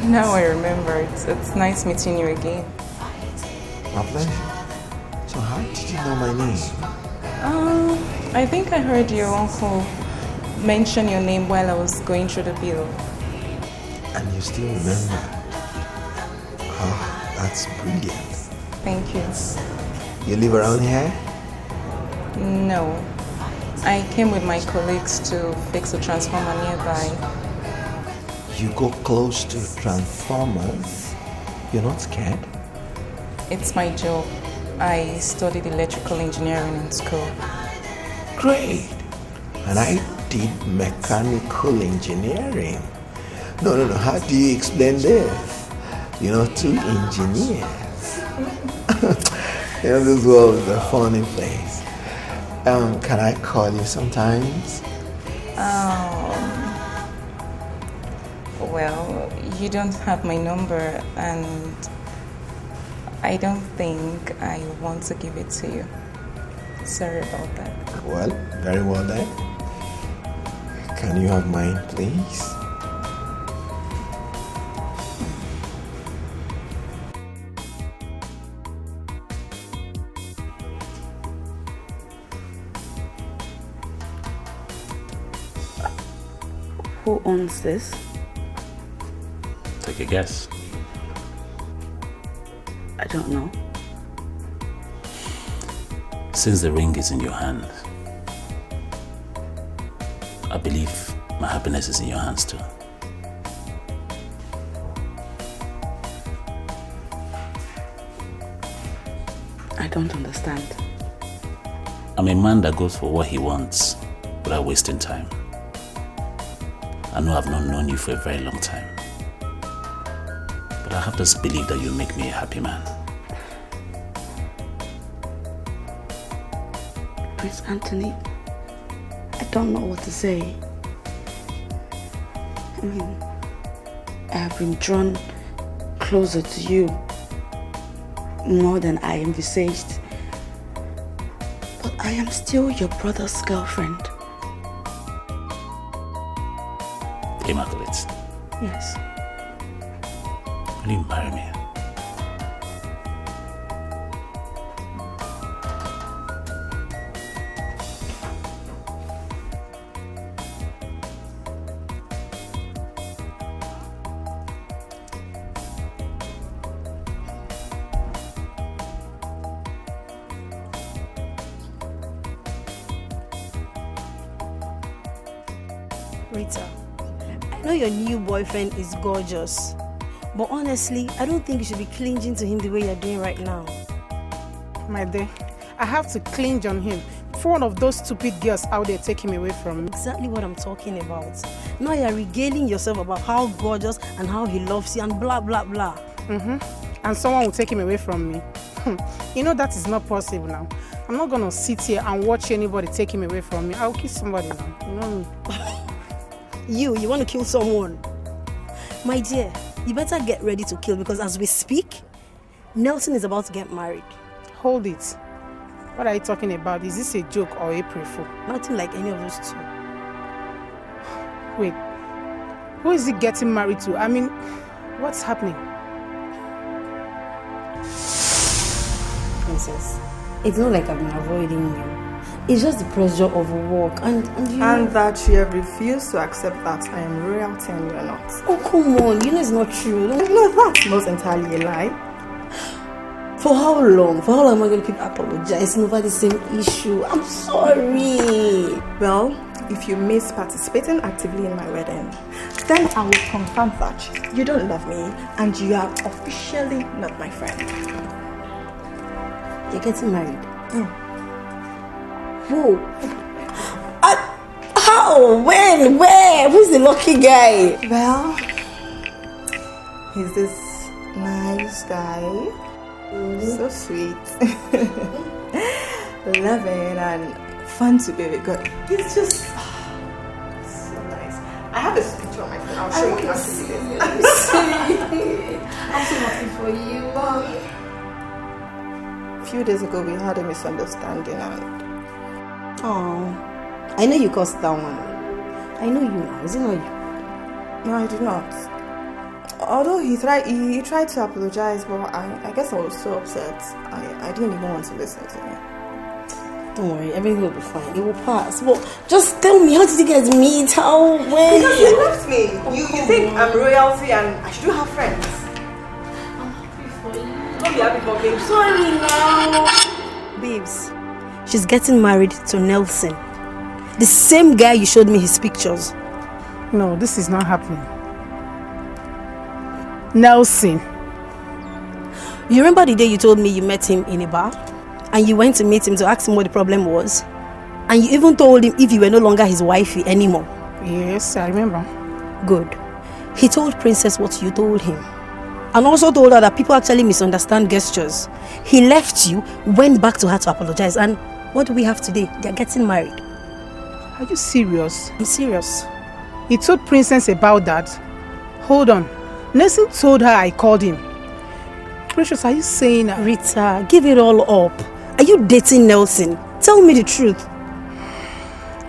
Now I remember. It's nice meeting you again. My pleasure. So how did you know my name? I think I heard your uncle mention your name while I was going through the bill. And you still remember? Oh, That's brilliant. Thank you. You live around here? No. I came with my colleagues to fix a transformer nearby. You go close to transformers? You're not scared? It's my job. I studied electrical engineering in school. Great. And I did mechanical engineering. No. How do you explain this? You know, two engineers. You know, this world is a funny place. Can I call you sometimes? Well, you don't have my number and I don't think I want to give it to you. Sorry about that. Well, very well then. Can you have mine, please? Who owns this? Take a guess. I don't know. Since the ring is in your hand, I believe my happiness is in your hands too. I don't understand. I'm a man that goes for what he wants without wasting time. I know I've not known you for a very long time, but I have this belief that you make me a happy man. Prince Anthony, I don't know what to say. I mean, I have been drawn closer to you more than I envisaged. But I am still your brother's girlfriend. Immaculate. Yes. Will you marry me? Rita, I know your new boyfriend is gorgeous, but honestly, I don't think you should be clinging to him the way you're doing right now. My dear, I have to cling on him for one of those stupid girls out there take him away from me. Exactly what I'm talking about. Now you're regaling yourself about how gorgeous and how he loves you and blah, blah, blah. And someone will take him away from me. You know that is not possible now. I'm not going to sit here and watch anybody take him away from me. I'll kill somebody now. You know me. You want to kill someone? My dear, you better get ready to kill because as we speak, Nelson is about to get married. Hold it. What are you talking about? Is this a joke or April Fool? Nothing like any of those two. Wait, who is he getting married to? I mean, what's happening? Princess, it's not like I've been avoiding you. It's just the pressure of work and you... And that you have refused to accept that I am royalty and you're not. Oh, come on. You know it's not true. No, that's not entirely a lie. For how long? For how long am I going to keep apologizing over the same issue? I'm sorry. Well, if you miss participating actively in my wedding, then I will confirm that you don't love me and you are officially not my friend. You're getting married? Oh. Who? How? When? Where? Who's the lucky guy? Well, he's this nice guy. So sweet. Loving and fun to be with. God. He's just so nice. I have this picture on my phone. I'll show you after this. I'm so happy for you. A few days ago, we had a misunderstanding and... Oh, I know you caused that one. I know you now. Is it not you? No, I did not. Although he tried to apologize, but I guess I was so upset. I didn't even want to listen to him. Don't worry, everything will be fine. It will pass. But just tell me, how did you guys meet? How? When? Because you left me. You think I'm royalty and I should have friends. I'm happy for for you. Don't be happy for babes. Sorry now. Babes, she's getting married to Nelson. The same guy you showed me his pictures. No, this is not happening. Nelson. You remember the day you told me you met him in a bar? And you went to meet him to ask him what the problem was? And you even told him if you were no longer his wifey anymore. Yes, I remember. Good. He told Princess what you told him. And also told her that people actually misunderstand gestures. He left you, went back to her to apologize. And what do we have today? They're getting married. Are you serious? I'm serious. He told Princess about that? Hold on. Nelson told her I called him. Precious, are you saying... Rita, give it all up. Are you dating Nelson? Tell me the truth.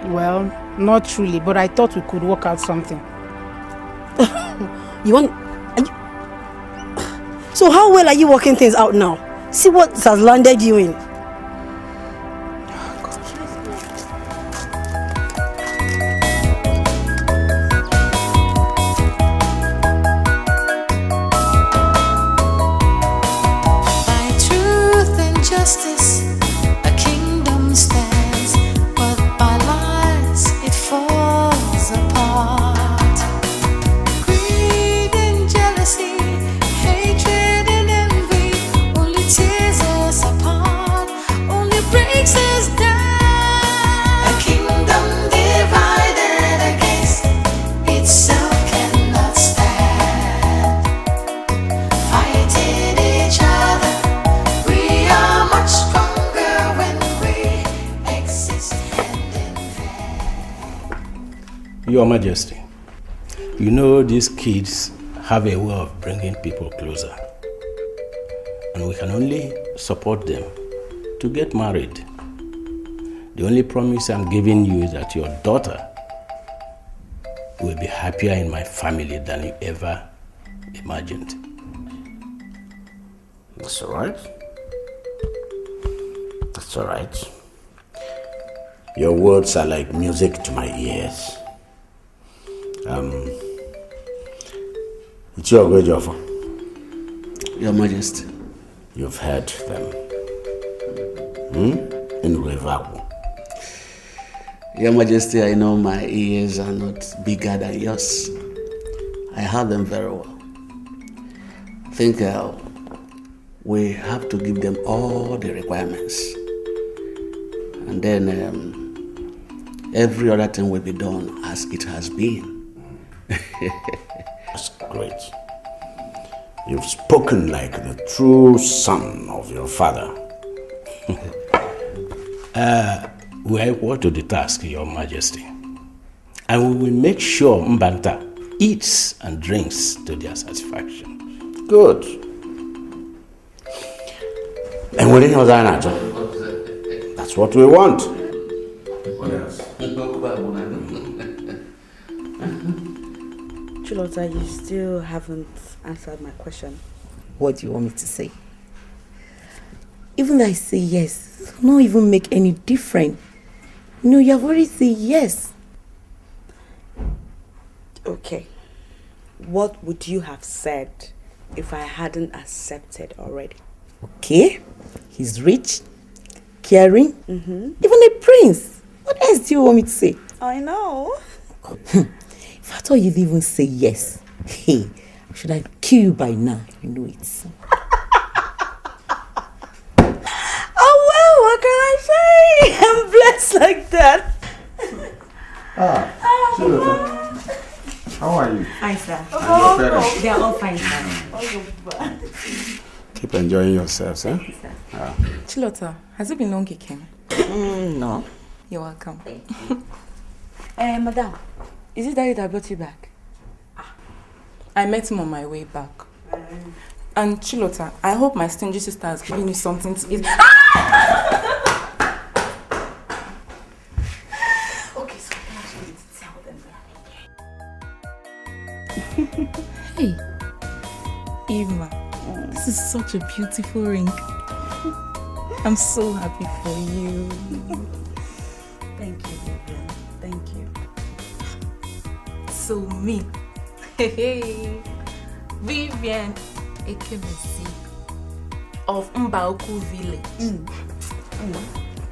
Well, not truly, but I thought we could work out something. You want... So how well are you working things out now? See what has landed you in. Your Majesty, you know these kids have a way of bringing people closer. And we can only support them to get married. The only promise I'm giving you is that your daughter will be happier in my family than you ever imagined. That's all right. That's all right. Your words are like music to my ears. It's your great offer. Your Majesty. You've heard them. In Revaku. Your Majesty, I know my ears are not bigger than yours. I heard them very well. I think we have to give them all the requirements. And then every other thing will be done as it has been. That's great. You've spoken like the true son of your father. We are equal to the task, Your Majesty. And we will make sure Mbanta eats and drinks to their satisfaction. Good. And within your that's what we want. What else? Chilota, you still haven't answered my question. What do you want me to say? Even though I say yes, it will not even make any difference. No, you have already said yes. Okay. What would you have said if I hadn't accepted already? Okay. He's rich, caring, even a prince. What else do you want me to say? I know. If I thought you'd even say yes, hey, should I kill you by now? You know it. Oh well, what can I say? I'm blessed like that. How are you? Fine, sir. And your parents? They are all fine, sir. Keep enjoying yourselves, eh? Chilota, has it been long you came? No. You're welcome. Madam, is it that that brought you back? I met him on my way back. And Chilota, I hope my stingy sister has given you something to eat. Okay, so I actually tell them. Hey, Eva, this is such a beautiful ring. I'm so happy for you. Thank you, Vivian. Thank you. So me, hey, Vivian, Iyke, of Mbaoku village.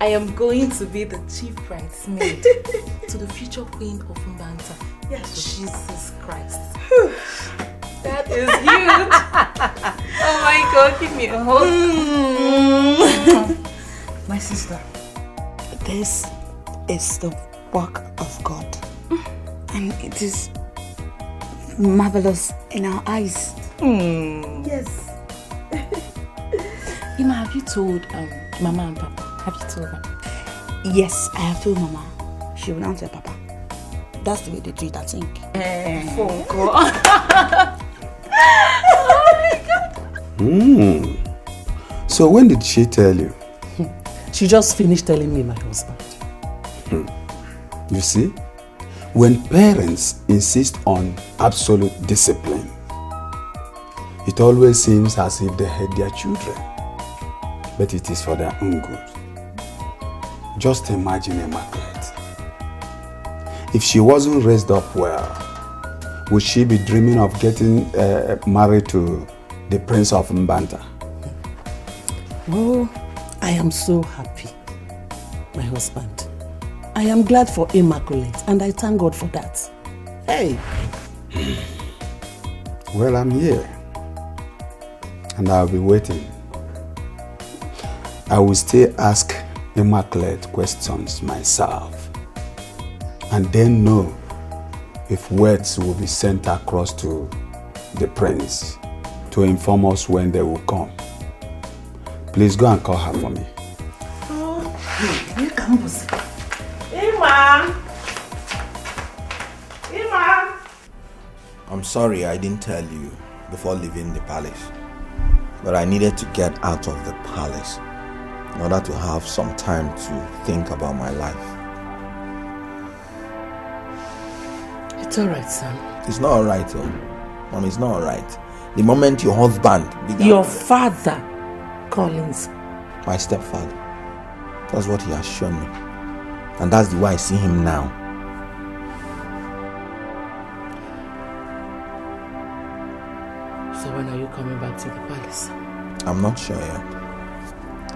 I am going to be the chief bridesmaid to the future queen of Mbanta. Yes, Jesus Christ. That is huge. Oh my God, give me a hug. My sister, this is the work of God. And it is marvelous in our eyes. Yes. Ima, have you told Mama and Papa? Have you told them? Yes, I have told Mama. She will not tell Papa. That's the way they do it, I think. Phone call. Oh my God. So when did she tell you? She just finished telling me, my husband. You see, when parents insist on absolute discipline, it always seems as if they hate their children. But it is for their own good. Just imagine Immaculate. If she wasn't raised up well, would she be dreaming of getting married to the Prince of Mbanta? Oh, I am so happy, my husband. I am glad for Immaculate, and I thank God for that. Hey! Well, I'm here, and I'll be waiting. I will still ask Immaculate questions myself, and then know if words will be sent across to the prince to inform us when they will come. Please go and call her for me. Ima! I'm sorry I didn't tell you before leaving the palace, but I needed to get out of the palace in order to have some time to think about my life. It's alright, son. It's not alright, oh. Mom, it's not alright. The moment your husband began... Your father, Collins. My stepfather. That's what he has shown me. And that's the way I see him now. So when are you coming back to the palace? I'm not sure yet.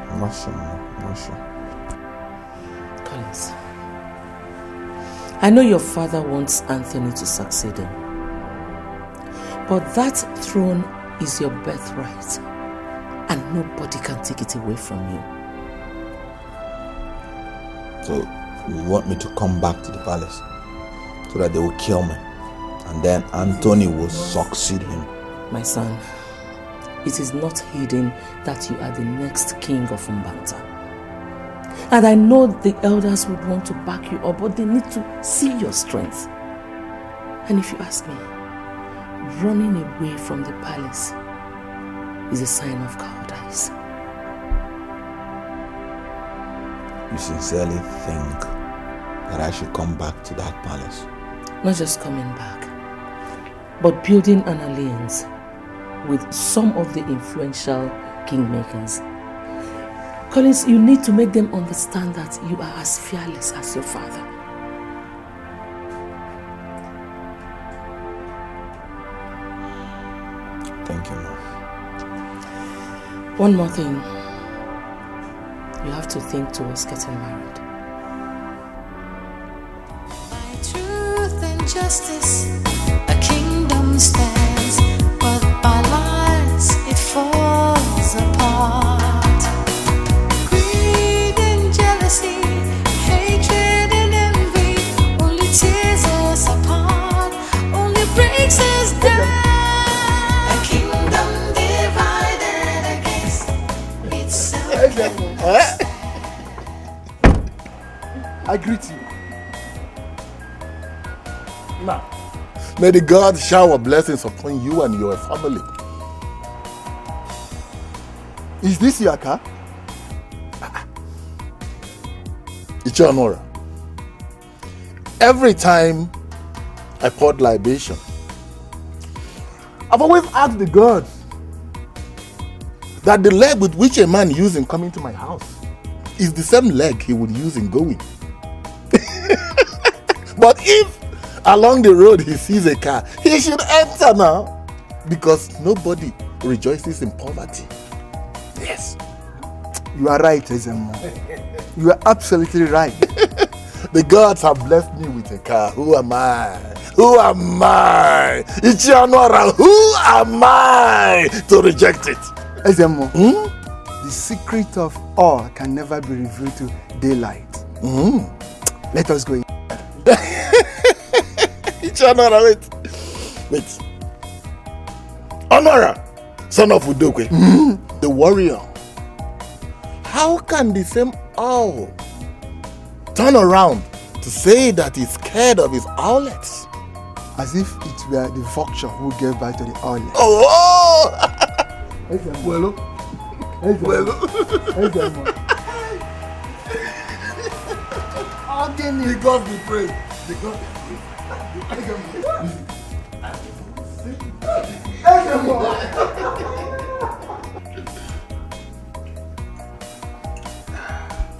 I'm not sure. I'm not sure. Collins, I know your father wants Anthony to succeed him. But that throne is your birthright. And nobody can take it away from you. So, you want me to come back to the palace so that they will kill me, and then Anthony will succeed him? My son, it is not hidden that you are the next king of Mbanta. And I know the elders would want to back you up, but they need to see your strength. And if you ask me, running away from the palace is a sign of cowardice. You sincerely think that I should come back to that palace? Not just coming back, but building an alliance with some of the influential kingmakers. Collins, you need to make them understand that you are as fearless as your father. Thank you, Mom. One more thing. You have to think towards getting married. By truth and justice, a kingdom stands, but by lies it falls apart. Greed and jealousy, hatred and envy, only tears us apart, only breaks us down. A kingdom divided against itself. I greet you. Now, may the God shower blessings upon you and your family. Is this your car? It's your Nora. Every time I poured libation, I've always asked the God that the leg with which a man used in coming to my house is the same leg he would use in going. But if along the road he sees a car, he should enter now, because nobody rejoices in poverty. Yes. You are right, Ezemo. You are absolutely right. The gods have blessed me with a car. Who am I? Who am I? Ichianora, who am I to reject it? Ezemo, the secret of all can never be revealed to daylight. Let us go in. Ichianora, wait. Honora, son of Udokwe, the warrior. How can the same owl turn around to say that he's scared of his owlets? As if it were the vulture who gave birth to the owlet. Oh! Well, The gods be praised. The gods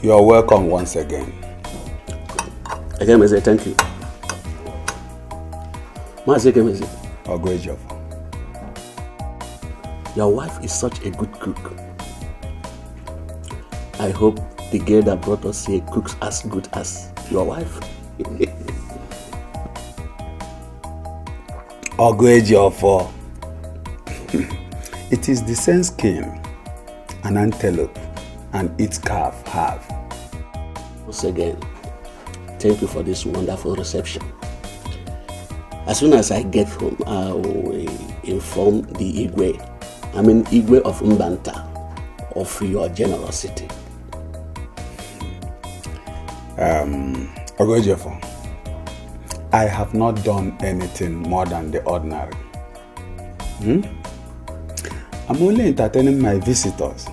You are welcome once again. Again, I say thank you. Oh, great job. Your wife is such a good cook. I hope the girl that brought us here cooks as good as your wife. Oh, great job for. It is the same skin an antelope and its calf have. Once again, thank you for this wonderful reception. As soon as I get home, I will inform the Iyke of Mbanta, of your generosity. Ogojefo, I have not done anything more than the ordinary. I'm only entertaining my visitors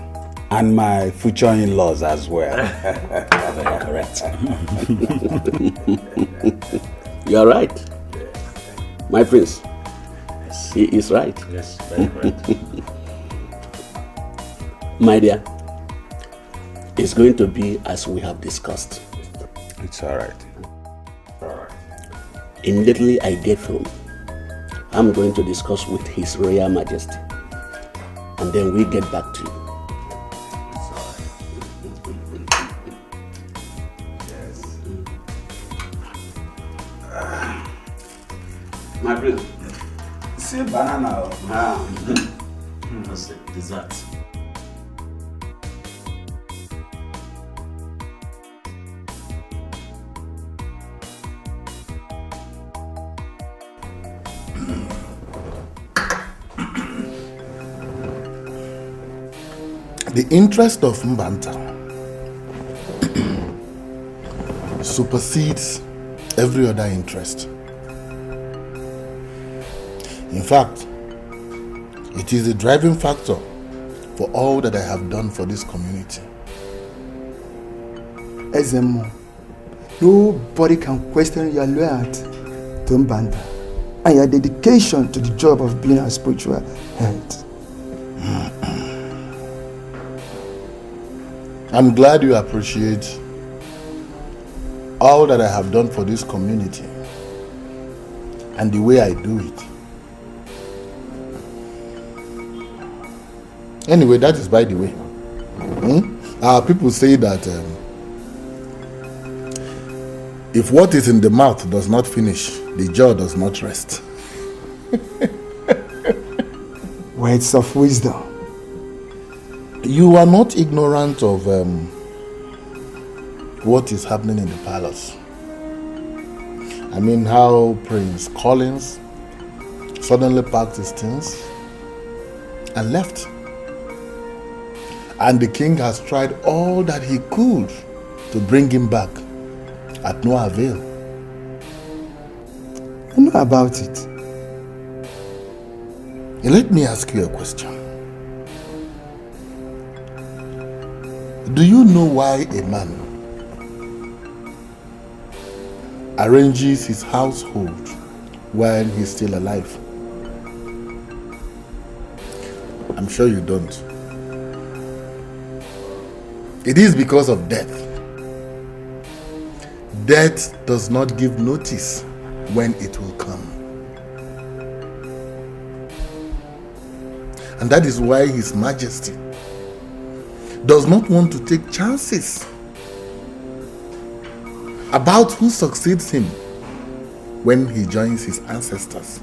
and my future in-laws as well. Very correct. You are right. My prince. Yes. He is right. Yes, very correct. My dear, it's going to be as we have discussed. It's all right. Immediately I get home, I'm going to discuss with His Royal Majesty, and then we get back to you. My prince. See banana. That's it. Dessert. The interest of Mbanta supersedes every other interest. In fact, it is the driving factor for all that I have done for this community. Ezemo, nobody can question your loyalty to Mbanta and your dedication to the job of being a spiritual head. I'm glad you appreciate all that I have done for this community and the way I do it. Anyway, that is by the way. People say that if what is in the mouth does not finish, the jaw does not rest. Words of wisdom. You are not ignorant of what is happening in the palace. I mean, how Prince Collins suddenly packed his things and left. And the king has tried all that he could to bring him back, at no avail. I know about it. Let me ask you a question. Do you know why a man arranges his household while he's still alive? I'm sure you don't. It is because of death. Death does not give notice when it will come. And that is why His Majesty does not want to take chances about who succeeds him when he joins his ancestors.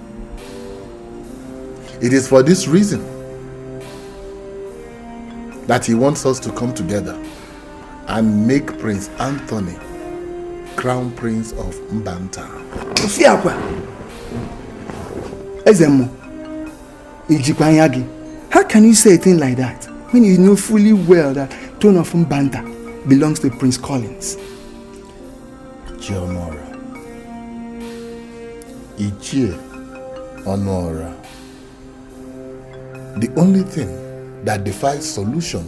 It is for this reason that he wants us to come together and make Prince Anthony Crown Prince of Mbanta. How can you say a thing like that when you know fully well that throne of Mbanta belongs to Prince Collins? Jomora, Iyke, Onora. The only thing that defies solution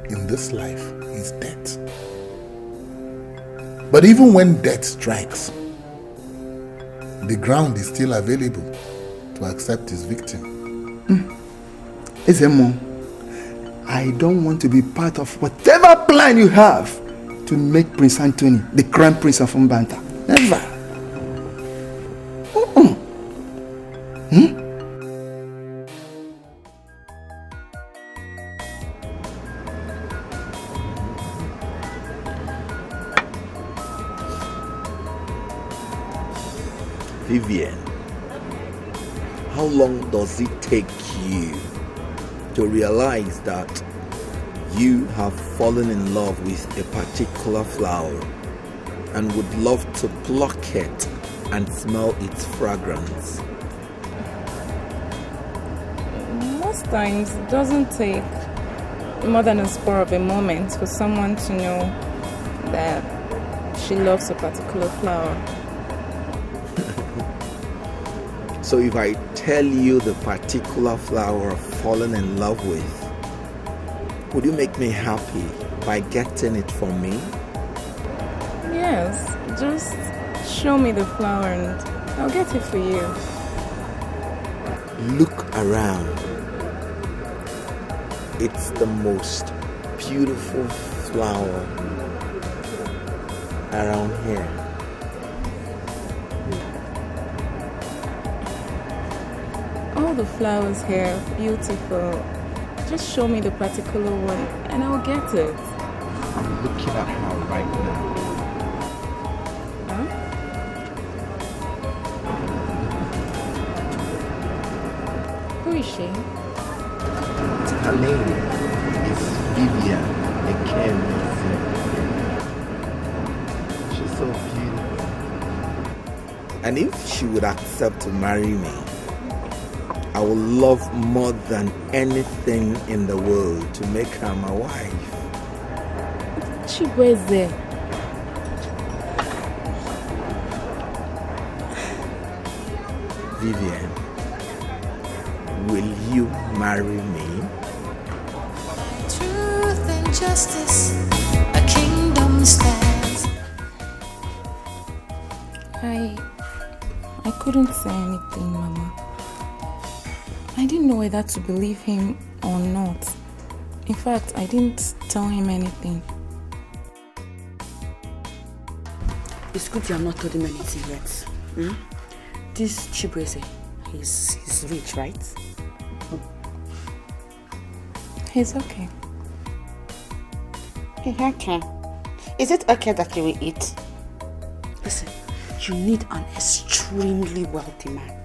in this life is death. But even when death strikes, the ground is still available to accept his victim. Ezemo, I don't want to be part of whatever plan you have to make Prince Anthony the Crown Prince of Mbanta. Never. Vivian, how long does it take you to realize that you have fallen in love with a particular flower and would love to pluck it and smell its fragrance? Most times it doesn't take more than a spur of a moment for someone to know that she loves a particular flower. So if I tell you the particular flower I've fallen in love with, would you make me happy by getting it for me? Yes, just show me the flower and I'll get it for you. Look around. It's the most beautiful flower around here. All the flowers here are beautiful. Just show me the particular one and I'll get it. I'm looking at her right now. Huh? Who is she? Her name is Vivian Iyke. She's so beautiful. And if she would accept to marry me, I will love more than anything in the world to make her my wife. She wears there. Vivian, will you marry me? Truth and justice, a kingdom stands. I couldn't say anything, Mama. I didn't know whether to believe him or not. In fact, I didn't tell him anything. It's good you have not told him anything yet. This Chibueze, he's rich, right? He's okay. He's okay. Is it okay that you will eat? Listen, you need an extremely wealthy man.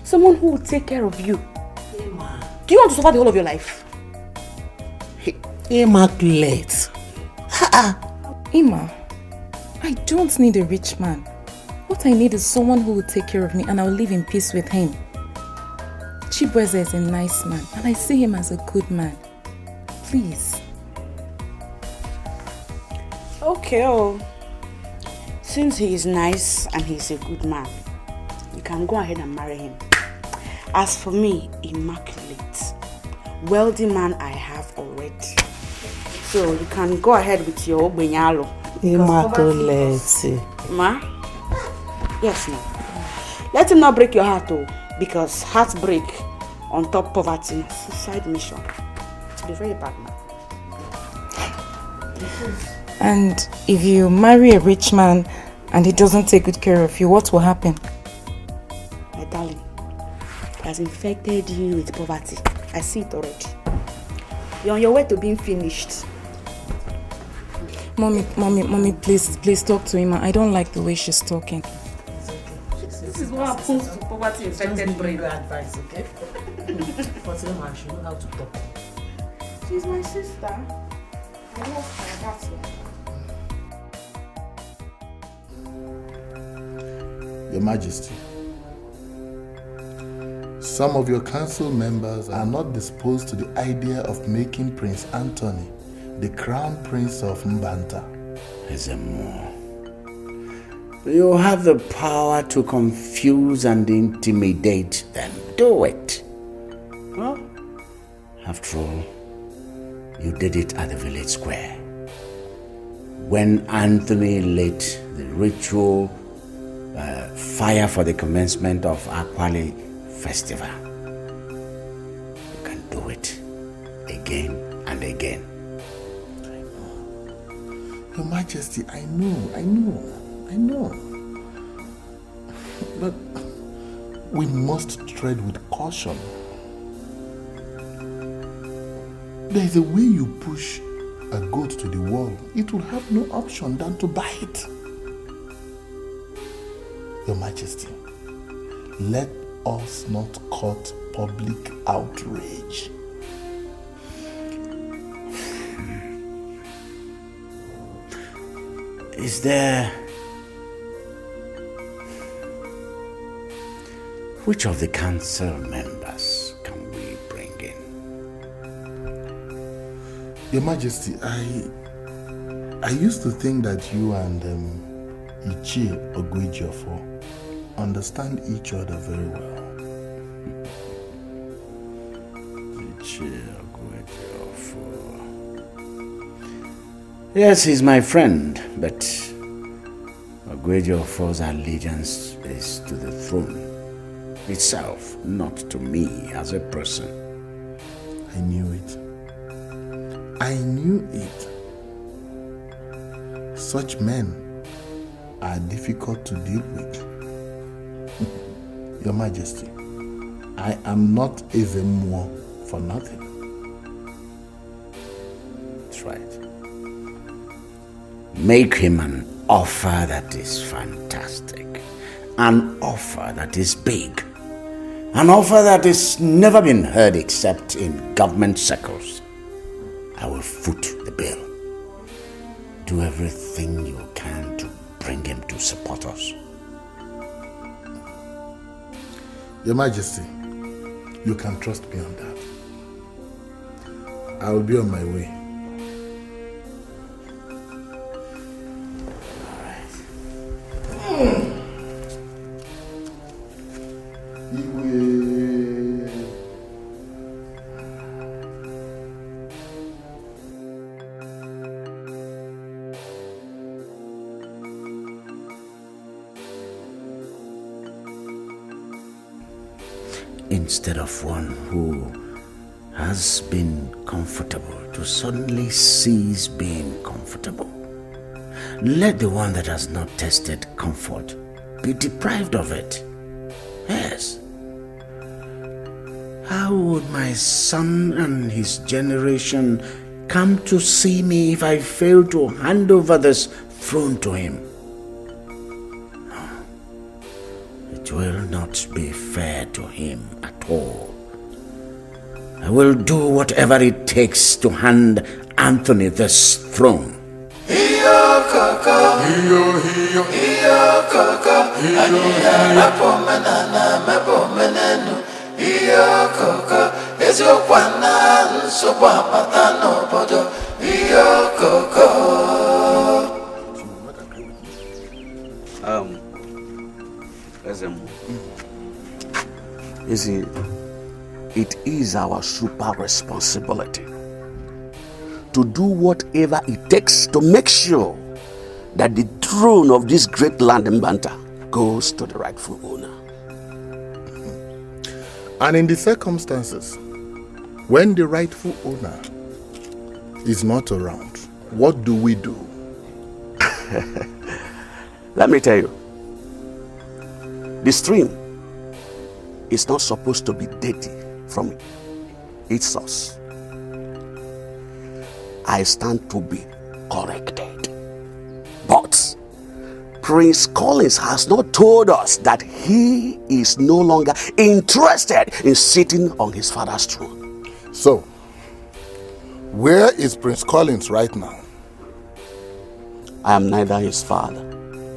Someone who will take care of you. Emma. Do you want to suffer the whole of your life? Immaculate. Emma, I don't need a rich man. What I need is someone who will take care of me and I'll live in peace with him. Chibueze is a nice man and I see him as a good man. Please. Okay, since he is nice and he's a good man, you can go ahead and marry him. As for me, immaculate, wealthy man I have already. So you can go ahead with your Benyalo. Immaculate. Ma? Yes, no. Let him not break your heart, because heartbreak on top poverty, suicide mission. It's be very bad, man. And if you marry a rich man and he doesn't take good care of you, what will happen? My darling, he has infected you with poverty. I see it already. You're on your way to being finished. Mommy, please talk to him. I don't like the way she's talking. This is what happens to poverty infected brain. Your advice, okay? But your man should know how to talk. She's my sister. I love her, that's all. Your Majesty, some of your council members are not disposed to the idea of making Prince Anthony the Crown Prince of Mbanta. Ezemo, you have the power to confuse and intimidate them. Do it. Well, after all, you did it at the village square. When Anthony lit the ritual fire for the commencement of Akwali festival. You can do it again and again. Your Majesty, I know. But we must tread with caution. There is a way you push a goat to the wall. It will have no option than to bite. Your Majesty, let us not court public outrage. Is there... Which of the council members can we bring in? Your Majesty, I used to think that you and Iyke Ogwejiofor understand each other very well. Yes, he's my friend, but Ogwejiofor's allegiance is to the throne itself, not to me as a person. I knew it. Such men are difficult to deal with. Your Majesty, I am not Ezemo for nothing. That's right. Make him an offer that is fantastic. An offer that is big. An offer that has never been heard except in government circles. I will foot the bill. Do everything you can to bring him to support us. Your Majesty, you can trust me on that. I will be on my way. Instead of one who has been comfortable to suddenly cease being comfortable. Let the one that has not tasted comfort be deprived of it. Yes. How would my son and his generation come to see me if I fail to hand over this throne to him? It will not be fair to him at all. I will do whatever it takes to hand Anthony this throne. You see, it is our super responsibility to do whatever it takes to make sure that the throne of this great land in Banta goes to the rightful owner. And in the circumstances, when the rightful owner is not around, what do we do? Let me tell you, the stream is not supposed to be dirty from its source. I stand to be corrected. But Prince Collins has not told us that he is no longer interested in sitting on his father's throne. So, where is Prince Collins right now? I am neither his father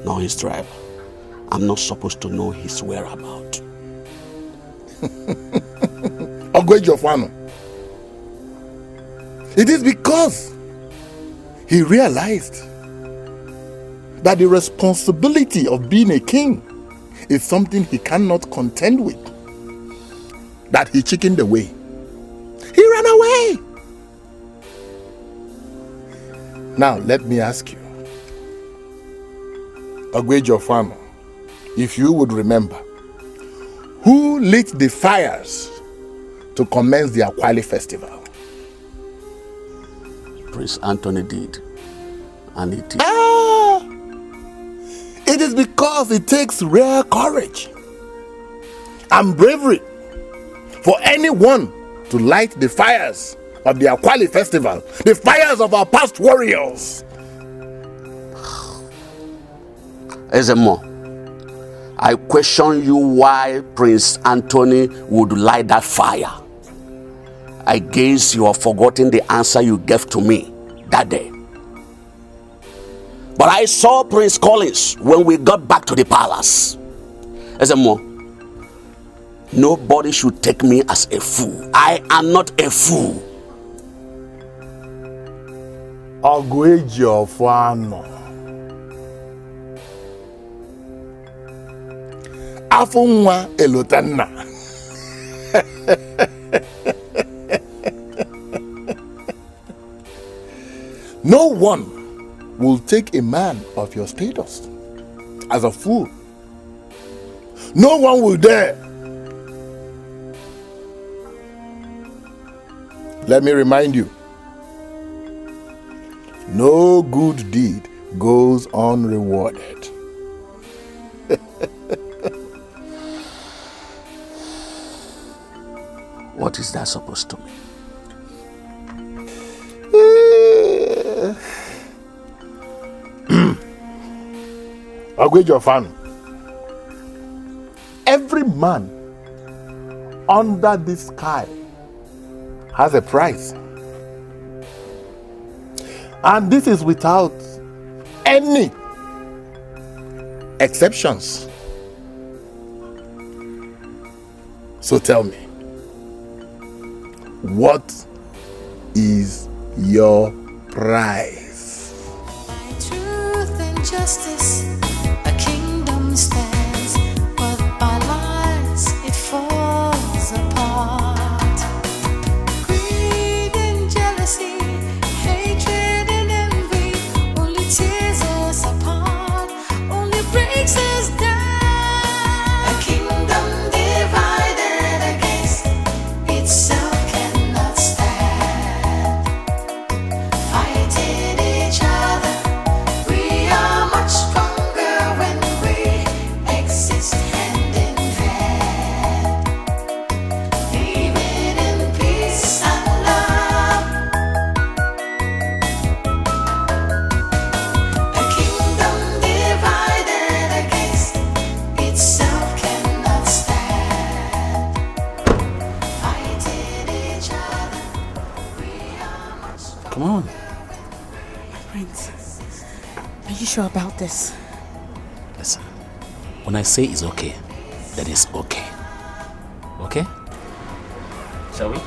nor his driver. I'm not supposed to know his whereabouts. Ogwejofano. It is because he realized that the responsibility of being a king is something he cannot contend with, that he chickened away. He ran away. Now, let me ask you, Ogwejofano, if you would remember, who lit the fires to commence the Akwali festival? Prince Anthony did, and it is. It is because it takes rare courage and bravery for anyone to light the fires of the Akwali festival, the fires of our past warriors. Ezemo, I question you why Prince Anthony would light that fire. I guess you have forgotten the answer you gave to me that day. But I saw Prince Collins when we got back to the palace. Ezemo, nobody should take me as a fool. I am not a fool. Ogwejofano. Afunwa elotanna. No one will take a man of your status as a fool. No one will dare. Let me remind you, no good deed goes unrewarded. What is that supposed to mean? Ogwejofano, every man under this sky has a price. And this is without any exceptions. So tell me, what is your price? By truth and justice, a kingdom stands, but by lies it falls apart. Greed and jealousy, hatred and envy, only tears us apart, only breaks us down. A kingdom divided against itself cannot stand. Fighting each other, we are much stronger when we exist hand in hand, living in peace and love. A kingdom divided against itself cannot stand. Fighting each other, we are much stronger. Come on. Prince, are you sure about this? Listen, when I say it's okay, that is okay. Okay? Shall we?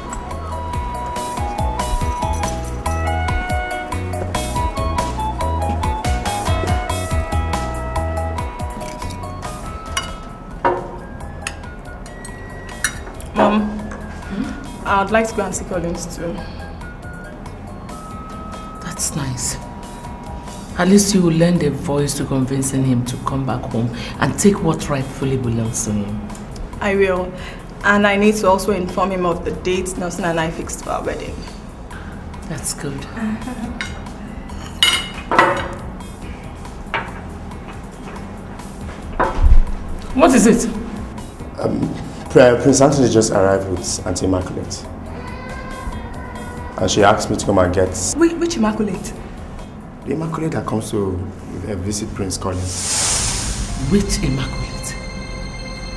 Mom, I'd like to go and see Collins too. That's nice. At least you will lend a voice to convincing him to come back home and take what rightfully belongs to him. I will. And I need to also inform him of the date Nelson and I fixed for our wedding. That's good. What is it? Prince Anthony just arrived with Auntie Immaculate. And she asked me to come and get... Which Immaculate? The Immaculate that comes to visit Prince Collins. Which Immaculate?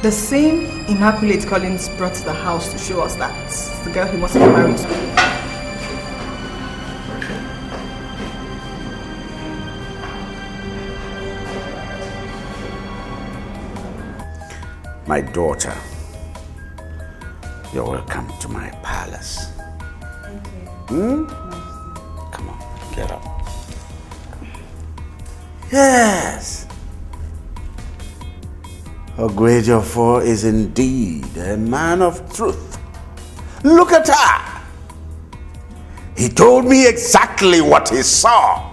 The same Immaculate Collins brought to the house to show us that. The girl he must have married to. My daughter, you're welcome to my palace. Come on, get up. Yes. Oguejiofor is indeed a man of truth. Look at her. He told me exactly what he saw.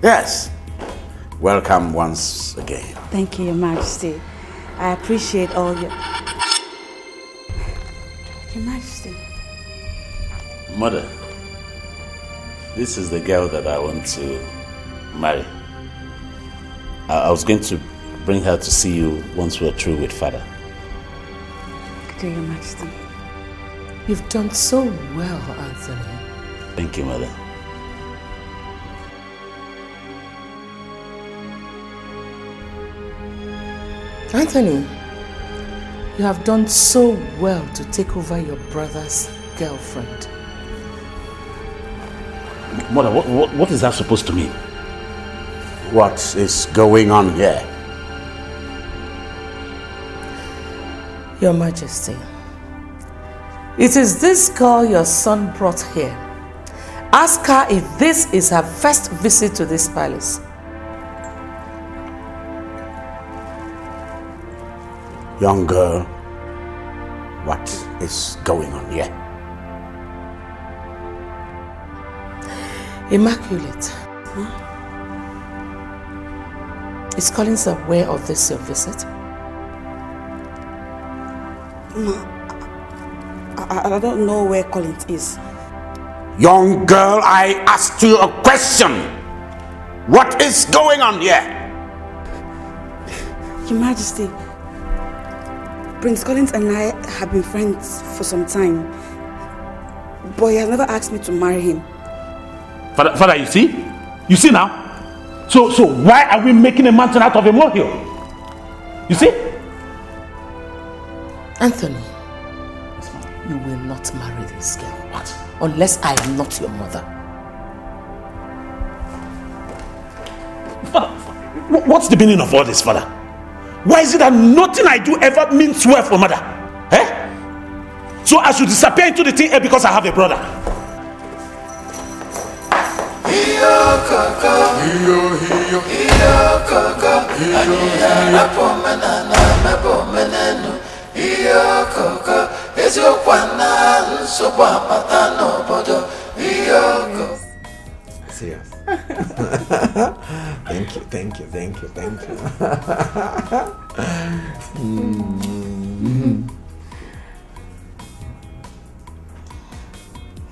Yes. Welcome once again. Thank you, Your Majesty. I appreciate all your... Your Majesty. Mother, this is the girl that I want to marry. I was going to bring her to see you once we're through with Father. To Your Majesty. You've done so well, Anthony. Thank you, Mother. Anthony, you have done so well to take over your brother's girlfriend. Mother, what is that supposed to mean? What is going on here? Your Majesty, it is this girl your son brought here. Ask her if this is her first visit to this palace. Young girl, what is going on here? Immaculate. Is Collins aware of this your visit? Ma, I don't know where Collins is. Young girl, I asked you a question. What is going on here? Your Majesty, Prince Collins and I have been friends for some time, but he has never asked me to marry him. Father, you see? You see now? So why are we making a mountain out of a molehill? You see? Anthony, you will not marry this girl. What? Unless I am not your mother. Father, what's the meaning of all this, Father? Why is it that nothing I do ever means well for Mother? Eh? So I should disappear into the thin air because I have a brother? Serious. Thank you.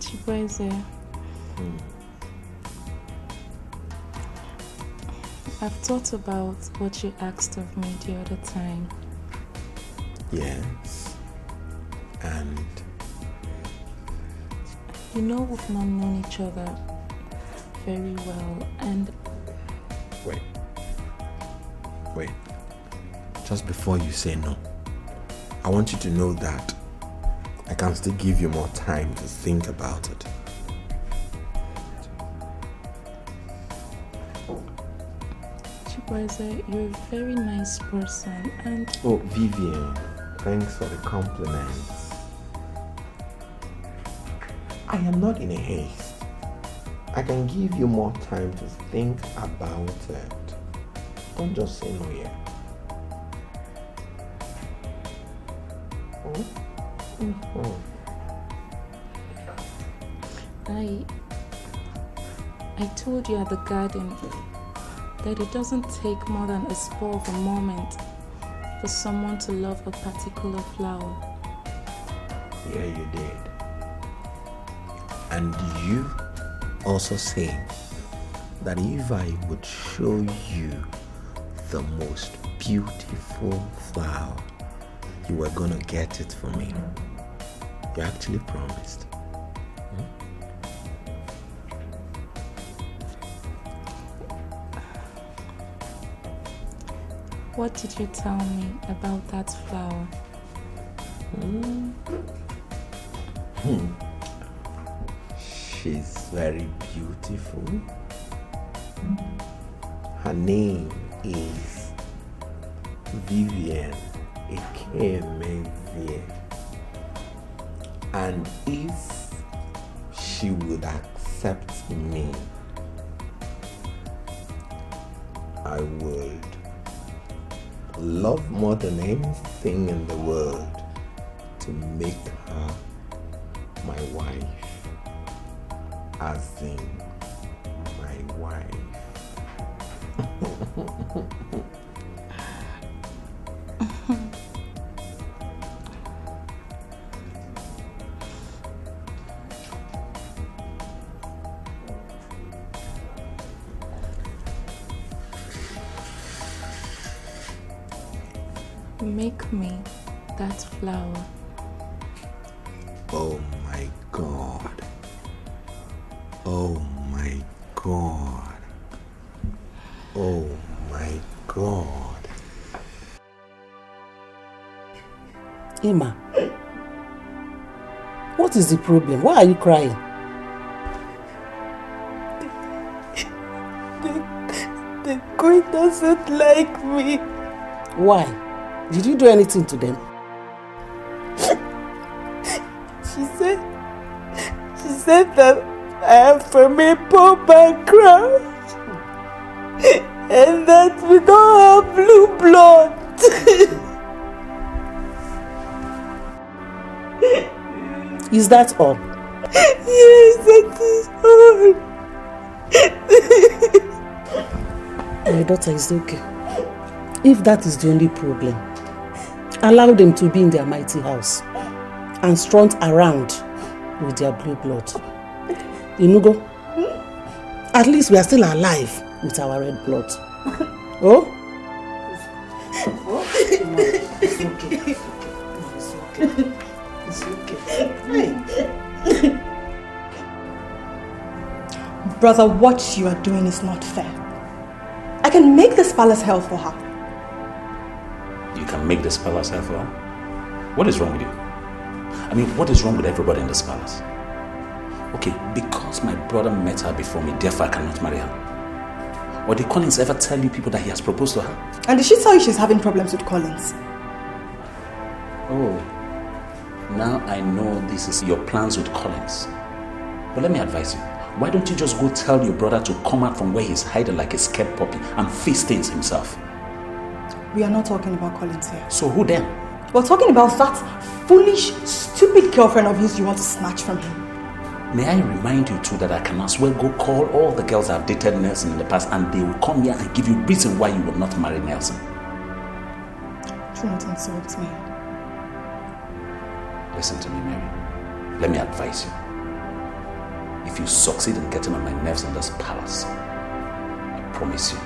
Chibueze, I've thought about what you asked of me the other time. Yes. And? You know we've not known each other very well, and... Wait. Just before you say no, I want you to know that I can still give you more time to think about it. Chibueze, you're a very nice person, and... Oh, Vivian, thanks for the compliments. I am not in a haste. I can give you more time to think about it. Don't just say no yet. I told you at the garden that it doesn't take more than a spur of a moment for someone to love a particular flower. Yeah, you did. And you also say that if I would show you the most beautiful flower, you were gonna get it for me. You actually promised. What did you tell me about that flower? She's very beautiful. Her name is Vivian Iyke. And if she would accept me, I would love more than anything in the world to make her my wife, as in my wife. Make me that flower. Oh my God. Oh my God. Oh my God. Emma, what is the problem? Why are you crying? The queen doesn't like me. Why? Did you do anything to them? She said that I am from a poor background and that we don't have blue blood. Is that all? Yes, that is all. My daughter is okay. If that is the only problem, allow them to be in their mighty house and strunt around with their blue blood. Inugo, at least we are still alive with our red blood. Oh? It's okay. It's okay. Brother, what you are doing is not fair. I can make this palace hell for her. You can make this palace hell for her? What is wrong with you? I mean, what is wrong with everybody in this palace? Okay, because my brother met her before me, therefore I cannot marry her. Or did Collins ever tell you people that he has proposed to her? And did she tell you she's having problems with Collins? Oh, now I know this is your plans with Collins. But let me advise you. Why don't you just go tell your brother to come out from where he's hiding like a scared puppy and face things himself? We are not talking about Collins here. So who then? We're talking about that foolish, stupid girlfriend of his you want to snatch from him. May I remind you too that I can as well go call all the girls I've dated Nelson in the past and they will come here and give you reason why you will not marry Nelson. Do not insult me. Listen to me, Mary. Let me advise you. If you succeed in getting on my nerves in this palace, I promise you,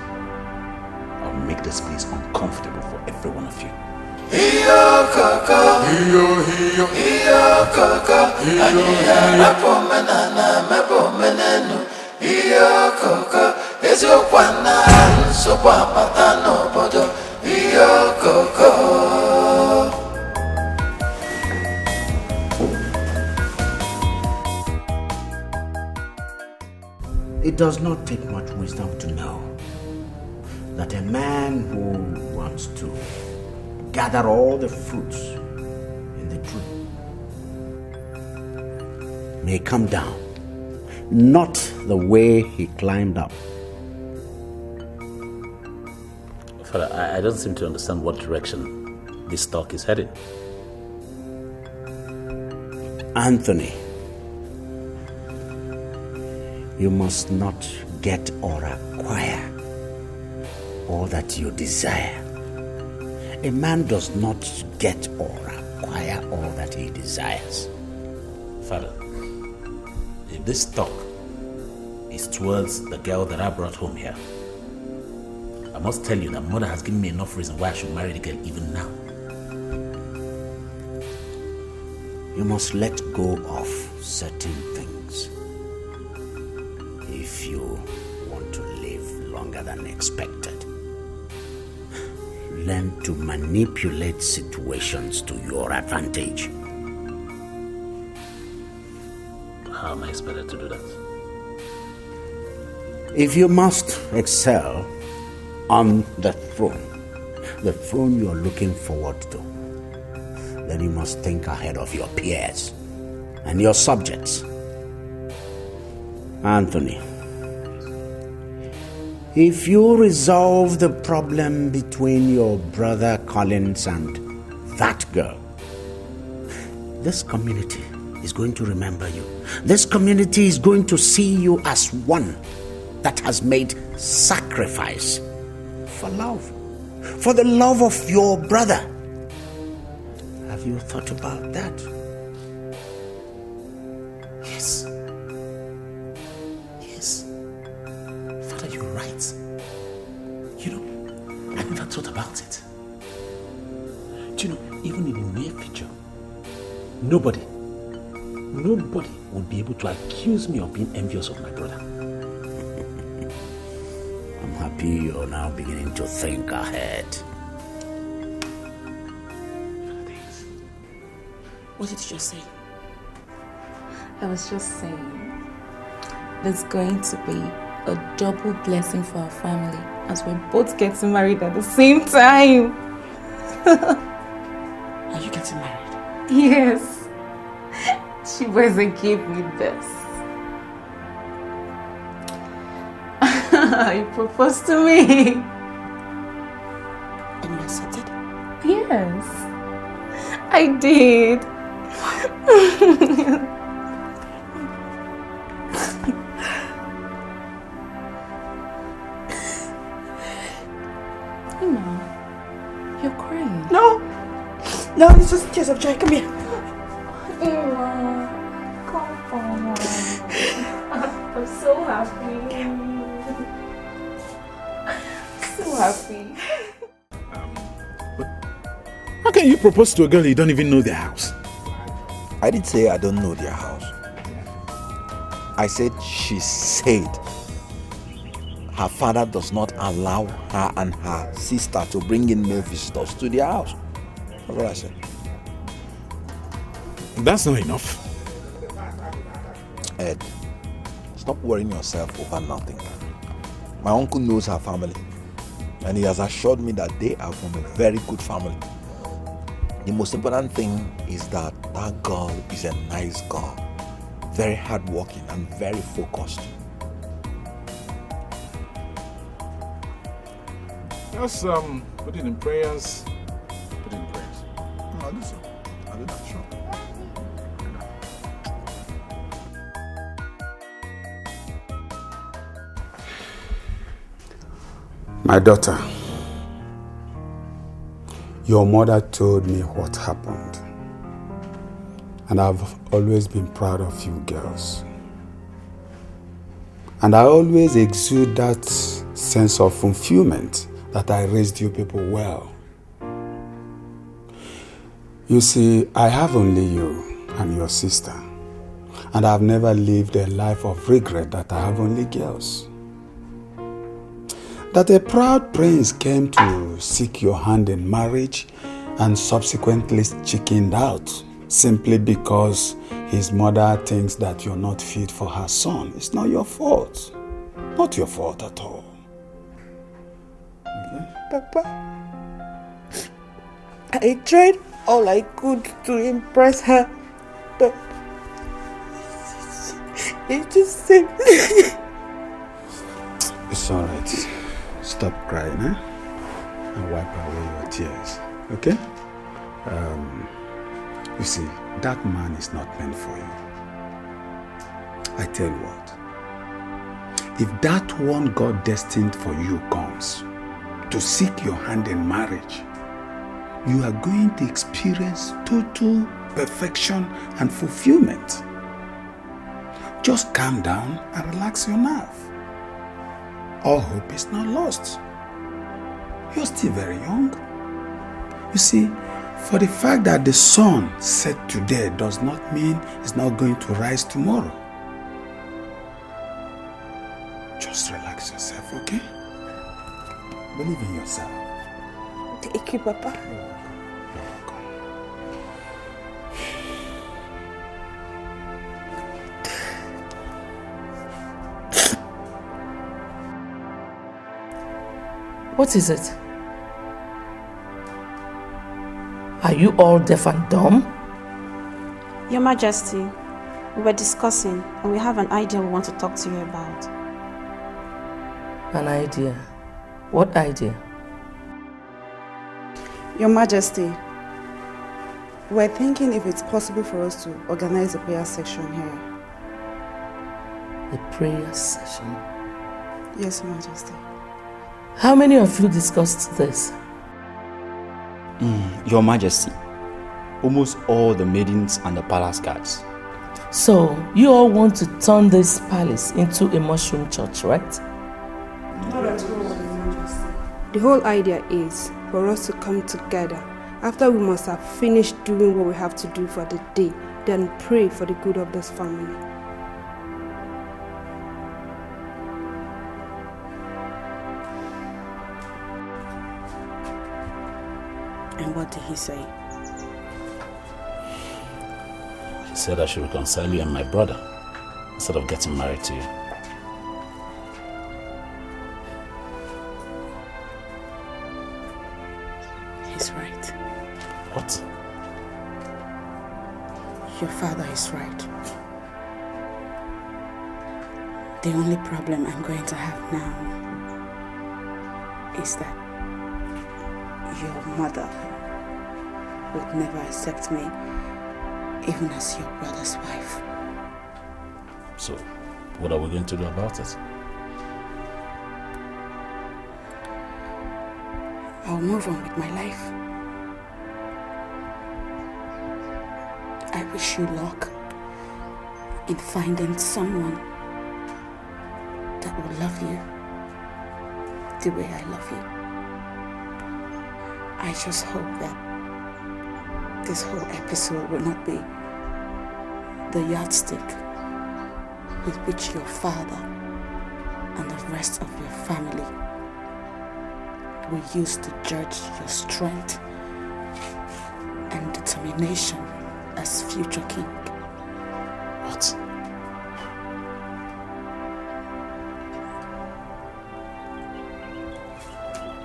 I'll make this place uncomfortable for every one of you. Iyo kaka, iyo kaka, aniya mepomena na mepomenenu. Iyo kaka, eziokwana nsokwa pata n'obodo. Iyo kaka. It does not take much wisdom to know that a man who wants to gather all the fruits in the tree may come down, not the way he climbed up. Father, I don't seem to understand what direction this talk is heading. Anthony, you must not get or acquire all that you desire. A man does not get or acquire all that he desires. Father, if this talk is towards the girl that I brought home here, I must tell you that mother has given me enough reason why I should marry the girl even now. you must let go of certain things if you want to live longer than expected. Learn to manipulate situations to your advantage. How am I expected to do that? If you must excel on the throne you're looking forward to, then you must think ahead of your peers and your subjects. Anthony, if you resolve the problem between your brother Collins and that girl, this community is going to remember you. This community is going to see you as one that has made sacrifice for love, for the love of your brother. Have you thought about that? Yes. Father, you're right. You know, I never thought about it. Do you know, even in the near future, nobody would be able to accuse me of being envious of my brother. I'm happy you're now beginning to think ahead. What did you just say? I was just saying there's going to be a double blessing for our family as we're both getting married at the same time. Are you getting married? Yes. Chibueze gave me this. He proposed to me. And you accepted? Yes. I did. Emma, you're crying. No, it's just tears of joy. Come here. Emma, come on. I'm so happy. So happy. How can you propose to a girl you don't even know their house? I didn't say I don't know their house. I said she said her father does not allow her and her sister to bring in male visitors to their house. That's what I said. That's not enough. Ed, stop worrying yourself over nothing. My uncle knows her family, and he has assured me that they are from a very good family. The most important thing is that that girl is a nice girl, very hardworking and very focused. Just put it in prayers. Put it in prayers. I'll do so. I'll do that, sure. My daughter, your mother told me what happened, and I've always been proud of you girls. And I always exude that sense of fulfillment that I raised you people well. You see, I have only you and your sister, and I've never lived a life of regret that I have only girls. That a proud prince came to seek your hand in marriage and subsequently chickened out simply because his mother thinks that you're not fit for her son. It's not your fault. Not your fault at all. Okay? Papa, I tried all I could to impress her, but it just said... It's alright. Stop crying, eh? And wipe away your tears, okay? You see, that man is not meant for you. I tell you what, if that one God destined for you comes to seek your hand in marriage, you are going to experience total perfection and fulfillment. Just calm down and relax your nerve. All hope is not lost. You're still very young. You see, For the fact that the sun set today does not mean it's not going to rise tomorrow. Just relax yourself, okay? Believe in yourself. Thank you, Papa. What is it? Are you all deaf and dumb? Your Majesty, we were discussing and we have an idea we want to talk to you about. An idea? What idea? Your Majesty, we're thinking if it's possible for us to organize a prayer section here. A prayer session? Yes, Your Majesty. How many of you discussed this? Your Majesty, almost all the maidens and the palace guards. So, you all want to turn this palace into a mushroom church, right? Not at all, Your Majesty. The whole idea is for us to come together after we must have finished doing what we have to do for the day, then pray for the good of this family. And what did he say? He said I should reconcile you and my brother instead of getting married to you. He's right. What? Your father is right. The only problem I'm going to have now is that your mother would never accept me even as your brother's wife. So, what are we going to do about it? I'll move on with my life. I wish you luck in finding someone that will love you the way I love you. I just hope that this whole episode will not be the yardstick with which your father and the rest of your family will use to judge your strength and determination as future king. What?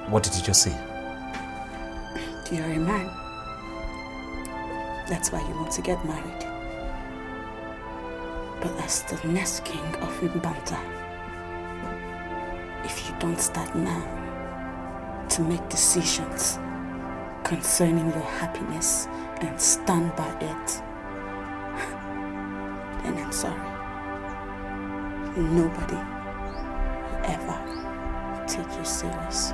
What did you just say? You're a man. That's why you want to get married. But as the next king of Mbanta, if you don't start now to make decisions concerning your happiness and stand by it, then I'm sorry. Nobody will ever take you serious.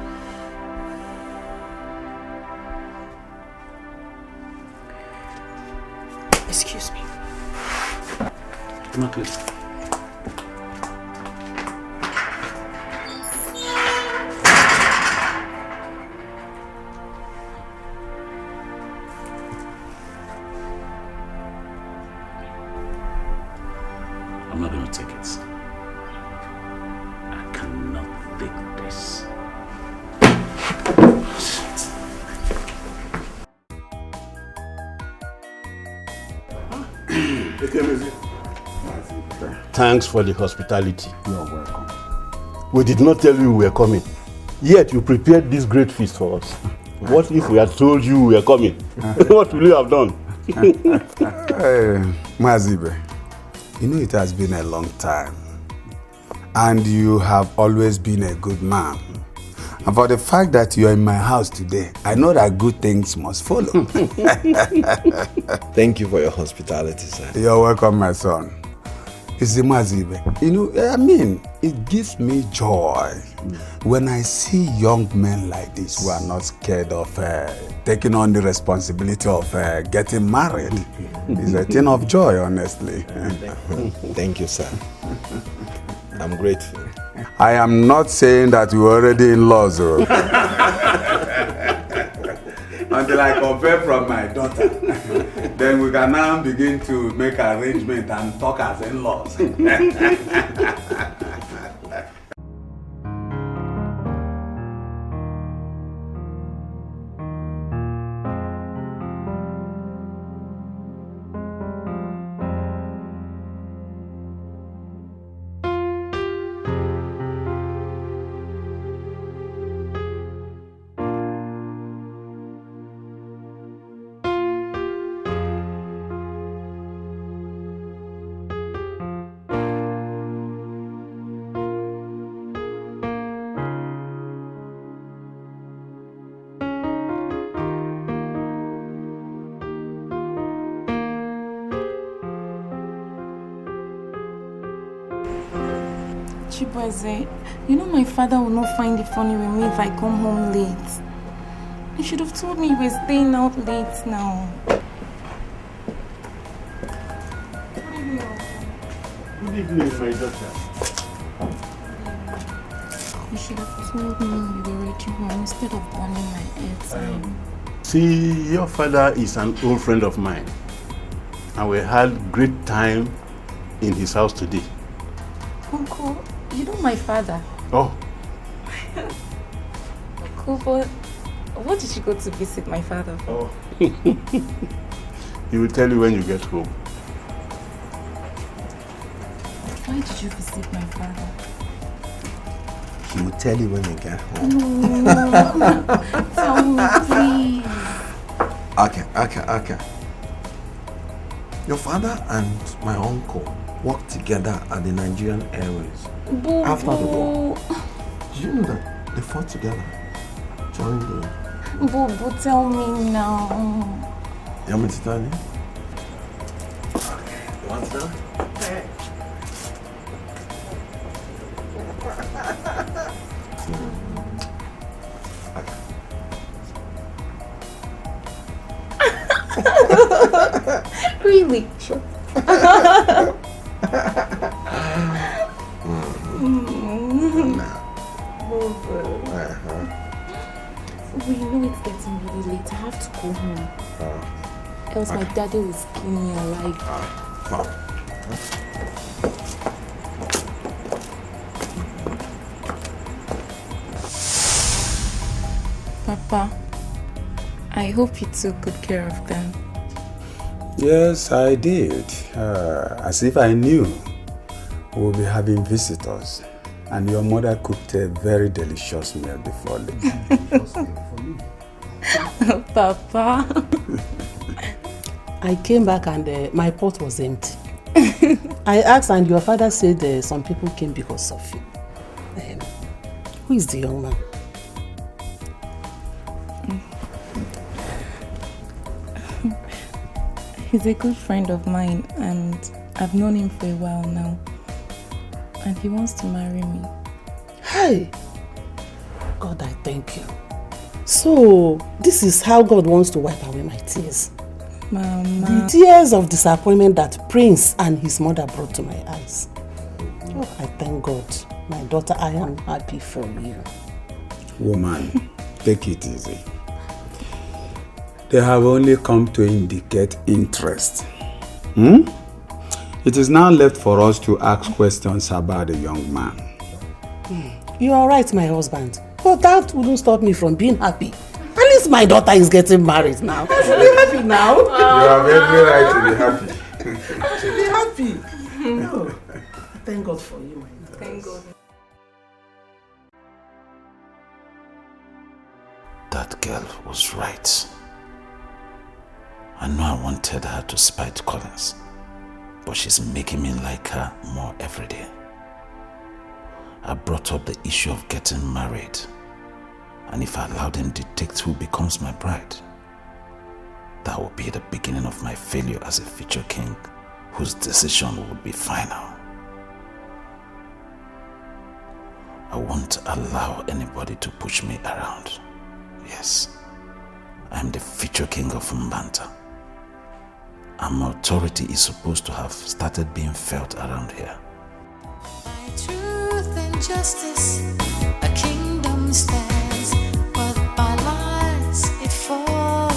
Excuse me. Come on, please. I'm not going to take it. I cannot take this. Thanks for the hospitality. You're welcome. We did not tell you we were coming, yet you prepared this great feast for us. What if we had told you we were coming? What will you have done? Mazibe, you know it has been a long time, and you have always been a good man. And for the fact that you are in my house today, I know that good things must follow. Thank you for your hospitality, sir. You're welcome, my son. You see, Mazibe, you know, I mean, it gives me joy when I see young men like this who are not scared of taking on the responsibility of getting married. It's a thing of joy, honestly. Thank you, sir. I'm grateful. I am not saying that you're already in law, though. until I compare from my daughter. Then we can now begin to make arrangements and talk as in-laws. Chibueze, you know my father will not find it funny with me if I come home late. You should have told me you were staying out late now. Good evening, my daughter. You should have told me you were already home instead of burning my airtime. See, your father is an old friend of mine. And we had great time in his house today. Uncle, you know my father. Oh. Uncle, but what did you go to visit my father for? Oh. He will tell you when you get home. Why did you visit my father? He will tell you when you get home. No. Tell me, please. Okay. Your father and my uncle worked together at the Nigerian Airways after the war. Did you know that they fought together during the... Bobo, tell me now. You want me to tell you? You want to? Really? Sure. We know it's getting really late. I have to go home. Else my daddy will skin me alive. Papa, I hope you took good care of them. Yes, I did. As if I knew we'll be having visitors. And your mother cooked a very delicious meal before leaving. Papa. I came back and my pot was empty. I asked and your father said some people came because of you. Who is the young man? He's a good friend of mine and I've known him for a while now. And he wants to marry me. Hey! God, I thank you. So, this is how God wants to wipe away my tears. Mama. The tears of disappointment that Prince and his mother brought to my eyes. Oh, I thank God. My daughter, I am happy for you. Woman, take it easy. They have only come to indicate interest. It is now left for us to ask questions about the young man. You are right, my husband. But that wouldn't stop me from being happy. At least my daughter is getting married now. I should be happy now. You have every right to be happy. I should be happy. No. Thank God for you, my daughter. Thank God. That girl was right. I know I wanted her to spite Collins, but she's making me like her more every day. I brought up the issue of getting married, and if I allow them to dictate who becomes my bride, that will be the beginning of my failure as a future king whose decision would be final. I won't allow anybody to push me around. Yes, I am the future king of Mbanta. And my authority is supposed to have started being felt around here. By truth and justice, a kingdom stands, but by lies it falls.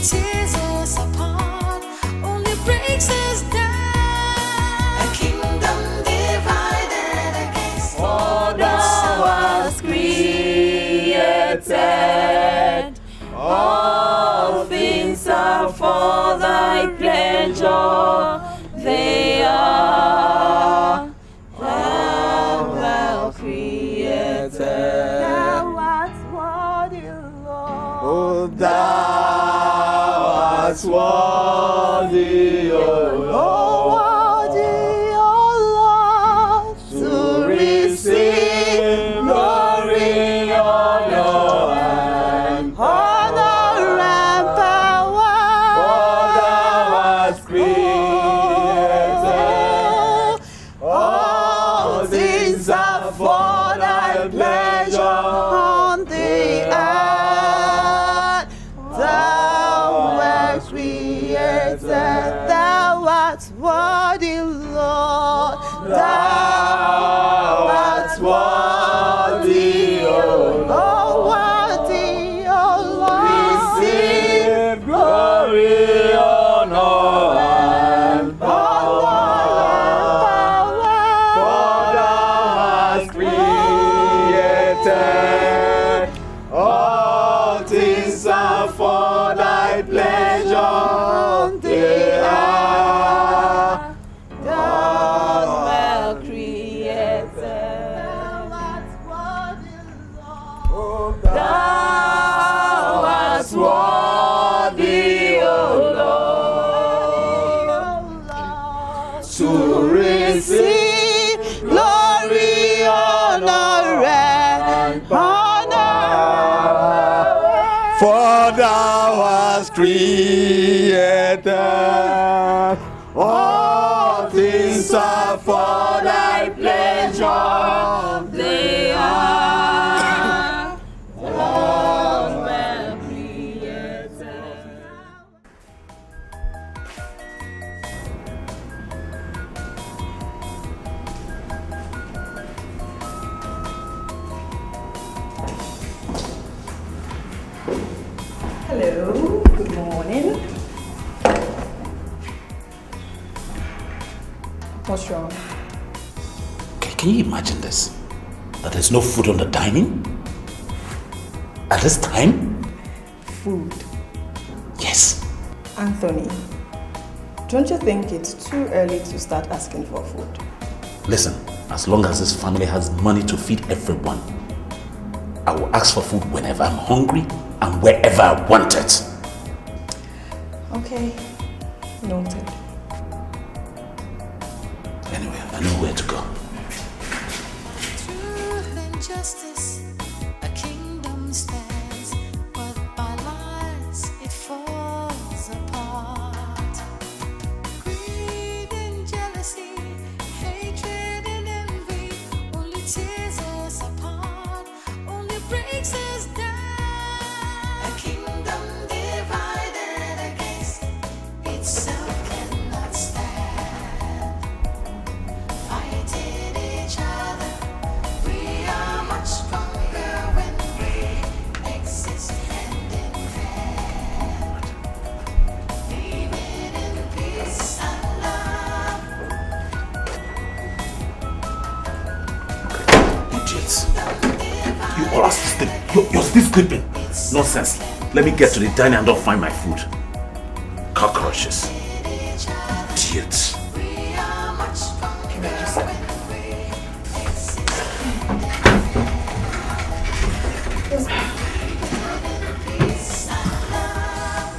tears us apart, only breaks us down. A kingdom divided against For thou wast created, all things are for thy pleasure, they are well created. Thou art worthy, Lord. Oh, thou art worthy, O Lord, to receive glory, honor, and power. For thou art created, all things are for thy pleasure on the earth. Thou wast created, Thou art worthy, Lord. thou art worthy, O Lord. worthy, O Lord. Receive glory, honor, and power. For thou hast created, all things are for thy pleasure on the earth. God well created. Thou art worthy, O Lord, to receive glory, honor, and For thou hast created, all things are for thy pleasure, they are all well created. Hello, good morning. What's wrong? Can you imagine this? That there's no food on the dining? At this time? Food. Yes. Anthony, don't you think it's too early to start asking for food? Listen, as long as this family has money to feed everyone, I will ask for food whenever I'm hungry and wherever I want it. Okay, noted. Anyway, I know where to go. truth and justice, a kingdom stands, but by lies it falls apart. Greed and jealousy, hatred and envy, only tears us apart, only breaks us down. A kingdom divided against itself cannot stand. Fighting each other, we are much stronger when we exist hand in hand. Living in peace and love. Idiots. You all are still sleeping. You're still sleeping. Nonsense. Let me get to the dining and don't find my food. Cockroaches. Idiots. We are much stronger when we exist hand in hand. Peace and love.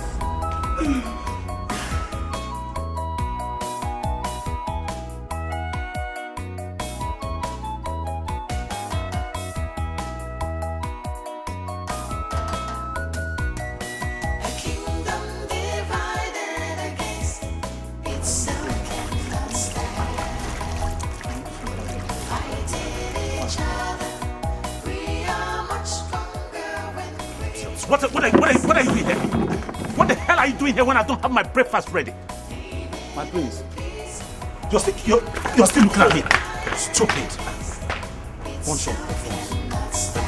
A kingdom divided against itself cannot stand. Fighting each other, we are much stronger when we. What are you doing here? What the hell are you doing here when I don't have my breakfast ready? My prince. You're still looking at me. Stupid. One shot.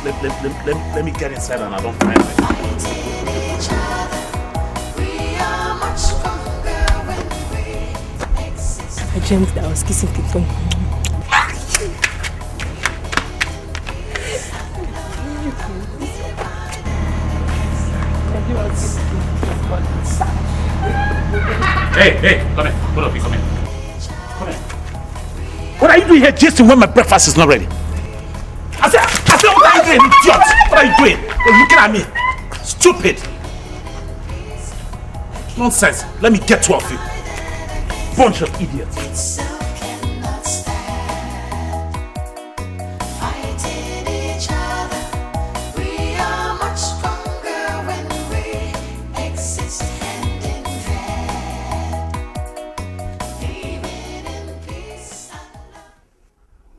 Let me get inside and I don't find my food. Fighting each other, we dreamt that I was kissing people. Hey, come here. Both of you, come here. Come here. What are you doing here gisting when my breakfast is not ready? I said, what are you doing, idiot? What are you doing? You're looking at me. Stupid. Nonsense. Let me get 2 of you. Bunch of idiots.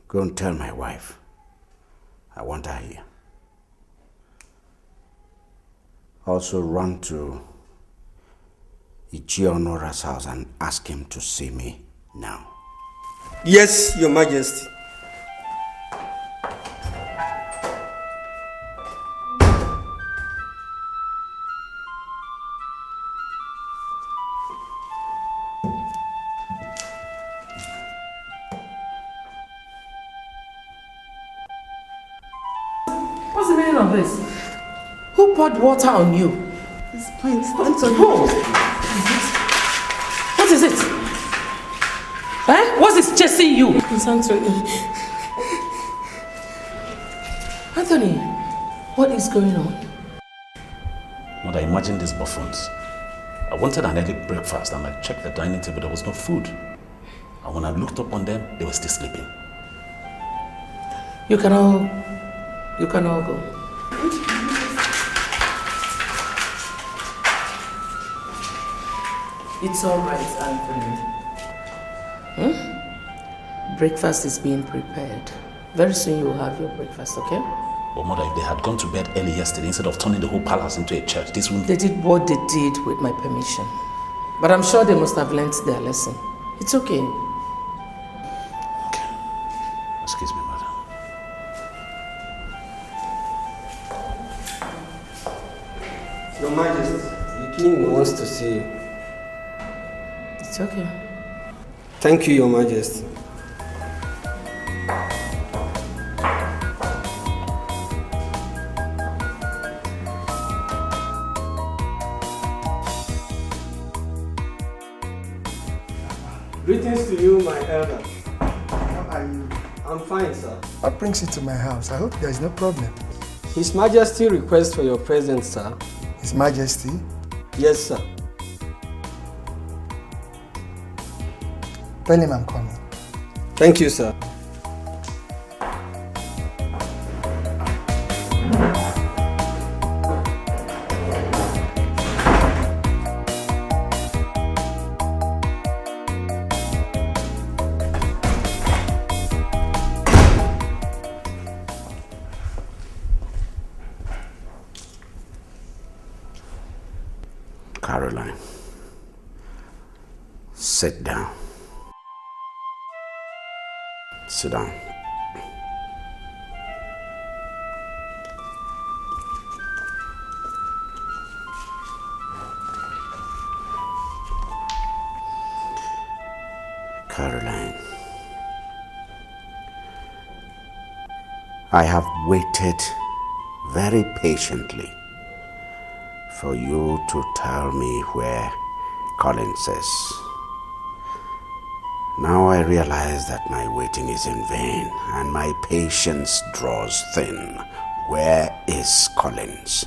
Go and tell my wife. I want her here. Also run to Iyke house and ask him to see me now. Yes, Your Majesty. What's the meaning of this? Who poured water on you? It's Prince Anthony. What is it? Eh? What is chasing you? Prince Anthony. Anthony, what is going on? Mother, imagine these buffoons. I wanted an early breakfast and I checked the dining table, there was no food. And when I looked up on them, they were still sleeping. You can all go. It's all right, Anthony. Breakfast is being prepared. Very soon you will have your breakfast, okay? But Mother, if they had gone to bed early yesterday instead of turning the whole palace into a church, this wouldn't... They did what they did with my permission. But I'm sure they must have learnt their lesson. It's okay. Excuse me, Mother. Your Majesty, the king wants to see you. It's okay. Thank you, Your Majesty. Greetings to you, my elder. How are you? I'm fine, sir. What brings you to my house? I hope there is no problem. His Majesty requests for your presence, sir. His Majesty? Yes, sir. Tell him I'm coming. Thank you, sir. Caroline, sit down. Sit down. Caroline, I have waited very patiently for you to tell me where Collins is. Now I realize that my waiting is in vain and my patience draws thin. Where is Collins?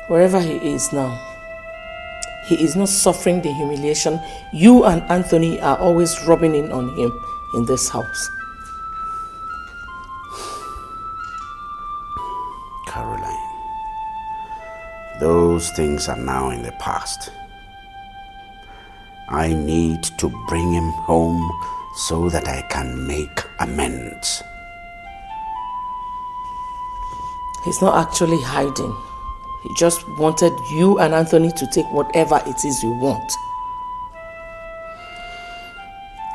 Wherever he is now, he is not suffering the humiliation you and Anthony are always rubbing in on him in this house. Caroline, those things are now in the past. I need to bring him home so that I can make amends. He's not actually hiding. He just wanted you and Anthony to take whatever it is you want.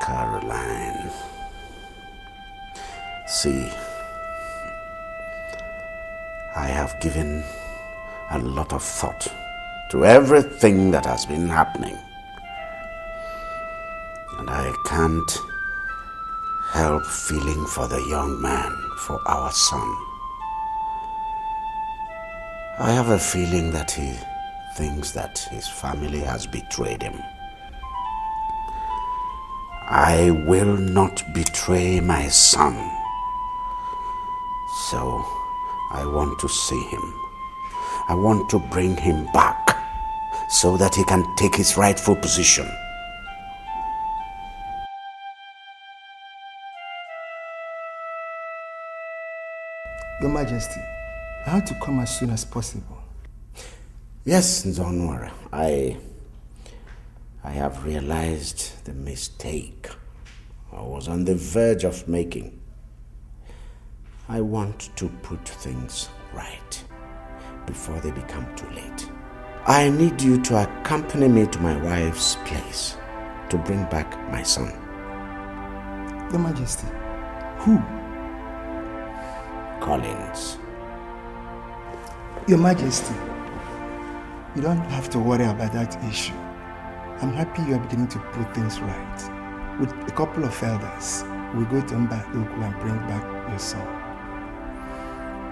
Caroline, see, I have given a lot of thought to everything that has been happening. And I can't help feeling for the young man, for our son. I have a feeling that he thinks that his family has betrayed him. I will not betray my son. So I want to see him. I want to bring him back so that he can take his rightful position. Your Majesty, I have to come as soon as possible. Yes, don't worry. I have realized the mistake I was on the verge of making. I want to put things right before they become too late. I need you to accompany me to my wife's place to bring back my son. Your Majesty, who? Collins. Your Majesty, you don't have to worry about that issue. I'm happy you are beginning to put things right. With a couple of elders, we'll go to Mba-Ukwu and bring back your son.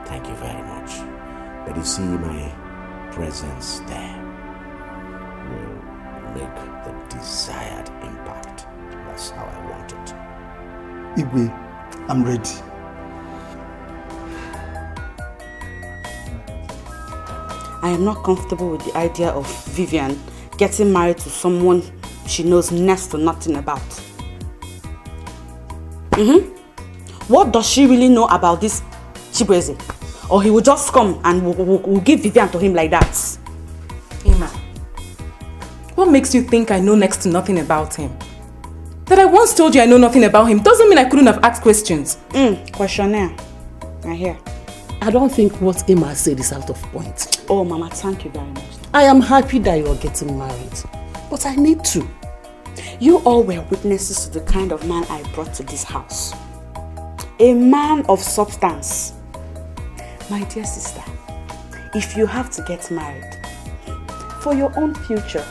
Thank you very much. But you see, my presence there will make the desired impact. That's how I want it. Igwe, I'm ready. I am not comfortable with the idea of Vivian getting married to someone she knows next to nothing about. What does she really know about this Chibueze? Or he will just come and we'll give Vivian to him like that? Emma, what makes you think I know next to nothing about him? That I once told you I know nothing about him doesn't mean I couldn't have asked questions. Questionnaire. I hear. I don't think what Emma said is out of point. Oh, Mama, thank you very much. I am happy that you are getting married, but I need to. You all were witnesses to the kind of man I brought to this house. A man of substance. My dear sister, if you have to get married, for your own future,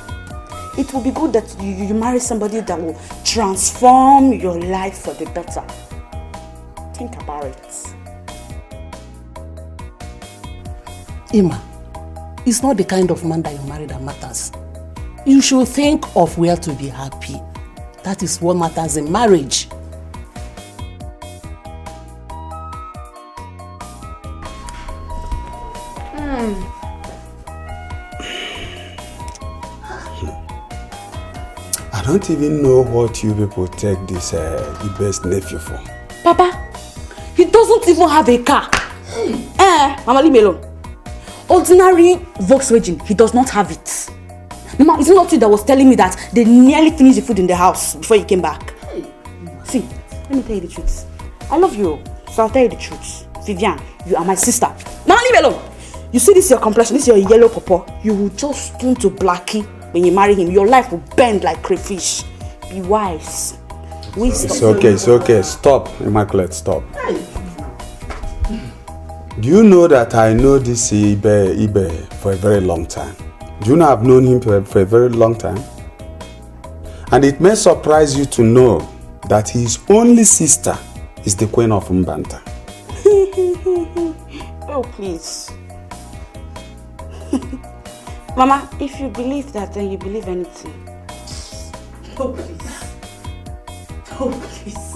it will be good that you marry somebody that will transform your life for the better. Think about it. Emma, it's not the kind of man that you marry that matters. You should think of where to be happy. That is what matters in marriage. I don't even know what you people take this Ibe's nephew for. Papa, he doesn't even have a car. Mama, leave me alone. Ordinary Volkswagen, he does not have it. Mama, it's not you that was telling me that they nearly finished the food in the house before you came back. See, let me tell you the truth. I love you, so I'll tell you the truth. Vivian, you are my sister. Mama, leave me alone. You see this your complexion, this your yellow pawpaw. You will just turn to blackie when you marry him. Your life will bend like crayfish. Be wise. It's okay. Stop, Immaculate, stop. Do you know that I know this Ibe for a very long time? Do you know I've known him for a very long time? And it may surprise you to know that his only sister is the Queen of Mbanta. Oh, please. Mama, if you believe that, then you believe anything. Oh, please. Oh, please.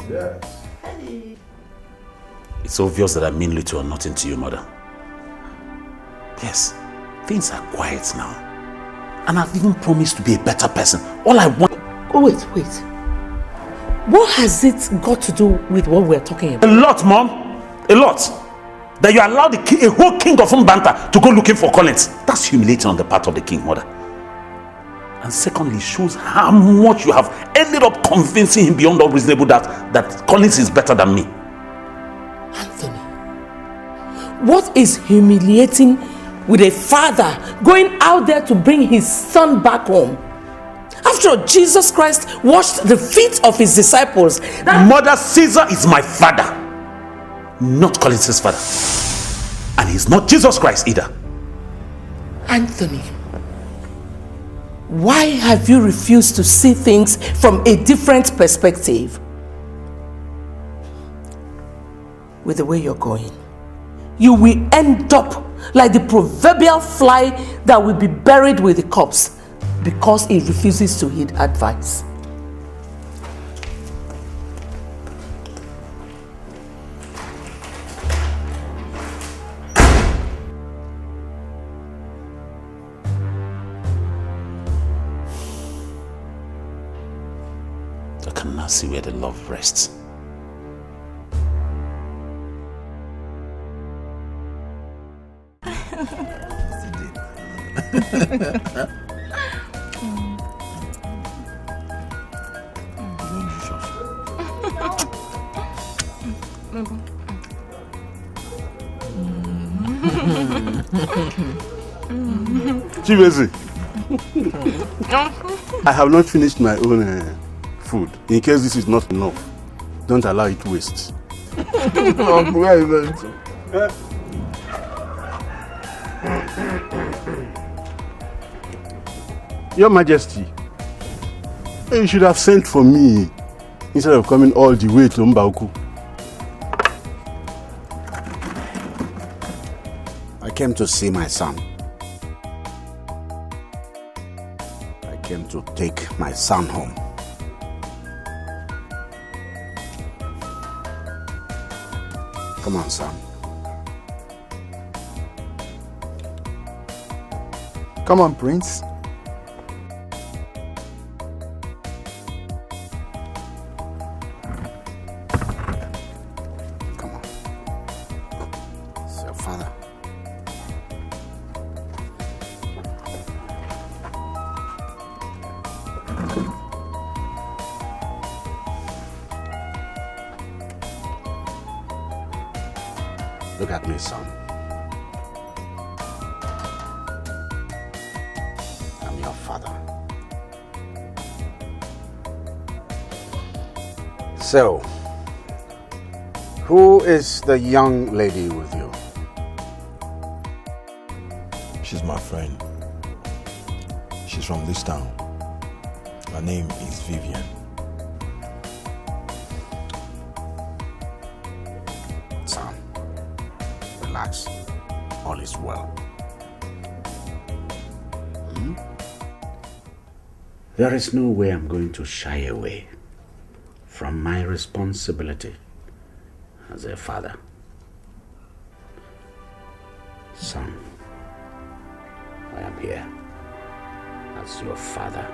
Yes. It's obvious that I mean little or nothing to you, Mother. Yes, things are quiet now. And I've even promised to be a better person. All I want... Oh, wait. What has it got to do with what we're talking about? A lot, Mom. A lot. That you allowed a whole king of Mbanta to go looking for Collins. That's humiliating on the part of the king, Mother. And secondly, shows how much you have ended up convincing him beyond all reasonable doubt that Collins is better than me. Anthony, what is humiliating with a father going out there to bring his son back home? After all, Jesus Christ washed the feet of his disciples. Mother, Caesar is my father, not Collins' father. And he's not Jesus Christ either. Anthony, Why have you refused to see things from a different perspective? With the way you're going, you will end up like the proverbial fly that will be buried with the corpse because it refuses to heed advice. I cannot see where the love rests. Chibeze, I have not finished my own food. In case this is not enough, don't allow it to waste. Uncle, where are you going to? Your Majesty, you should have sent for me instead of coming all the way to Mbauku. I came to see my son. I came to take my son home. Come on, son. Come on, Prince. Come on. It's your father. Look at me, son. I'm your father. So, who is the young lady with you? She's my friend. She's from this town. Her name is Vivian. Son, relax. All is well. There is no way I'm going to shy away from my responsibility as a father. Son, I am here as your father,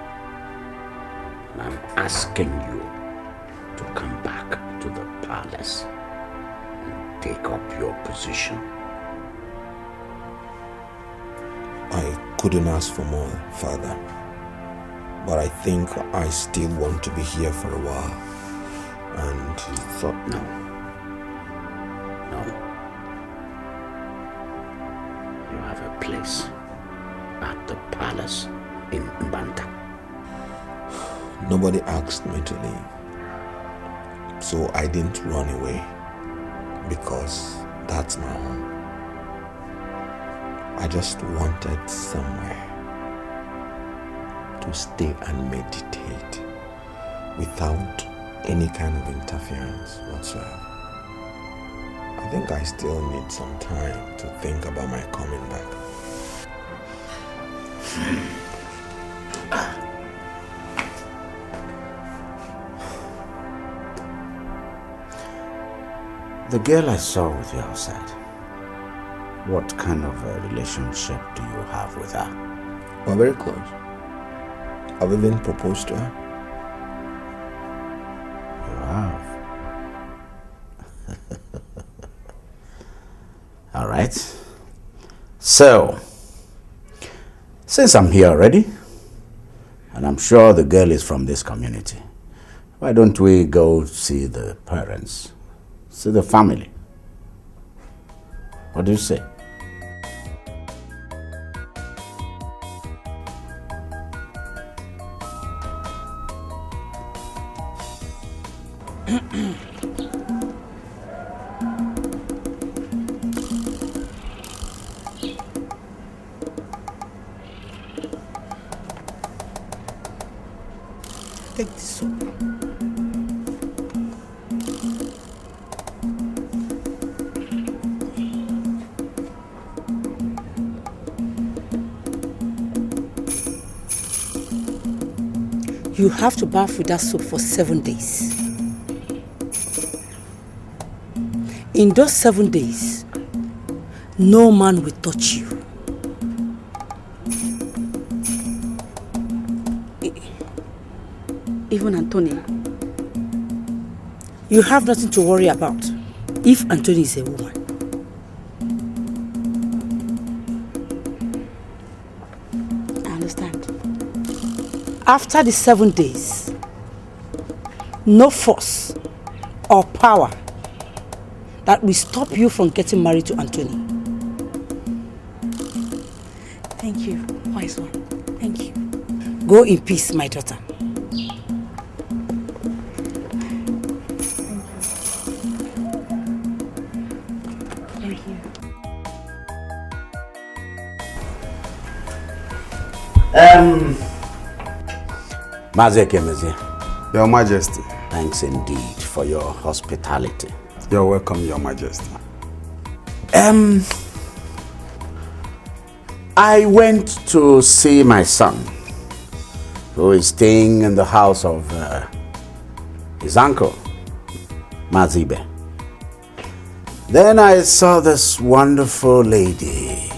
and I'm asking you to come back to the palace and take up your position. I couldn't ask for more, Father. But I think I still want to be here for a while. And thought, no. You have a place at the palace in Mbanta. Nobody asked me to leave. So I didn't run away. Because that's my home. I just wanted somewhere to stay and meditate without any kind of interference whatsoever. I think I still need some time to think about my coming back. The girl I saw with you outside, what kind of a relationship do you have with her? We're very close. I've even proposed to her. You have. All right. So, since I'm here already, and I'm sure the girl is from this community, why don't we go see the parents, see the family? What do you say? Take this soap. You have to bath with that soap for 7 days. In those 7 days, no man will touch you. Even Anthony? You have nothing to worry about if Anthony is a woman. I understand. After the 7 days, no force or power that will stop you from getting married to Anthony. Thank you, wise one. Thank you. Go in peace, my daughter. Thank you. Your Majesty. Thanks indeed for your hospitality. You're welcome, Your Majesty. I went to see my son, who is staying in the house of his uncle, Mazibe. Then I saw this wonderful lady.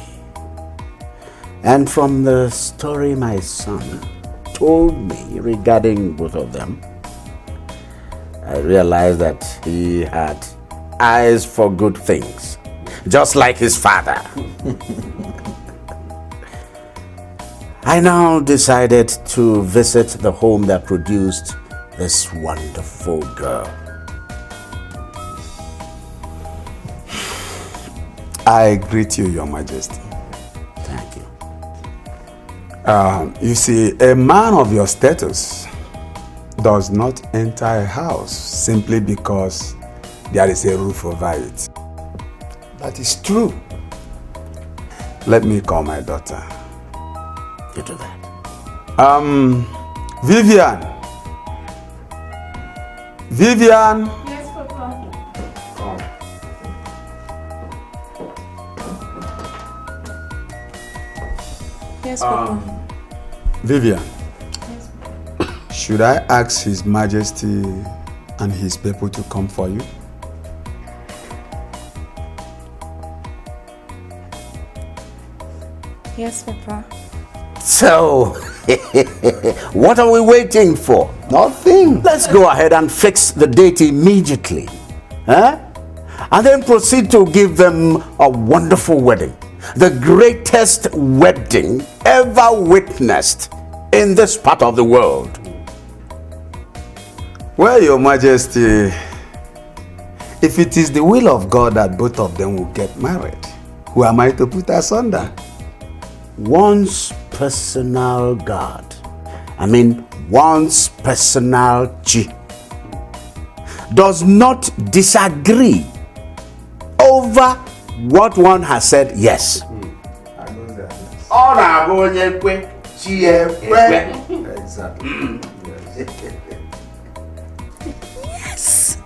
And from the story my son told me regarding both of them, I realized that he had eyes for good things, just like his father. I now decided to visit the home that produced this wonderful girl. I greet you, Your Majesty. Thank you. You see, a man of your status does not enter a house simply because there is a roof over it. That is true. Let me call my daughter. You do that. Vivian. Vivian. Yes, Papa. Yes, Papa. Vivian. Should I ask His Majesty and his people to come for you? Yes, Papa. So, what are we waiting for? Nothing. Let's go ahead and fix the date immediately. Huh? And then proceed to give them a wonderful wedding. The greatest wedding ever witnessed in this part of the world. Well, Your Majesty, if it is the will of God that both of them will get married, who am I to put asunder? One's personal God. One's personal Chi does not disagree over what one has said yes. Exactly. Yes.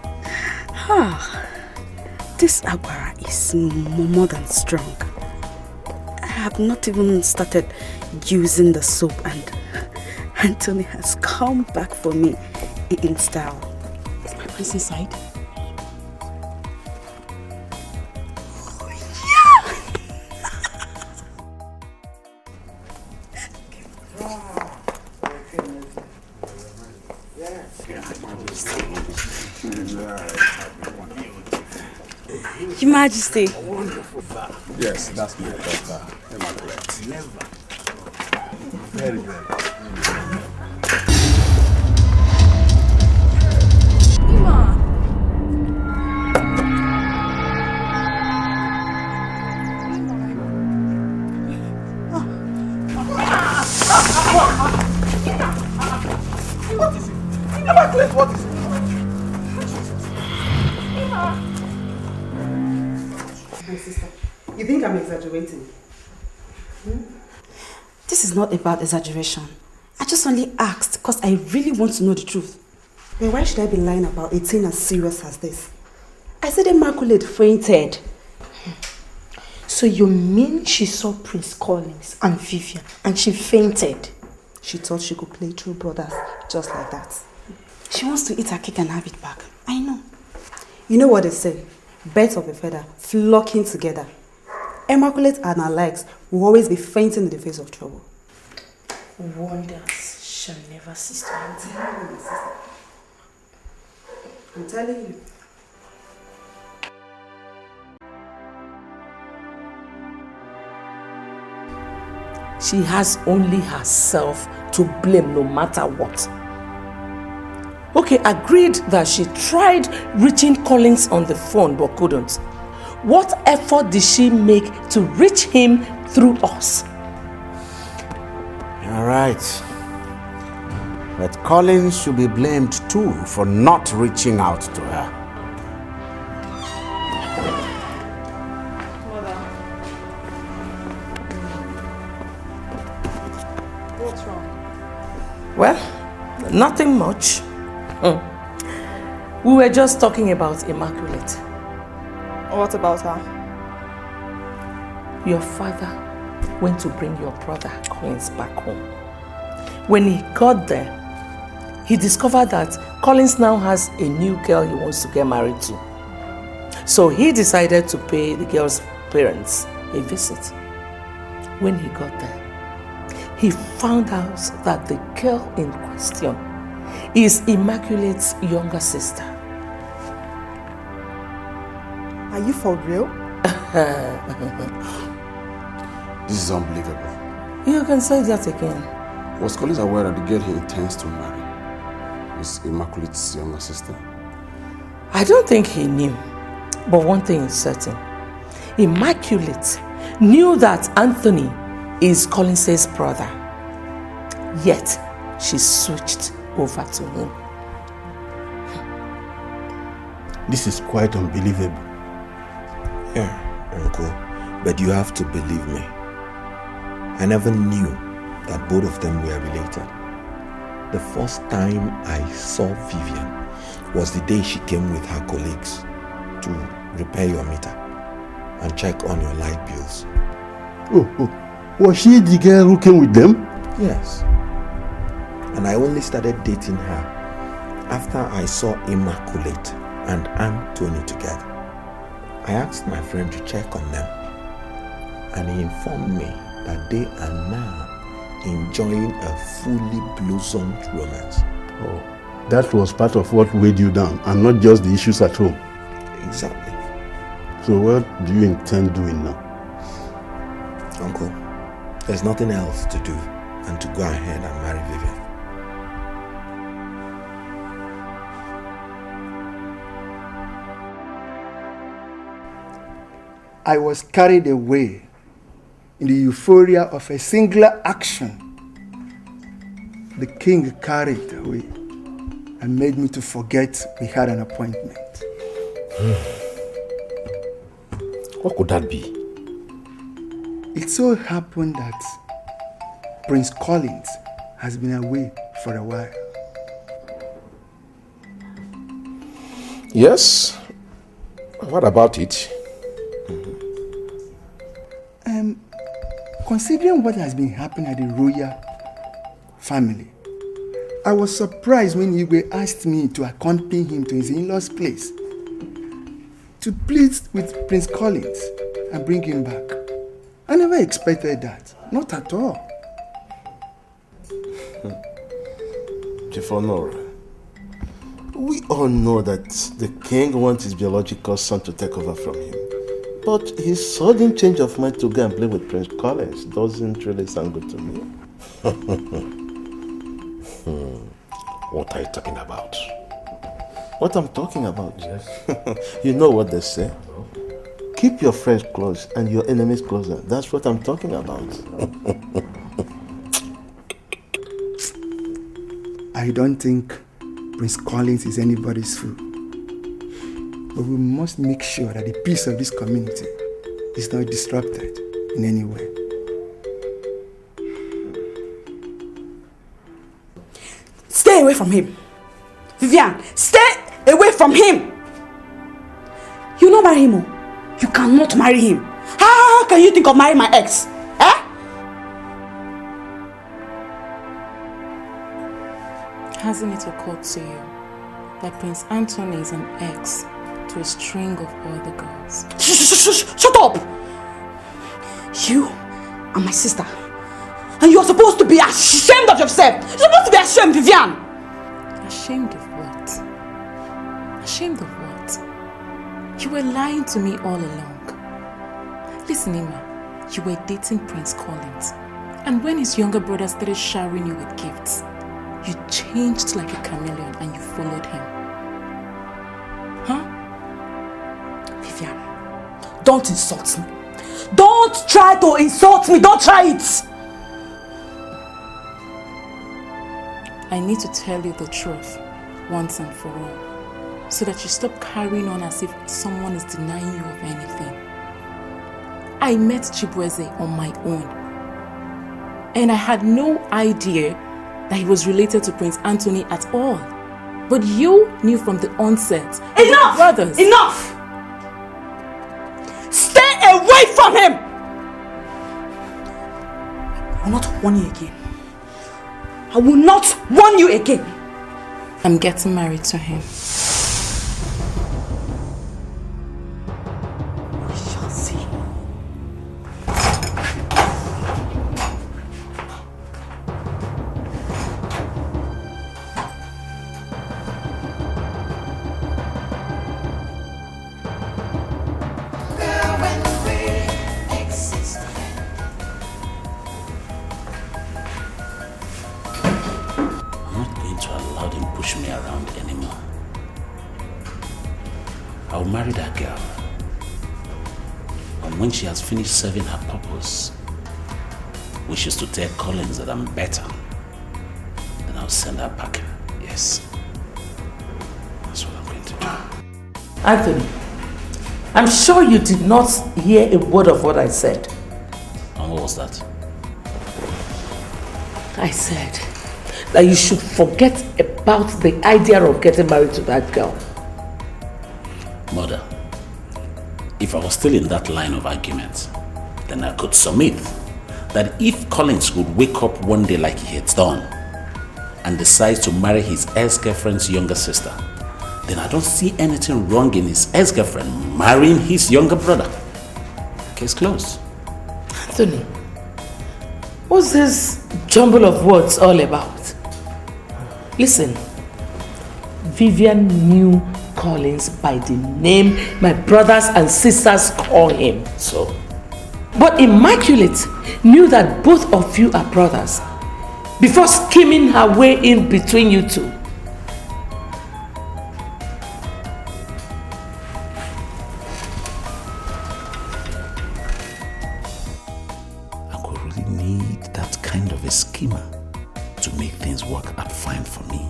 This agbara is more than strong. I have not even started using the soap and Anthony has come back for me in style. Is my prince inside? Oh, yeah! Your Majesty. Yes, that's my daughter, Immaculate. Very good. What is it? Immaculate, what is it? My sister, you think I'm exaggerating? This is not about exaggeration. I just only asked because I really want to know the truth. But why should I be lying about a thing as serious as this? I said Immaculate fainted. So you mean she saw Prince Collins and Vivian and she fainted? She thought she could play true brothers just like that. She wants to eat her cake and have it back. I know. You know what they say? Birds of a feather flocking together. Immaculate and her likes will always be fainting in the face of trouble. Wonders shall never cease to happen. I'm telling you. She has only herself to blame no matter what. Okay, agreed that she tried reaching Collins on the phone but couldn't. What effort did she make to reach him through us? All right. But Collins should be blamed too for not reaching out to her. What's wrong? Well, nothing much. We were just talking about Immaculate. What about her? Your father went to bring your brother Collins back home. When he got there, he discovered that Collins now has a new girl he wants to get married to. So he decided to pay the girl's parents a visit. When he got there, he found out that the girl in question is Immaculate's younger sister. Are you for real? This is unbelievable. You can say that again. Was Collins aware that the girl he intends to marry is Immaculate's younger sister? I don't think he knew. But one thing is certain. Immaculate knew that Anthony is Collins' brother. Yet, she switched over to him. This is quite unbelievable. Yeah, Uncle. But you have to believe me. I never knew that both of them were related. The first time I saw Vivian was the day she came with her colleagues to repair your meter and check on your light bills. Oh, was she the girl who came with them? Yes. And I only started dating her after I saw Immaculate and Anthony together. I asked my friend to check on them, and he informed me that they are now enjoying a fully blossomed romance. Oh, that was part of what weighed you down, and not just the issues at home. Exactly. So what do you intend doing now? Uncle, there's nothing else to do than to go ahead and marry Vivian. I was carried away in the euphoria of a singular action. The king carried away and made me to forget we had an appointment. What could that be? It so happened that Prince Collins has been away for a while. Yes. What about it? Considering what has been happening at the royal family, I was surprised when Iyke asked me to accompany him to his in-laws' place to plead with Prince Collins and bring him back. I never expected that. Not at all. Chief Honor, we all know that the king wants his biological son to take over from him. But his sudden change of mind to go and play with Prince Collins doesn't really sound good to me. What are you talking about? What I'm talking about? Yes. You know what they say. Keep your friends close and your enemies closer. That's what I'm talking about. I don't think Prince Collins is anybody's fool. But we must make sure that the peace of this community is not disrupted in any way. Stay away from him. Vivian, stay away from him. You not marry him. Oh. You cannot marry him. How can you think of marrying my ex? Eh? Hasn't it occurred to you that Prince Anthony is an ex to a string of other girls? Shut up! You are my sister. And you are supposed to be ashamed of yourself. You're supposed to be ashamed, Vivian. Ashamed of what? Ashamed of what? You were lying to me all along. Listen, Emma, you were dating Prince Collins. And when his younger brother started showering you with gifts, you changed like a chameleon and you followed him. Huh? Vivian, don't insult me. Don't try to insult me. Don't try it. I need to tell you the truth once and for all, so that you stop carrying on as if someone is denying you of anything. I met Chibueze on my own, and I had no idea that he was related to Prince Anthony at all. But you knew from the onset. Enough! Brothers. Enough! Stay away from him! I will not warn you again. I will not warn you again. I'm getting married to him. We shall see. Marry that girl. And when she has finished serving her purpose, which is to tell Collins that I'm better, then I'll send her packing. Yes. That's what I'm going to do. Anthony, I'm sure you did not hear a word of what I said. And what was that? I said that you should forget about the idea of getting married to that girl. Mother, if I was still in that line of argument, then I could submit that if Collins would wake up one day like he had done and decides to marry his ex-girlfriend's younger sister, then I don't see anything wrong in his ex-girlfriend marrying his younger brother. Case closed. Anthony, what's this jumble of words all about? Listen, Vivian knew Collins by the name my brothers and sisters call him. So? But Immaculate knew that both of you are brothers before scheming her way in between you two. I could really need that kind of a schemer to make things work out fine for me.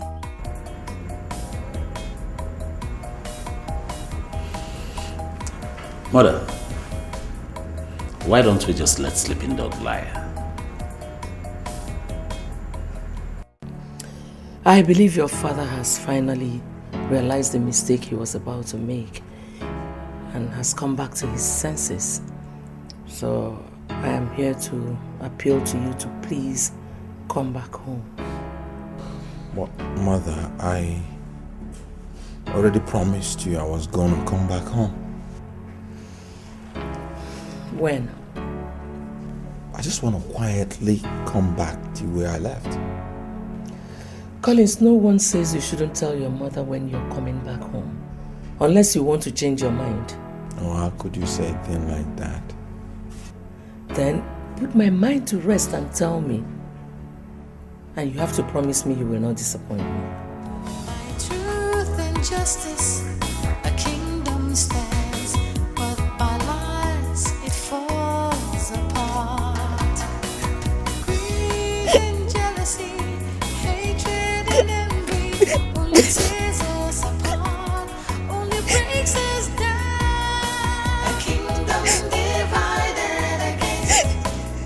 Mother, why don't we just let sleeping dog lie? I believe your father has finally realized the mistake he was about to make and has come back to his senses. So I am here to appeal to you to please come back home. But Mother, I already promised you I was going to come back home. When? I just want to quietly come back to where I left. Collins, no one says you shouldn't tell your mother when you're coming back home. Unless you want to change your mind. Oh, how could you say a thing like that? Then put my mind to rest and tell me. And you have to promise me you will not disappoint me. Truth and justice, a kingdom stands, but by lies it falls apart. Greed and jealousy, hatred and envy, only tears us apart, only breaks us down. A kingdom divided against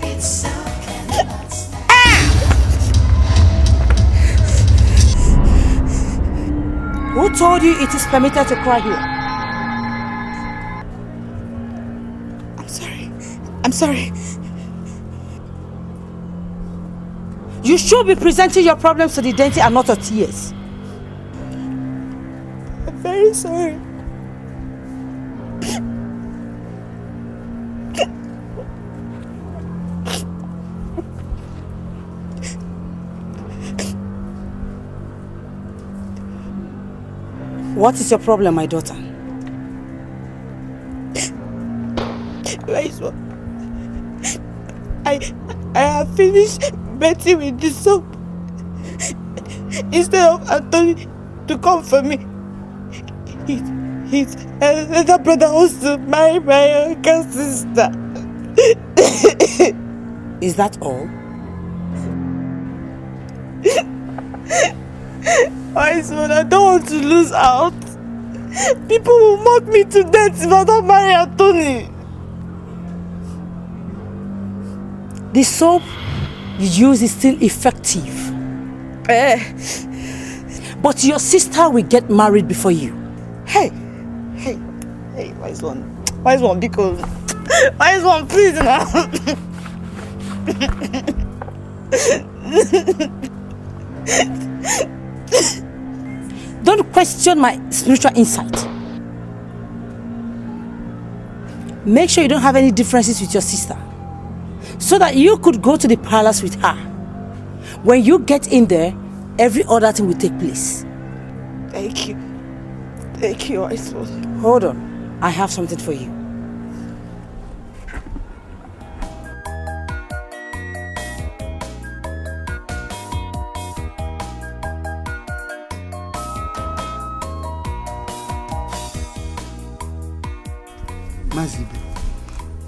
itself cannot stand. told you it is permitted to cry here? I'm sorry. You should be presenting your problems to the deity and not your tears. I'm very sorry. What is your problem, my daughter? I have finished bathing with the soap. Instead of Anthony to come for me, his elder brother wants to marry my younger sister. Is that all? Wise one, I don't want to lose out. People will mock me to death if I don't marry Anthony. The soap you use is still effective. But your sister will get married before you. Hey, wise one, because wise one, please now. Don't question my spiritual insight. Make sure you don't have any differences with your sister, so that you could go to the palace with her. When you get in there, every other thing will take place. Thank you, wise one. Hold on, I have something for you. Mazibe,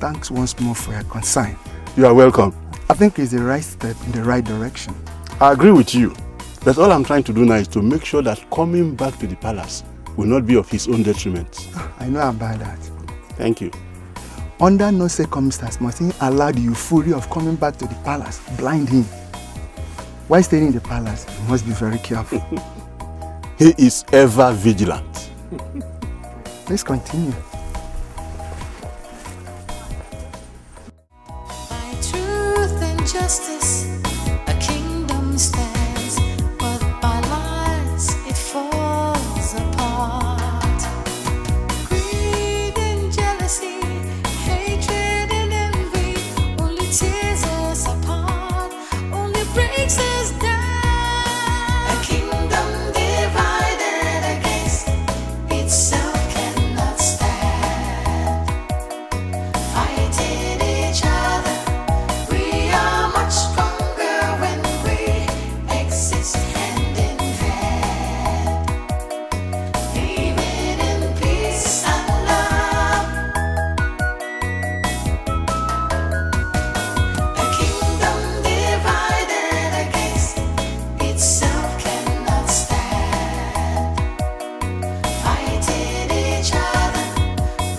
thanks once more for your concern. You are welcome. I think it's the right step in the right direction. I agree with you. But all I'm trying to do now is to make sure that coming back to the palace will not be of his own detriment. I know about that. Thank you. Under no circumstance must he allow the euphoria of coming back to the palace blind him. While staying in the palace, he must be very careful. He is ever vigilant. Let's continue. Truth and justice, a kingdom stands, but by lies it falls apart. Greed and jealousy, hatred and envy, only tears us apart, only breaks us down. A kingdom divided against itself cannot stand. Fighting each other, we are much stronger when we exist hand in hand, living in peace and love. A kingdom divided against itself cannot stand. Fighting each other,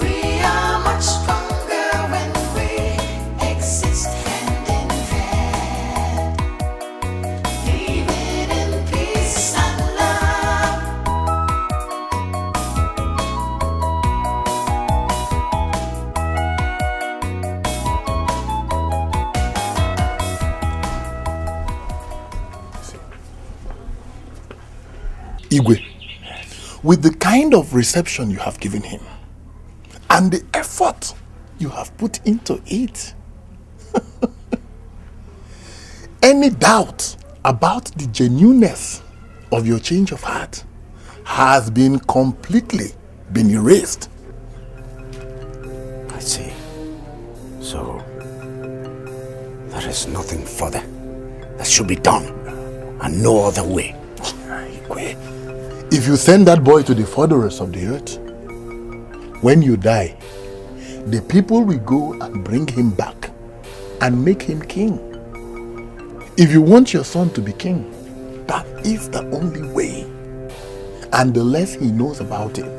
we are much stronger when we exist hand in hand, living in peace and love. Iyke, with the kind of reception you have given him and the effort you have put into it, any doubt about the genuineness of your change of heart has been completely erased. I see. So, there is nothing further that should be done, and no other way. Iyke, if you send that boy to the furthest of the earth, when you die, the people will go and bring him back and make him king. If you want your son to be king, that is the only way. And the less he knows about it,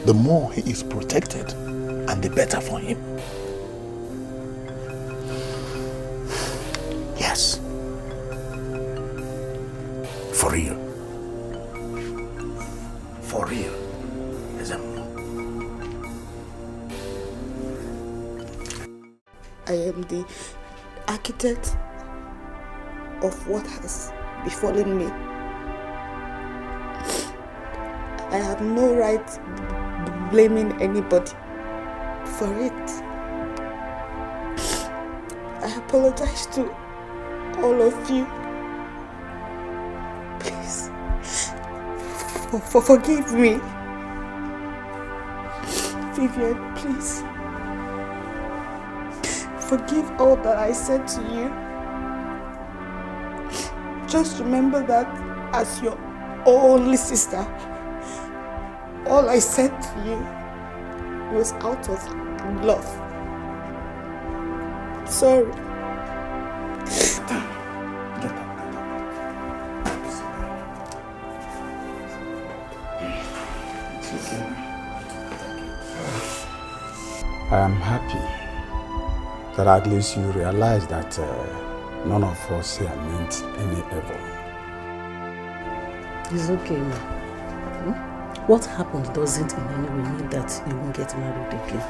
the more he is protected and the better for him. Yes. For real. I am the architect of what has befallen me. I have no right blaming anybody for it. I apologize to all of you. Please, forgive me. Vivian, please. Forgive all that I said to you. Just remember that as your only sister, all I said to you was out of love. Sorry. I am happy that at least you realize that none of us here meant any evil. It's okay, ma. What happened doesn't in any way mean that you won't get married again.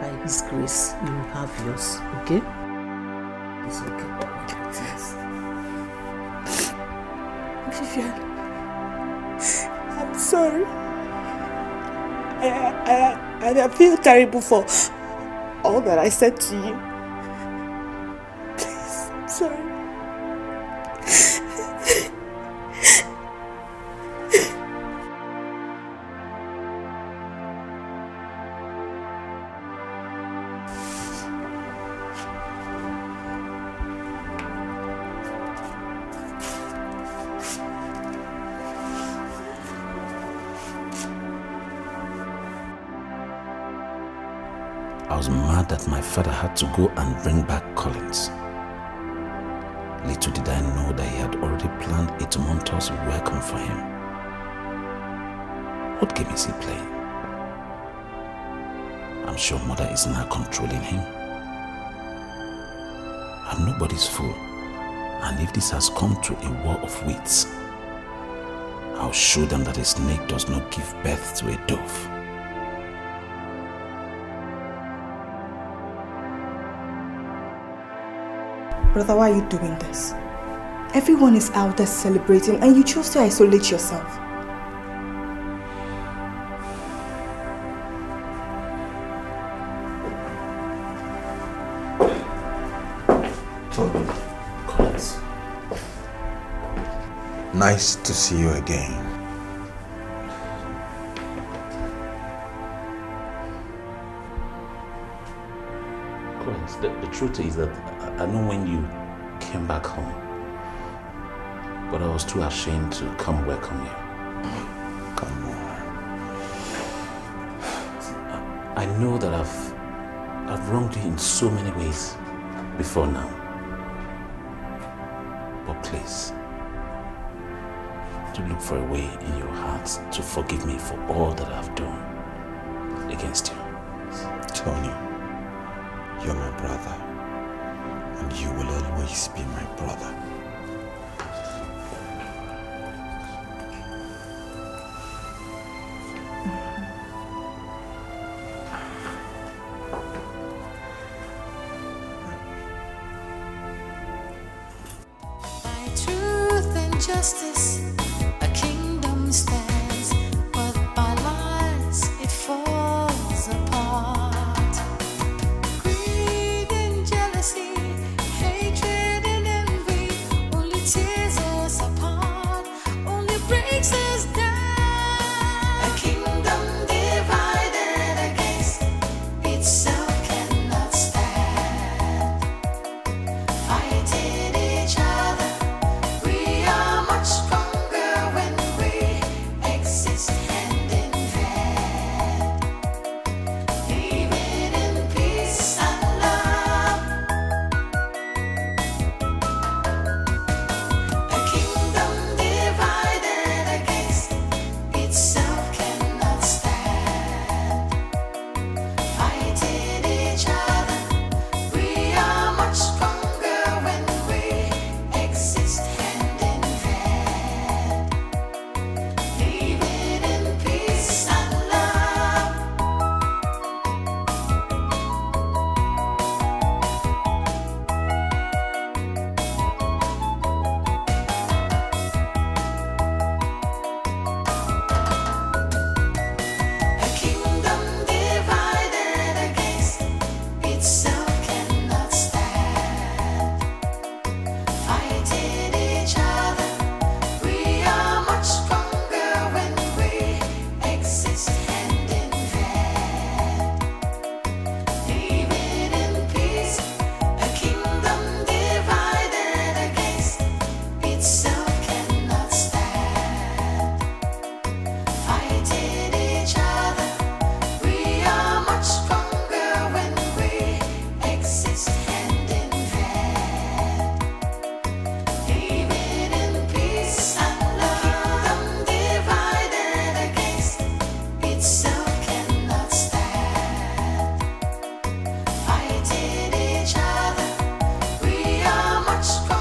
By His grace, you will have yours, okay? It's okay. Vivian, I'm sorry. I feel terrible for all that I said to you. Please, I'm sorry. I was mad that my father had to go and bring back Collins. Little did I know that he had already planned a tumultuous welcome for him. What game is he playing? I'm sure mother is now controlling him. I'm nobody's fool, and if this has come to a war of wits, I'll show them that a snake does not give birth to a dove. Brother, why are you doing this? Everyone is out there celebrating and you chose to isolate yourself. Collins. Nice to see you again. Collins, the truth is that I know when you came back home, but I was too ashamed to come welcome you. Come on. I know that I've wronged you in so many ways before now. But please, do look for a way in your heart to forgive me for all that I've done against you. Tony, you're my brother, and you will always be my brother. By truth and justice, a kingdom stands, but by lies it falls apart. Greed and jealousy, hatred and envy, only tears us apart, only breaks us down. A kingdom divided against itself cannot stand. Fighting each other, we are much stronger.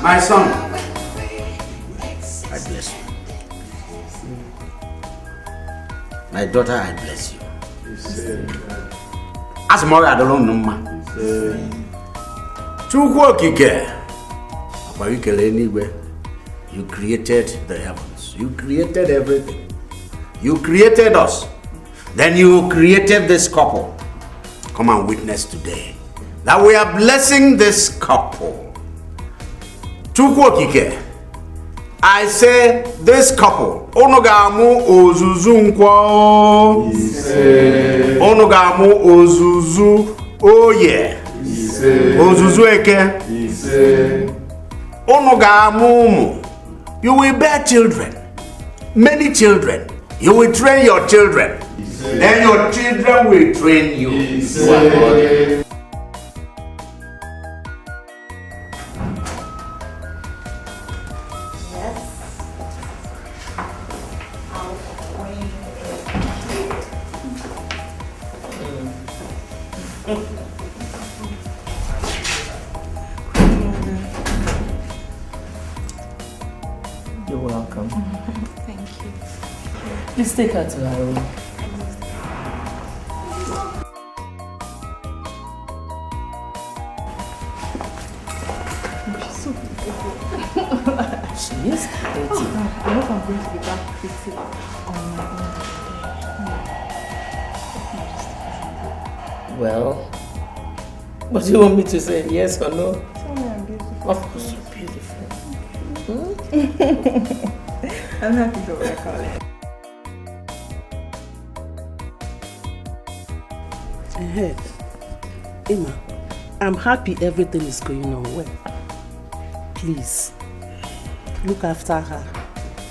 My son, I bless you. My daughter, I bless you. As more I don't know, ma. Chukwu Okike, anywhere. You created the heavens. You created everything. You created us. Then you created this couple. Come and witness today that we are blessing this couple. Chukwu Okike, I say this couple. Onogamu ozuzu nkwo. Onogamu ozuzu oye. Ozuzu eke. Onogamu. You will bear children. Many children. You will train your children. Then your children will train you. You're welcome. Thank you. Please take her to her room. She's so beautiful. She is pretty. I hope I'm going to be that pretty on my own. Well, what do you want me to say? Yes or no? Tell me I'm beautiful. Of course you're beautiful. I'm happy for what I call it. Hey, Emma, I'm happy everything is going on well. Please, look after her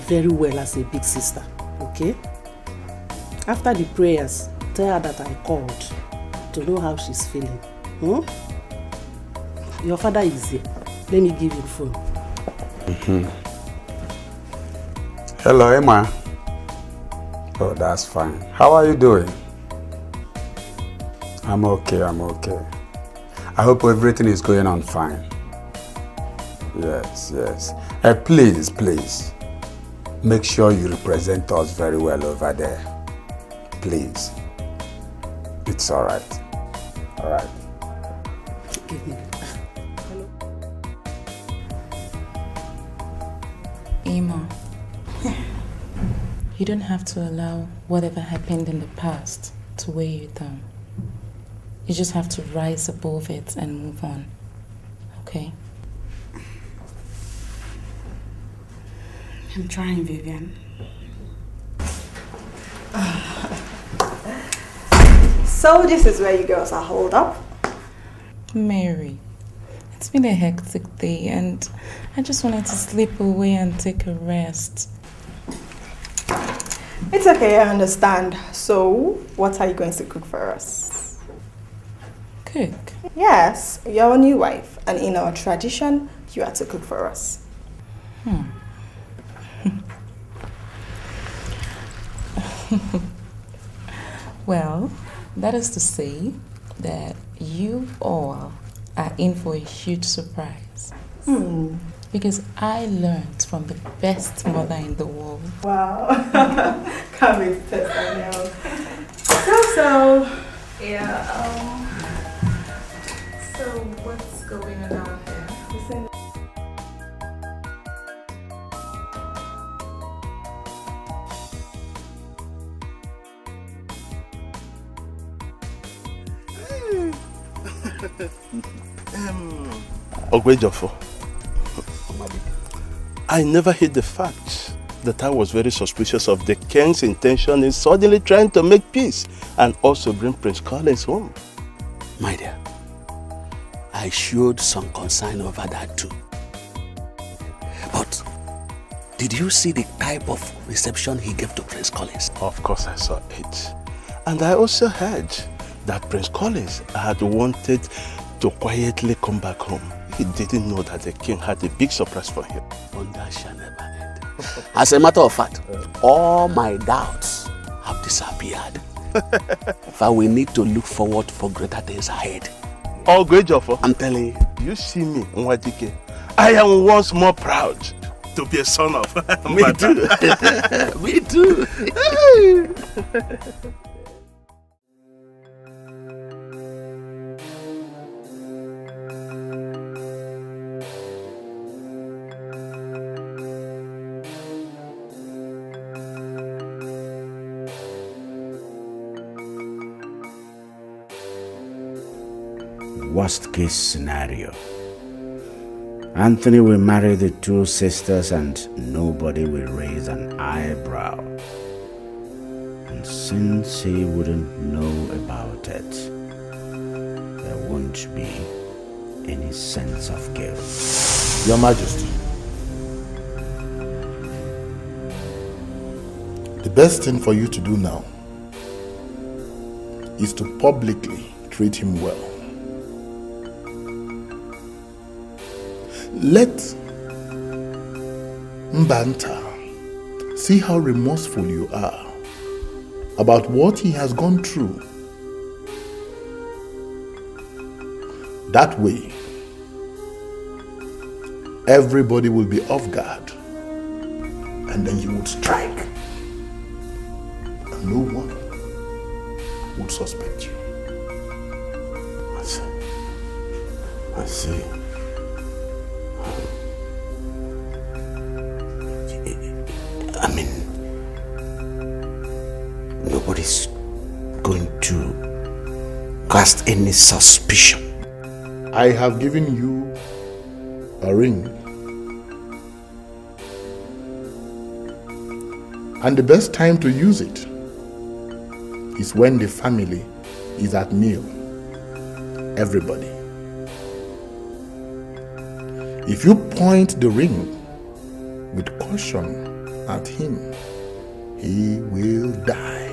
very well as a big sister, okay? After the prayers, tell her that I called to know how she's feeling. Your father is here. Let me give you the phone. Hello, Emma. Oh, that's fine. How are you doing? I'm okay. I hope everything is going on fine. Yes. Please, make sure you represent us very well over there. Please. It's all right. All right. Give me. Emma, you don't have to allow whatever happened in the past to weigh you down. You just have to rise above it and move on. Okay? I'm trying, Vivian. So this is where you girls are holed up? Mary, it's been a hectic day and I just wanted to sleep away and take a rest. It's okay, I understand. So, what are you going to cook for us? Cook? Yes, you're a new wife, and in our tradition, you are to cook for us. Well, that is to say that you all are in for a huge surprise. Because I learned from the best mother in the world. Wow. Can't wait to test that now. So, what's going on out there? Listen. Ogwejofo, I never hid the fact that I was very suspicious of the king's intention in suddenly trying to make peace and also bring Prince Collins home. My dear, I showed some concern over that too. But did you see the type of reception he gave to Prince Collins? Of course I saw it. And I also heard that Prince Collins had wanted to quietly come back home. He didn't know that the king had a big surprise for him. Wonder shall never end. As a matter of fact, all my doubts have disappeared. For we need to look forward for greater things ahead. Oh, great Jofo. I'm telling you. You see me, Nwadike. I am once more proud to be a son of Me too. Me too. Worst case scenario. Anthony will marry the two sisters and nobody will raise an eyebrow. And since he wouldn't know about it, there won't be any sense of guilt. Your Majesty, the best thing for you to do now is to publicly treat him well. Let Mbanta see how remorseful you are about what he has gone through. That way, everybody will be off guard, and then you would strike, and no one would suspect you. I see. I mean, nobody's going to cast any suspicion. I have given you a ring, and the best time to use it is when the family is at meal. Everybody. If you point the ring with caution at him, he will die.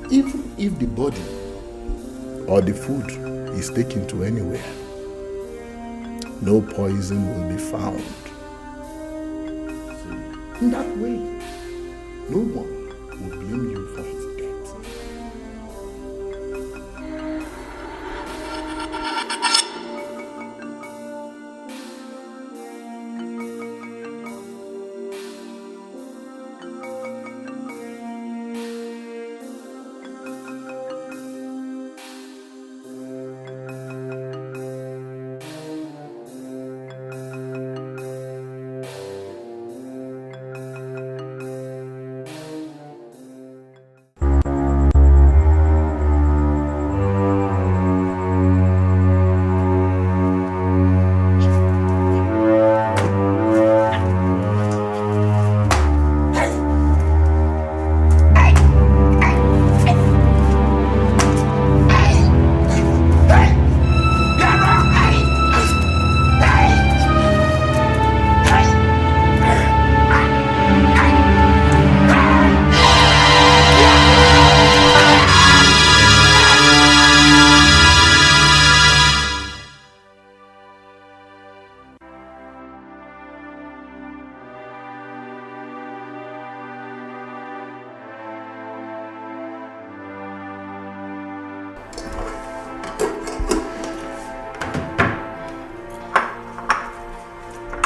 Even if the body or the food is taken to anywhere, no poison will be found. In that way, no one will blame you for his death.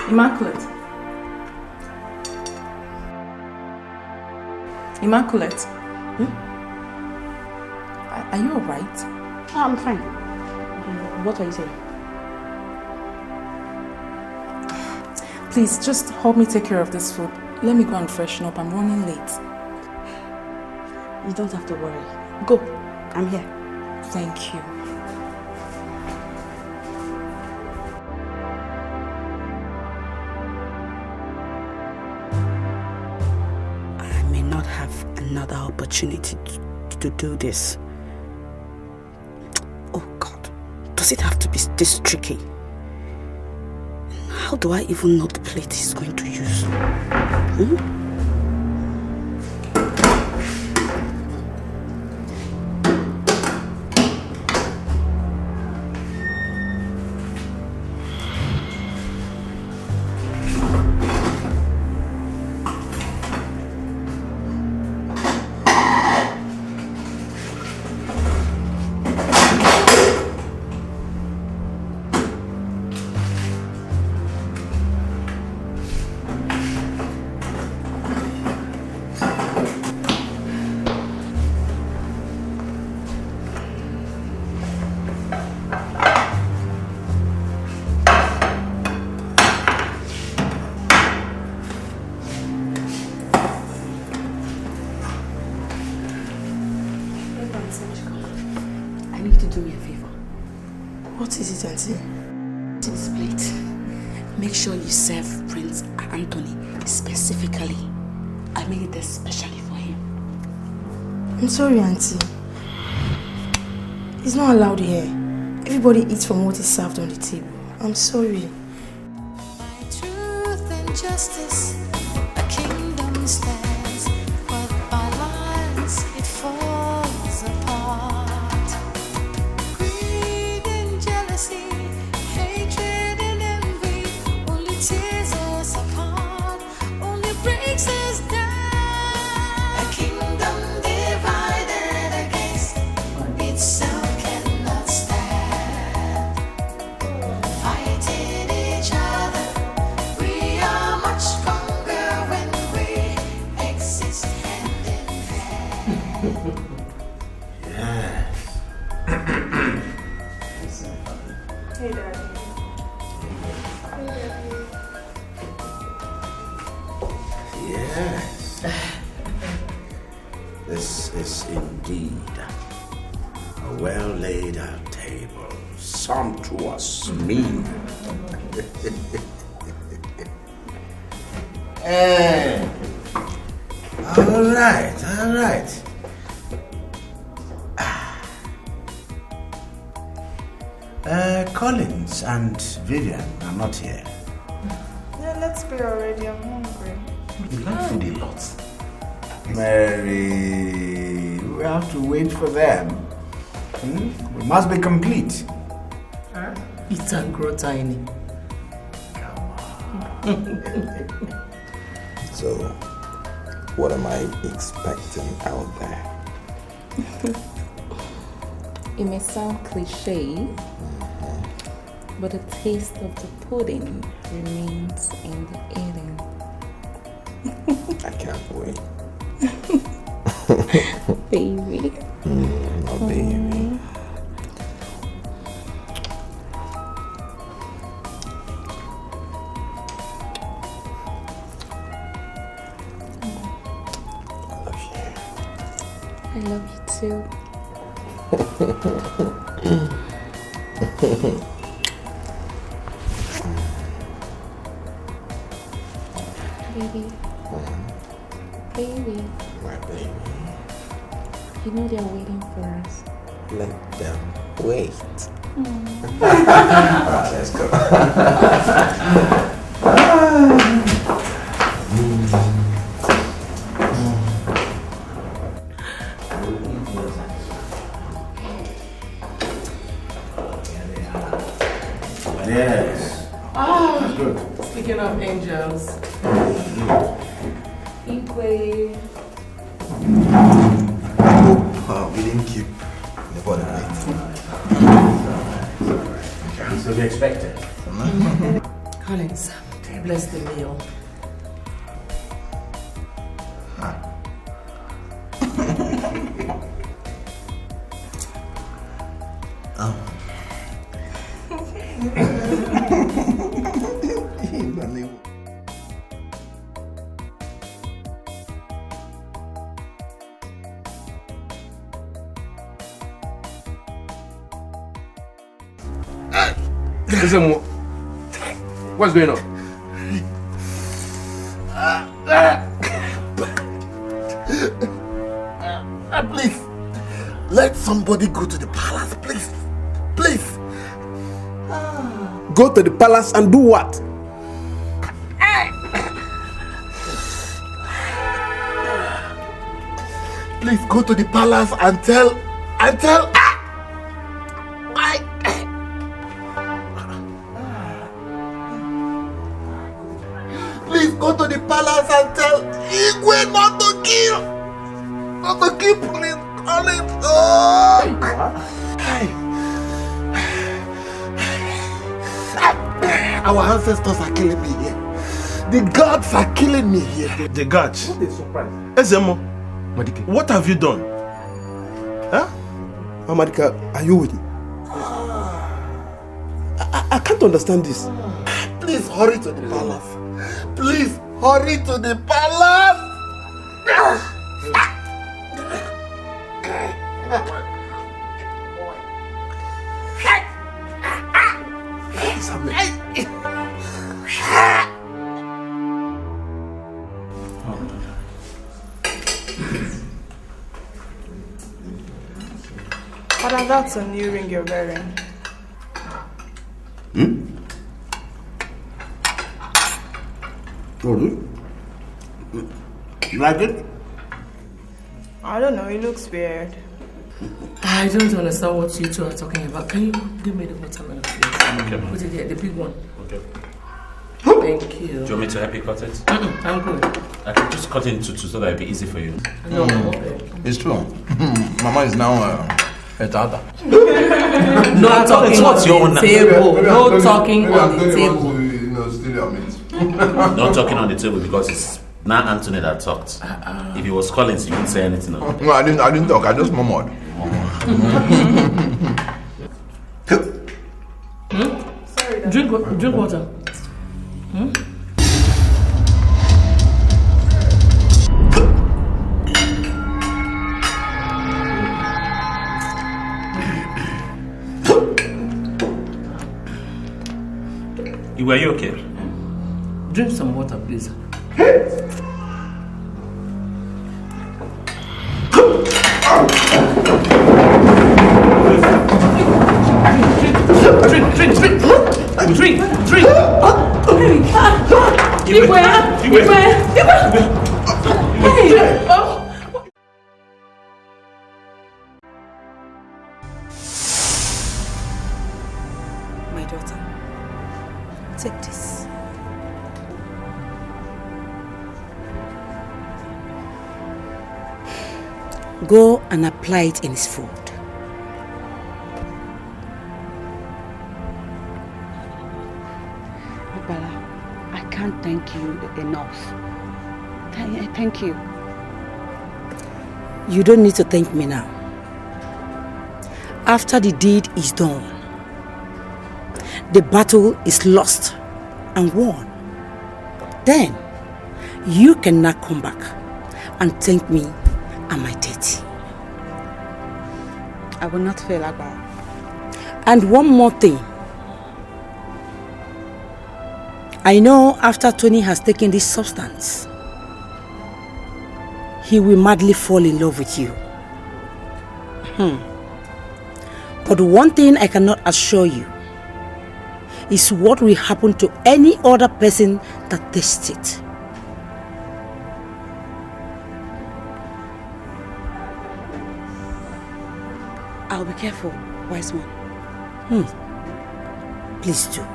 Immaculate. Immaculate. Are you alright? Oh, I'm fine. What are you saying? Please, just help me take care of this food. Let me go and freshen up. I'm running late. You don't have to worry. Go. I'm here. Thank you. I may not have another opportunity to do this. Oh God, does it have to be this tricky? How do I even know the plate he's going to use? it, Auntie. This plate. Make sure you serve Prince Anthony specifically. I made it especially for him. I'm sorry, Auntie. It's not allowed here. Everybody eats from what is served on the table. I'm sorry. Truth and justice, a kingdom stands. But by lies, it falls apart. Greed and jealousy, hatred and envy, only tears us apart, only breaks us down. A kingdom divided against itself cannot stand. Fighting each other, we are much stronger when we exist hand in hand. Hey, Daddy. Yes. This is indeed a well laid out table, sumptuous, mean. All right. Collins and Vivian are not here. Yeah, let's pay already. I'm hungry. You like food a lot. Mary, we have to wait for them. We must be complete. Eat and grow tiny. So, what am I expecting out there? It may sound cliche, but the taste of the pudding remains in the eating. I can't wait. Baby. Oh, baby. I love you too. Baby. Baby. My baby. You know they're waiting for us. Let them wait. Alright, let's go. Yes. Oh, That's good. Speaking of angels. Iyke. We didn't keep the body plate. So we expected. Collins, bless the meal. Listen, what's going on? Please, let somebody go to the palace, please. Please. Go to the palace and do what? Please go to the palace and tell. Please go to the palace and tell Iyke not to kill. Not to kill, please. Our ancestors are killing me here. The gods are killing me here. The gods? What a surprise. Ezemo, what have you done? Huh? Amadika, are you with me? I can't understand this. Please hurry to the palace. Please hurry to the palace. Father, that's a new ring you're wearing. Really? You like it? I don't know, it looks weird. I don't understand what you two are talking about. Can you give me the watermelon, please? Okay. Put it there, the big one. Okay. Thank you. Do you want me to help you cut it? I'm good. I can just cut it into two so that it'll be easy for you. No, okay. It's true. Mama is now a tata. No talking on the table. No talking on the table. Steal your meat. Not talking on the table because it's not Anthony that talked. If it was Collins, you wouldn't say anything. No, I didn't talk. I just murmured. Sorry, drink water. Were you okay? Drink some water, please. Drink. My daughter, take this. Go and apply it in his food. I can't thank you enough. Thank you. You don't need to thank me now. After the deed is done, the battle is lost and won. Then, you can now come back and thank me and my deity. I will not fail, Abba. And one more thing. I know after Tony has taken this substance, he will madly fall in love with you. But one thing I cannot assure you is what will happen to any other person that tastes it. I'll be careful, wise one. Please do.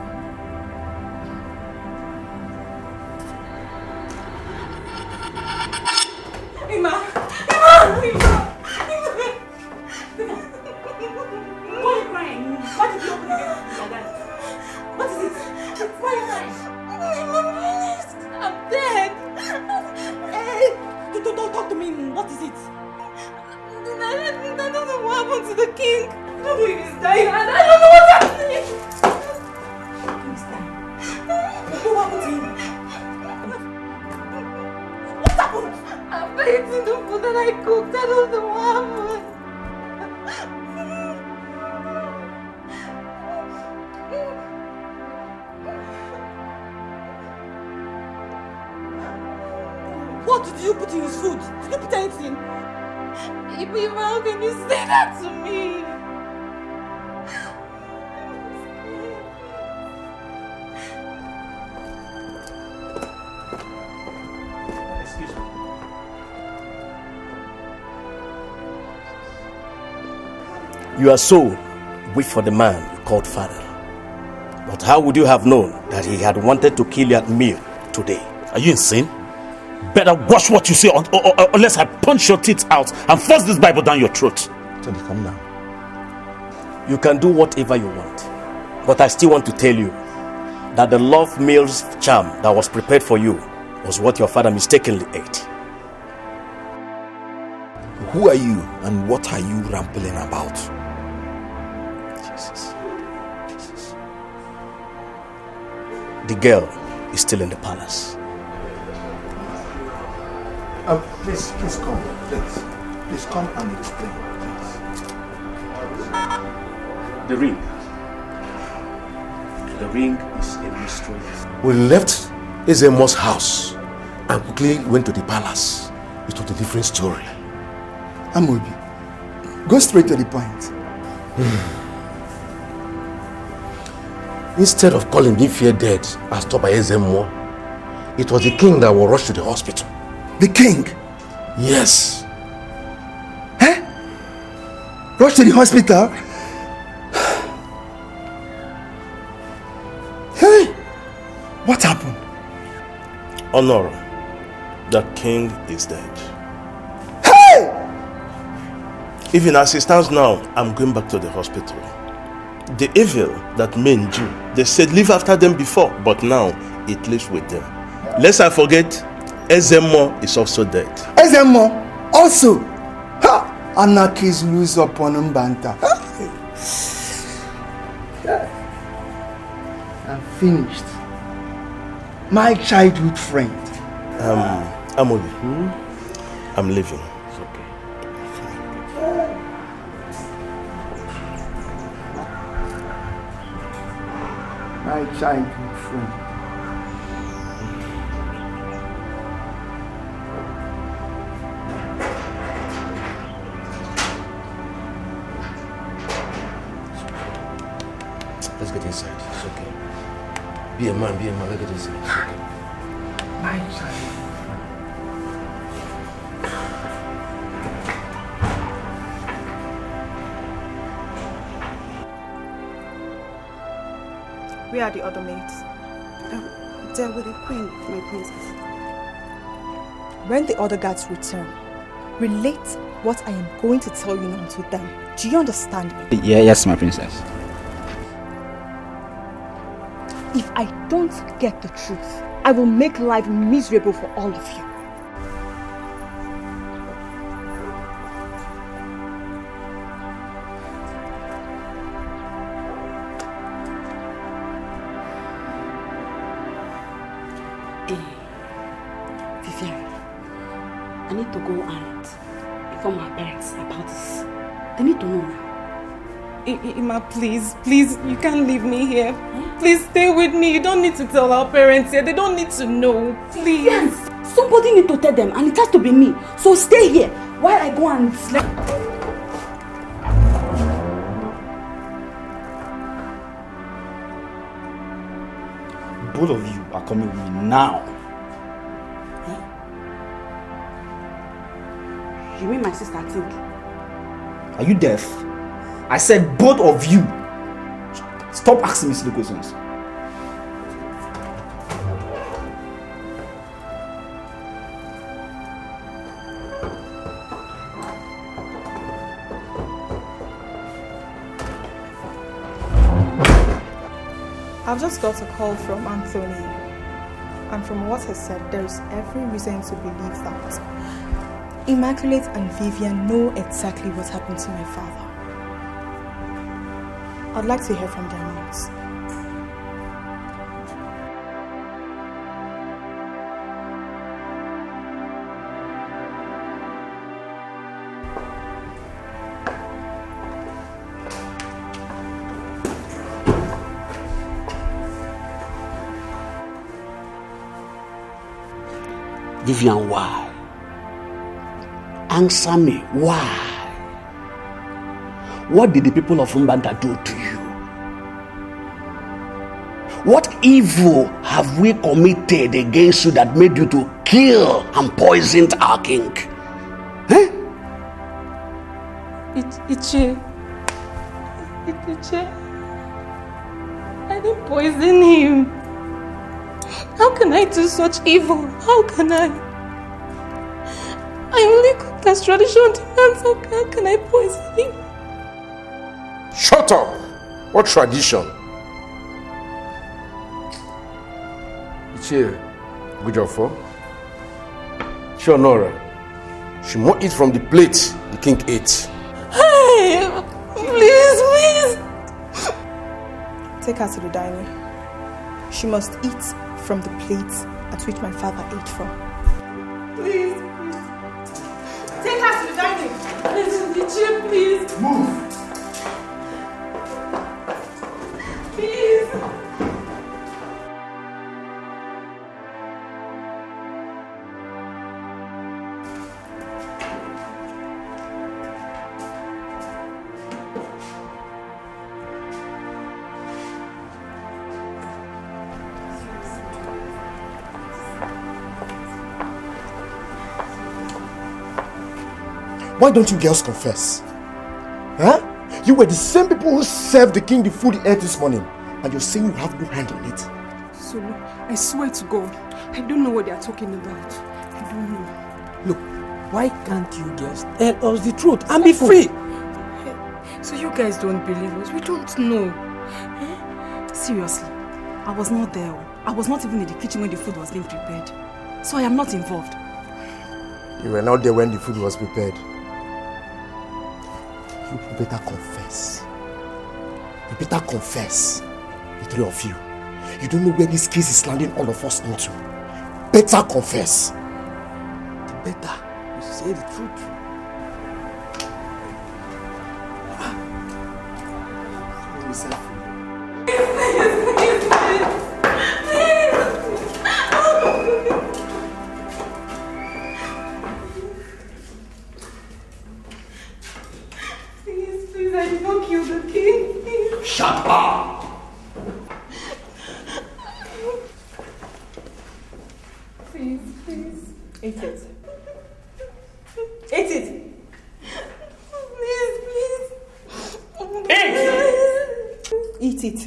What did you put in his food? Did you put anything? Ibu, how can you say that to me? Excuse me. You are so weak for the man you called father. But how would you have known that he had wanted to kill you at meal today? Are you insane? Better watch what you say unless I punch your teeth out and force this Bible down your throat. Tony, come down. You can do whatever you want. But I still want to tell you that the love meal's charm that was prepared for you was what your father mistakenly ate. Who are you and what are you rambling about? Jesus. The girl is still in the palace. Please come. Please come and explain. The ring. The ring is a mystery. We left Ezemo's house and quickly went to the palace. It was a different story. Amobi, go straight to the point. Instead of calling Iyke dead as told by Ezemo, it was the king that was rushed to the hospital. The king? Yes. Eh? Rushed to the hospital? Hey! What happened? Honor, the king is dead. Hey! Even as it stands now, I'm going back to the hospital. The evil that men do, they said live after them before, but now it lives with them. Lest I forget, Ezemo is also dead. Ezemo? Also? Ha! Anarchies lose upon Mbanta. I'm finished. My childhood friend. Amoli, I'm leaving. It's okay. My childhood friend. Let's get inside. It's okay. Be a man, let's get inside. My childhood. Where are the other maids? They're with the queen, my princess. When the other guards return, relate what I am going to tell you now to them. Do you understand me? Yes, my princess. If I don't get the truth, I will make life miserable for all of you. I need to go and inform our parents about this. They need to know now. Ima, please, you can't leave me here. Please stay with me. You don't need to tell our parents here. They don't need to know. Please. Yes, somebody need to tell them, and it has to be me. So stay here while I go and sleep. Both of you are coming with me now. You mean my sister think? Are you deaf? I said both of you. Stop asking me silly questions. I've just got a call from Anthony, and from what he said, there is every reason to believe that Immaculate and Vivian know exactly what happened to my father. I'd like to hear from their mouths. Vivian, why? Answer me, why? What did the people of Mbanta do to you? What evil have we committed against you that made you to kill and poison our king? Eh? Iyke, I didn't poison him. How can I do such evil? How can I? I only cooked as traditional demands. How can I poison him? Shut up! What tradition? Iyke, good job for. Sure, Nora. She won't eat from the plate the king ate. Hey! Please! Take her to the dining. She must eat from the plate at which my father ate from. Please. Take her to the dining. Iyke, please. Move. Please. Why don't you girls confess? Huh? You were the same people who served the king the food he ate this morning, and you're saying you have no hand in it. So, I swear to God, I don't know what they are talking about. I don't know. Look, why can't you girls tell us the truth and be free? So you guys don't believe us? We don't know. Seriously, I was not there. I was not even in the kitchen when the food was being prepared. So I am not involved. You were not there when the food was prepared. You better confess. You better confess. The three of you. You don't know where this case is landing all of us into. Better confess. The better you say the truth. Please, I did not kill the king. Shut up! Please. Eat it. Eat it. Please. Eat it.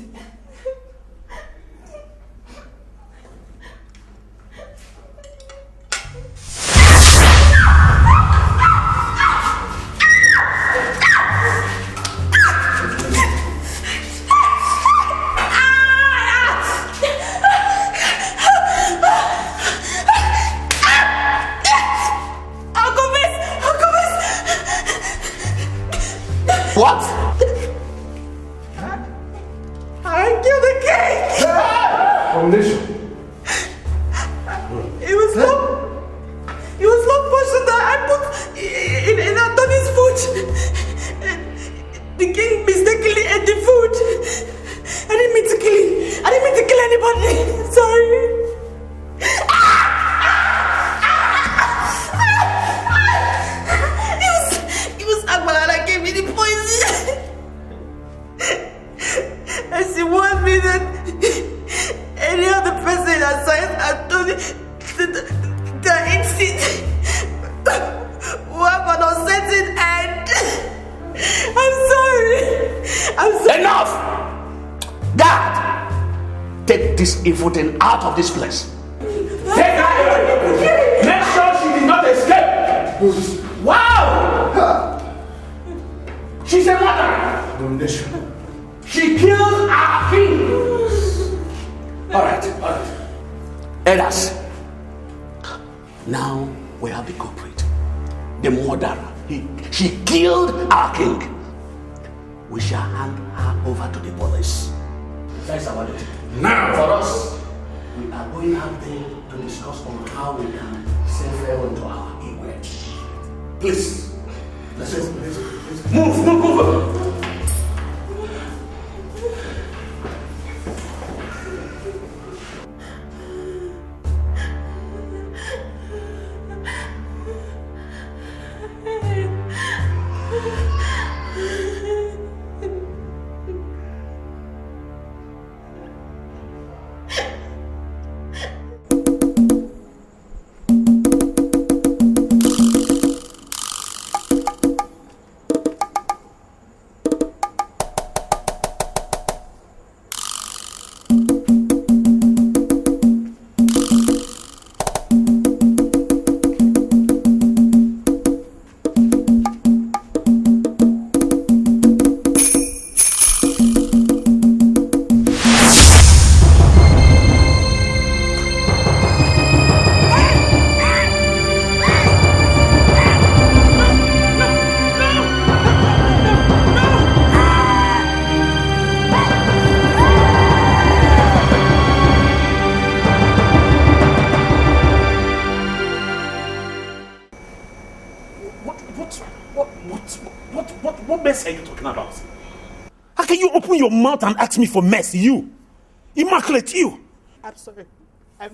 What? I killed the king! Foundation. It was not portion that I put in Anthony's food. The king mistakenly ate the food. I didn't mean to kill him. I didn't mean to kill anybody. Sorry. It was Agbala that gave me the poison. And she warned me that any other person aside Anthony that eats it will have an uncertain end. I'm sorry. Enough! Dad! Take this evil thing out of this place. Take her away! Make sure she did not escape! Wow! She's a murderer! She killed our king! Alright. Elders, now we have the culprit. The murderer. She killed our king. We shall hand her over to the police. That's our duty. Now, for us, we are going out there to discuss on how we can say farewell to our Iyke. Please, let's go. Move. What mess are you talking about? How can you open your mouth and ask me for mess? You! Immaculate, you! I'm sorry.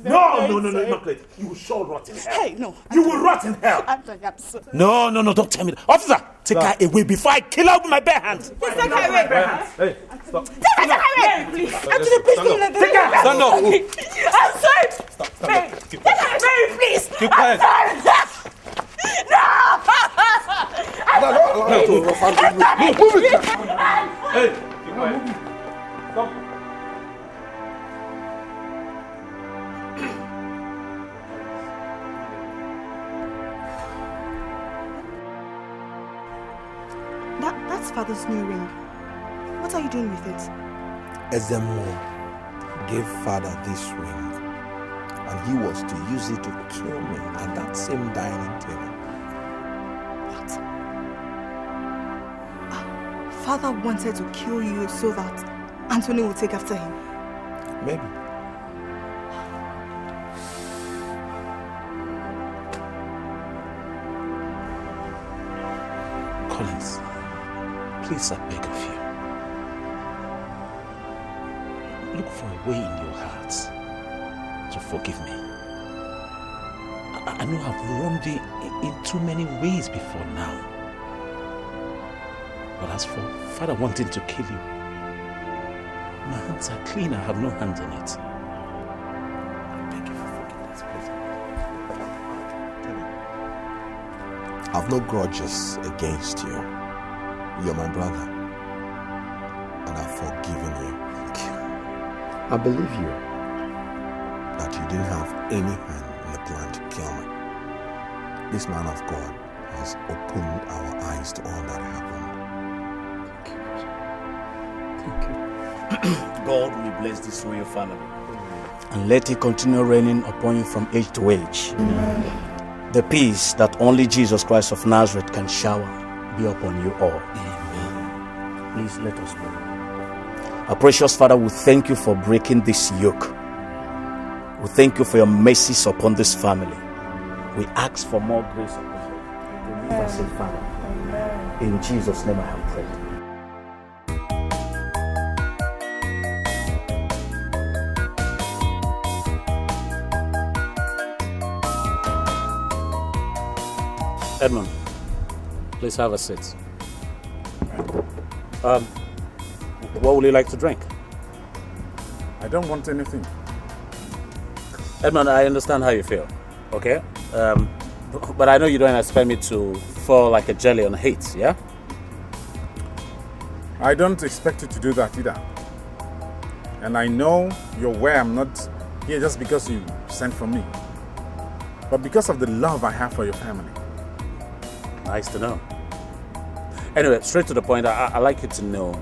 No, Immaculate. You will sure rot in hell. Hey, no. You will rot in hell. I'm sorry. No, don't tell me that. Officer, take her away before I kill her with my bare hands. Please take her away. Hey, stop. Take her away, please. Actually, please don't let Take her. Stand up. I'm sorry. Stop. Take her away, please. Keep quiet. I'm sorry. No! Move it! Hey, keep quiet. Come. That's Father's new ring. What are you doing with it? Ezemo gave Father this ring, and he was to use it to kill me at that same dining table. What? Father wanted to kill you so that Anthony would take after him. Maybe. Collins, please, I beg of you. Look for a way in your heart to forgive me. I know I've wronged you in too many ways before now. But as for Father wanting to kill you, my hands are clean. I have no hands in it. I beg you for forgiveness, please. I've no grudges against you. You're my brother, and I've forgiven you. I believe you that you didn't have any hand in the plan to kill me. This man of God has opened our eyes to all that happened. Thank you. God will bless this royal family. And let it continue raining upon you from age to age. Amen. The peace that only Jesus Christ of Nazareth can shower be upon you all. Amen. Please let us pray. Our precious Father, we thank you for breaking this yoke. We thank you for your mercies upon this family. We ask for more grace upon them to live as a family. In Jesus' name I have prayed. Edmund, please have a seat. What would you like to drink? I don't want anything. Edmund, I understand how you feel, okay? But I know you don't expect me to fall like a jelly on hate, yeah? I don't expect you to do that either. And I know you're aware I'm not here just because you sent for me, but because of the love I have for your family. Nice to know. Anyway, straight to the point, I'd like you to know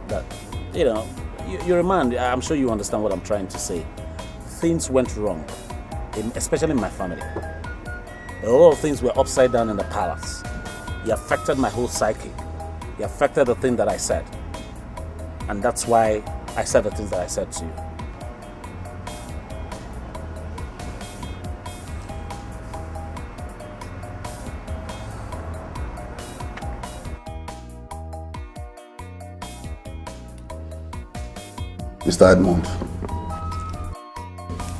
that, you know, you're a man. I'm sure you understand what I'm trying to say. Things went wrong, especially in my family. A lot of things were upside down in the palace. It affected my whole psyche. It affected the thing that I said. And that's why I said the things that I said to you. Mr. Edmund,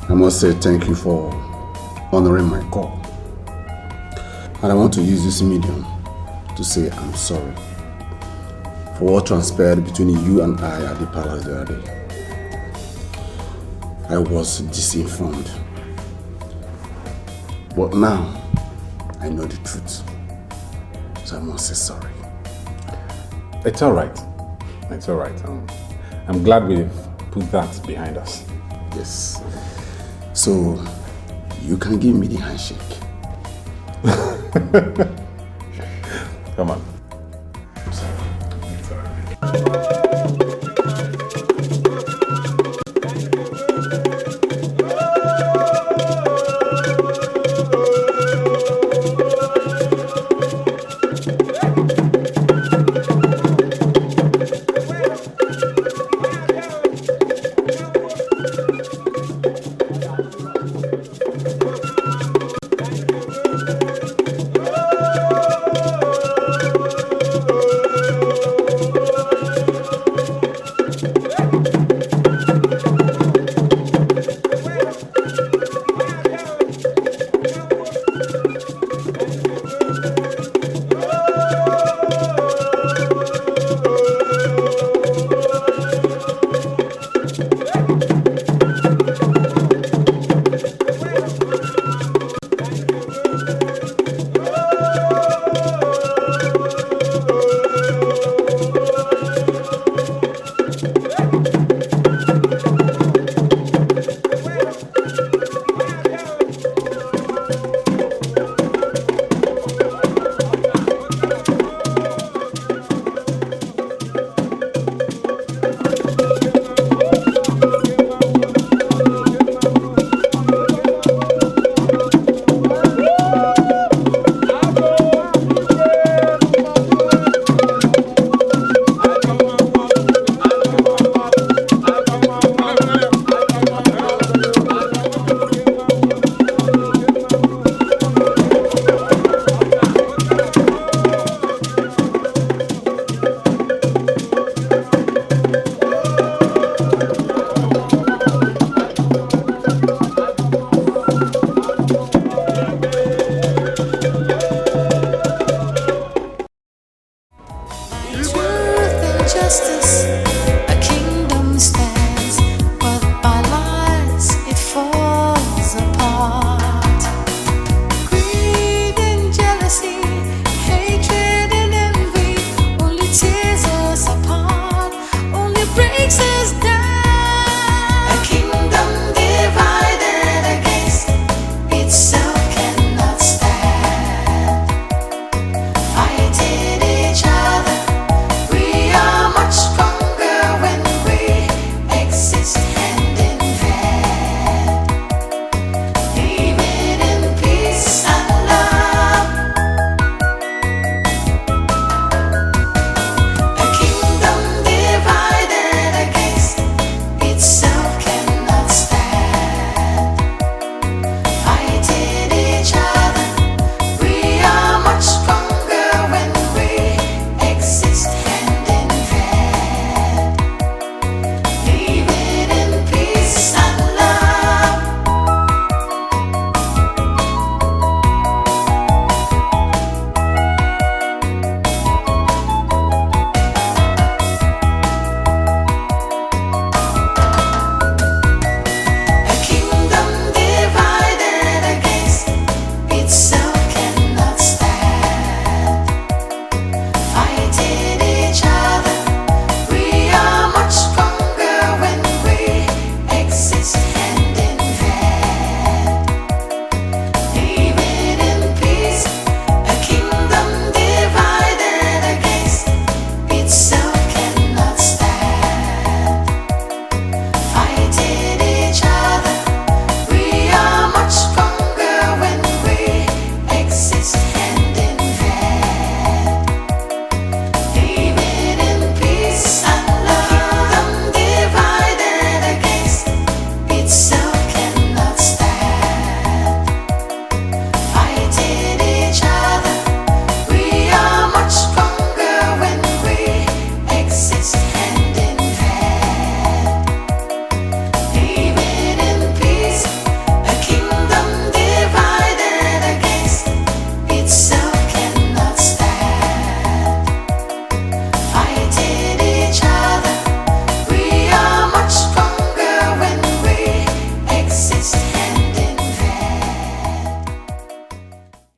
I must say thank you for honoring my call. And I want to use this medium to say I'm sorry for what transpired between you and I at the palace the other day. I was disinformed. But now, I know the truth. So I must say sorry. It's all right. It's all right. I'm glad we've put that behind us. Yes. So, you can give me the handshake. Come on.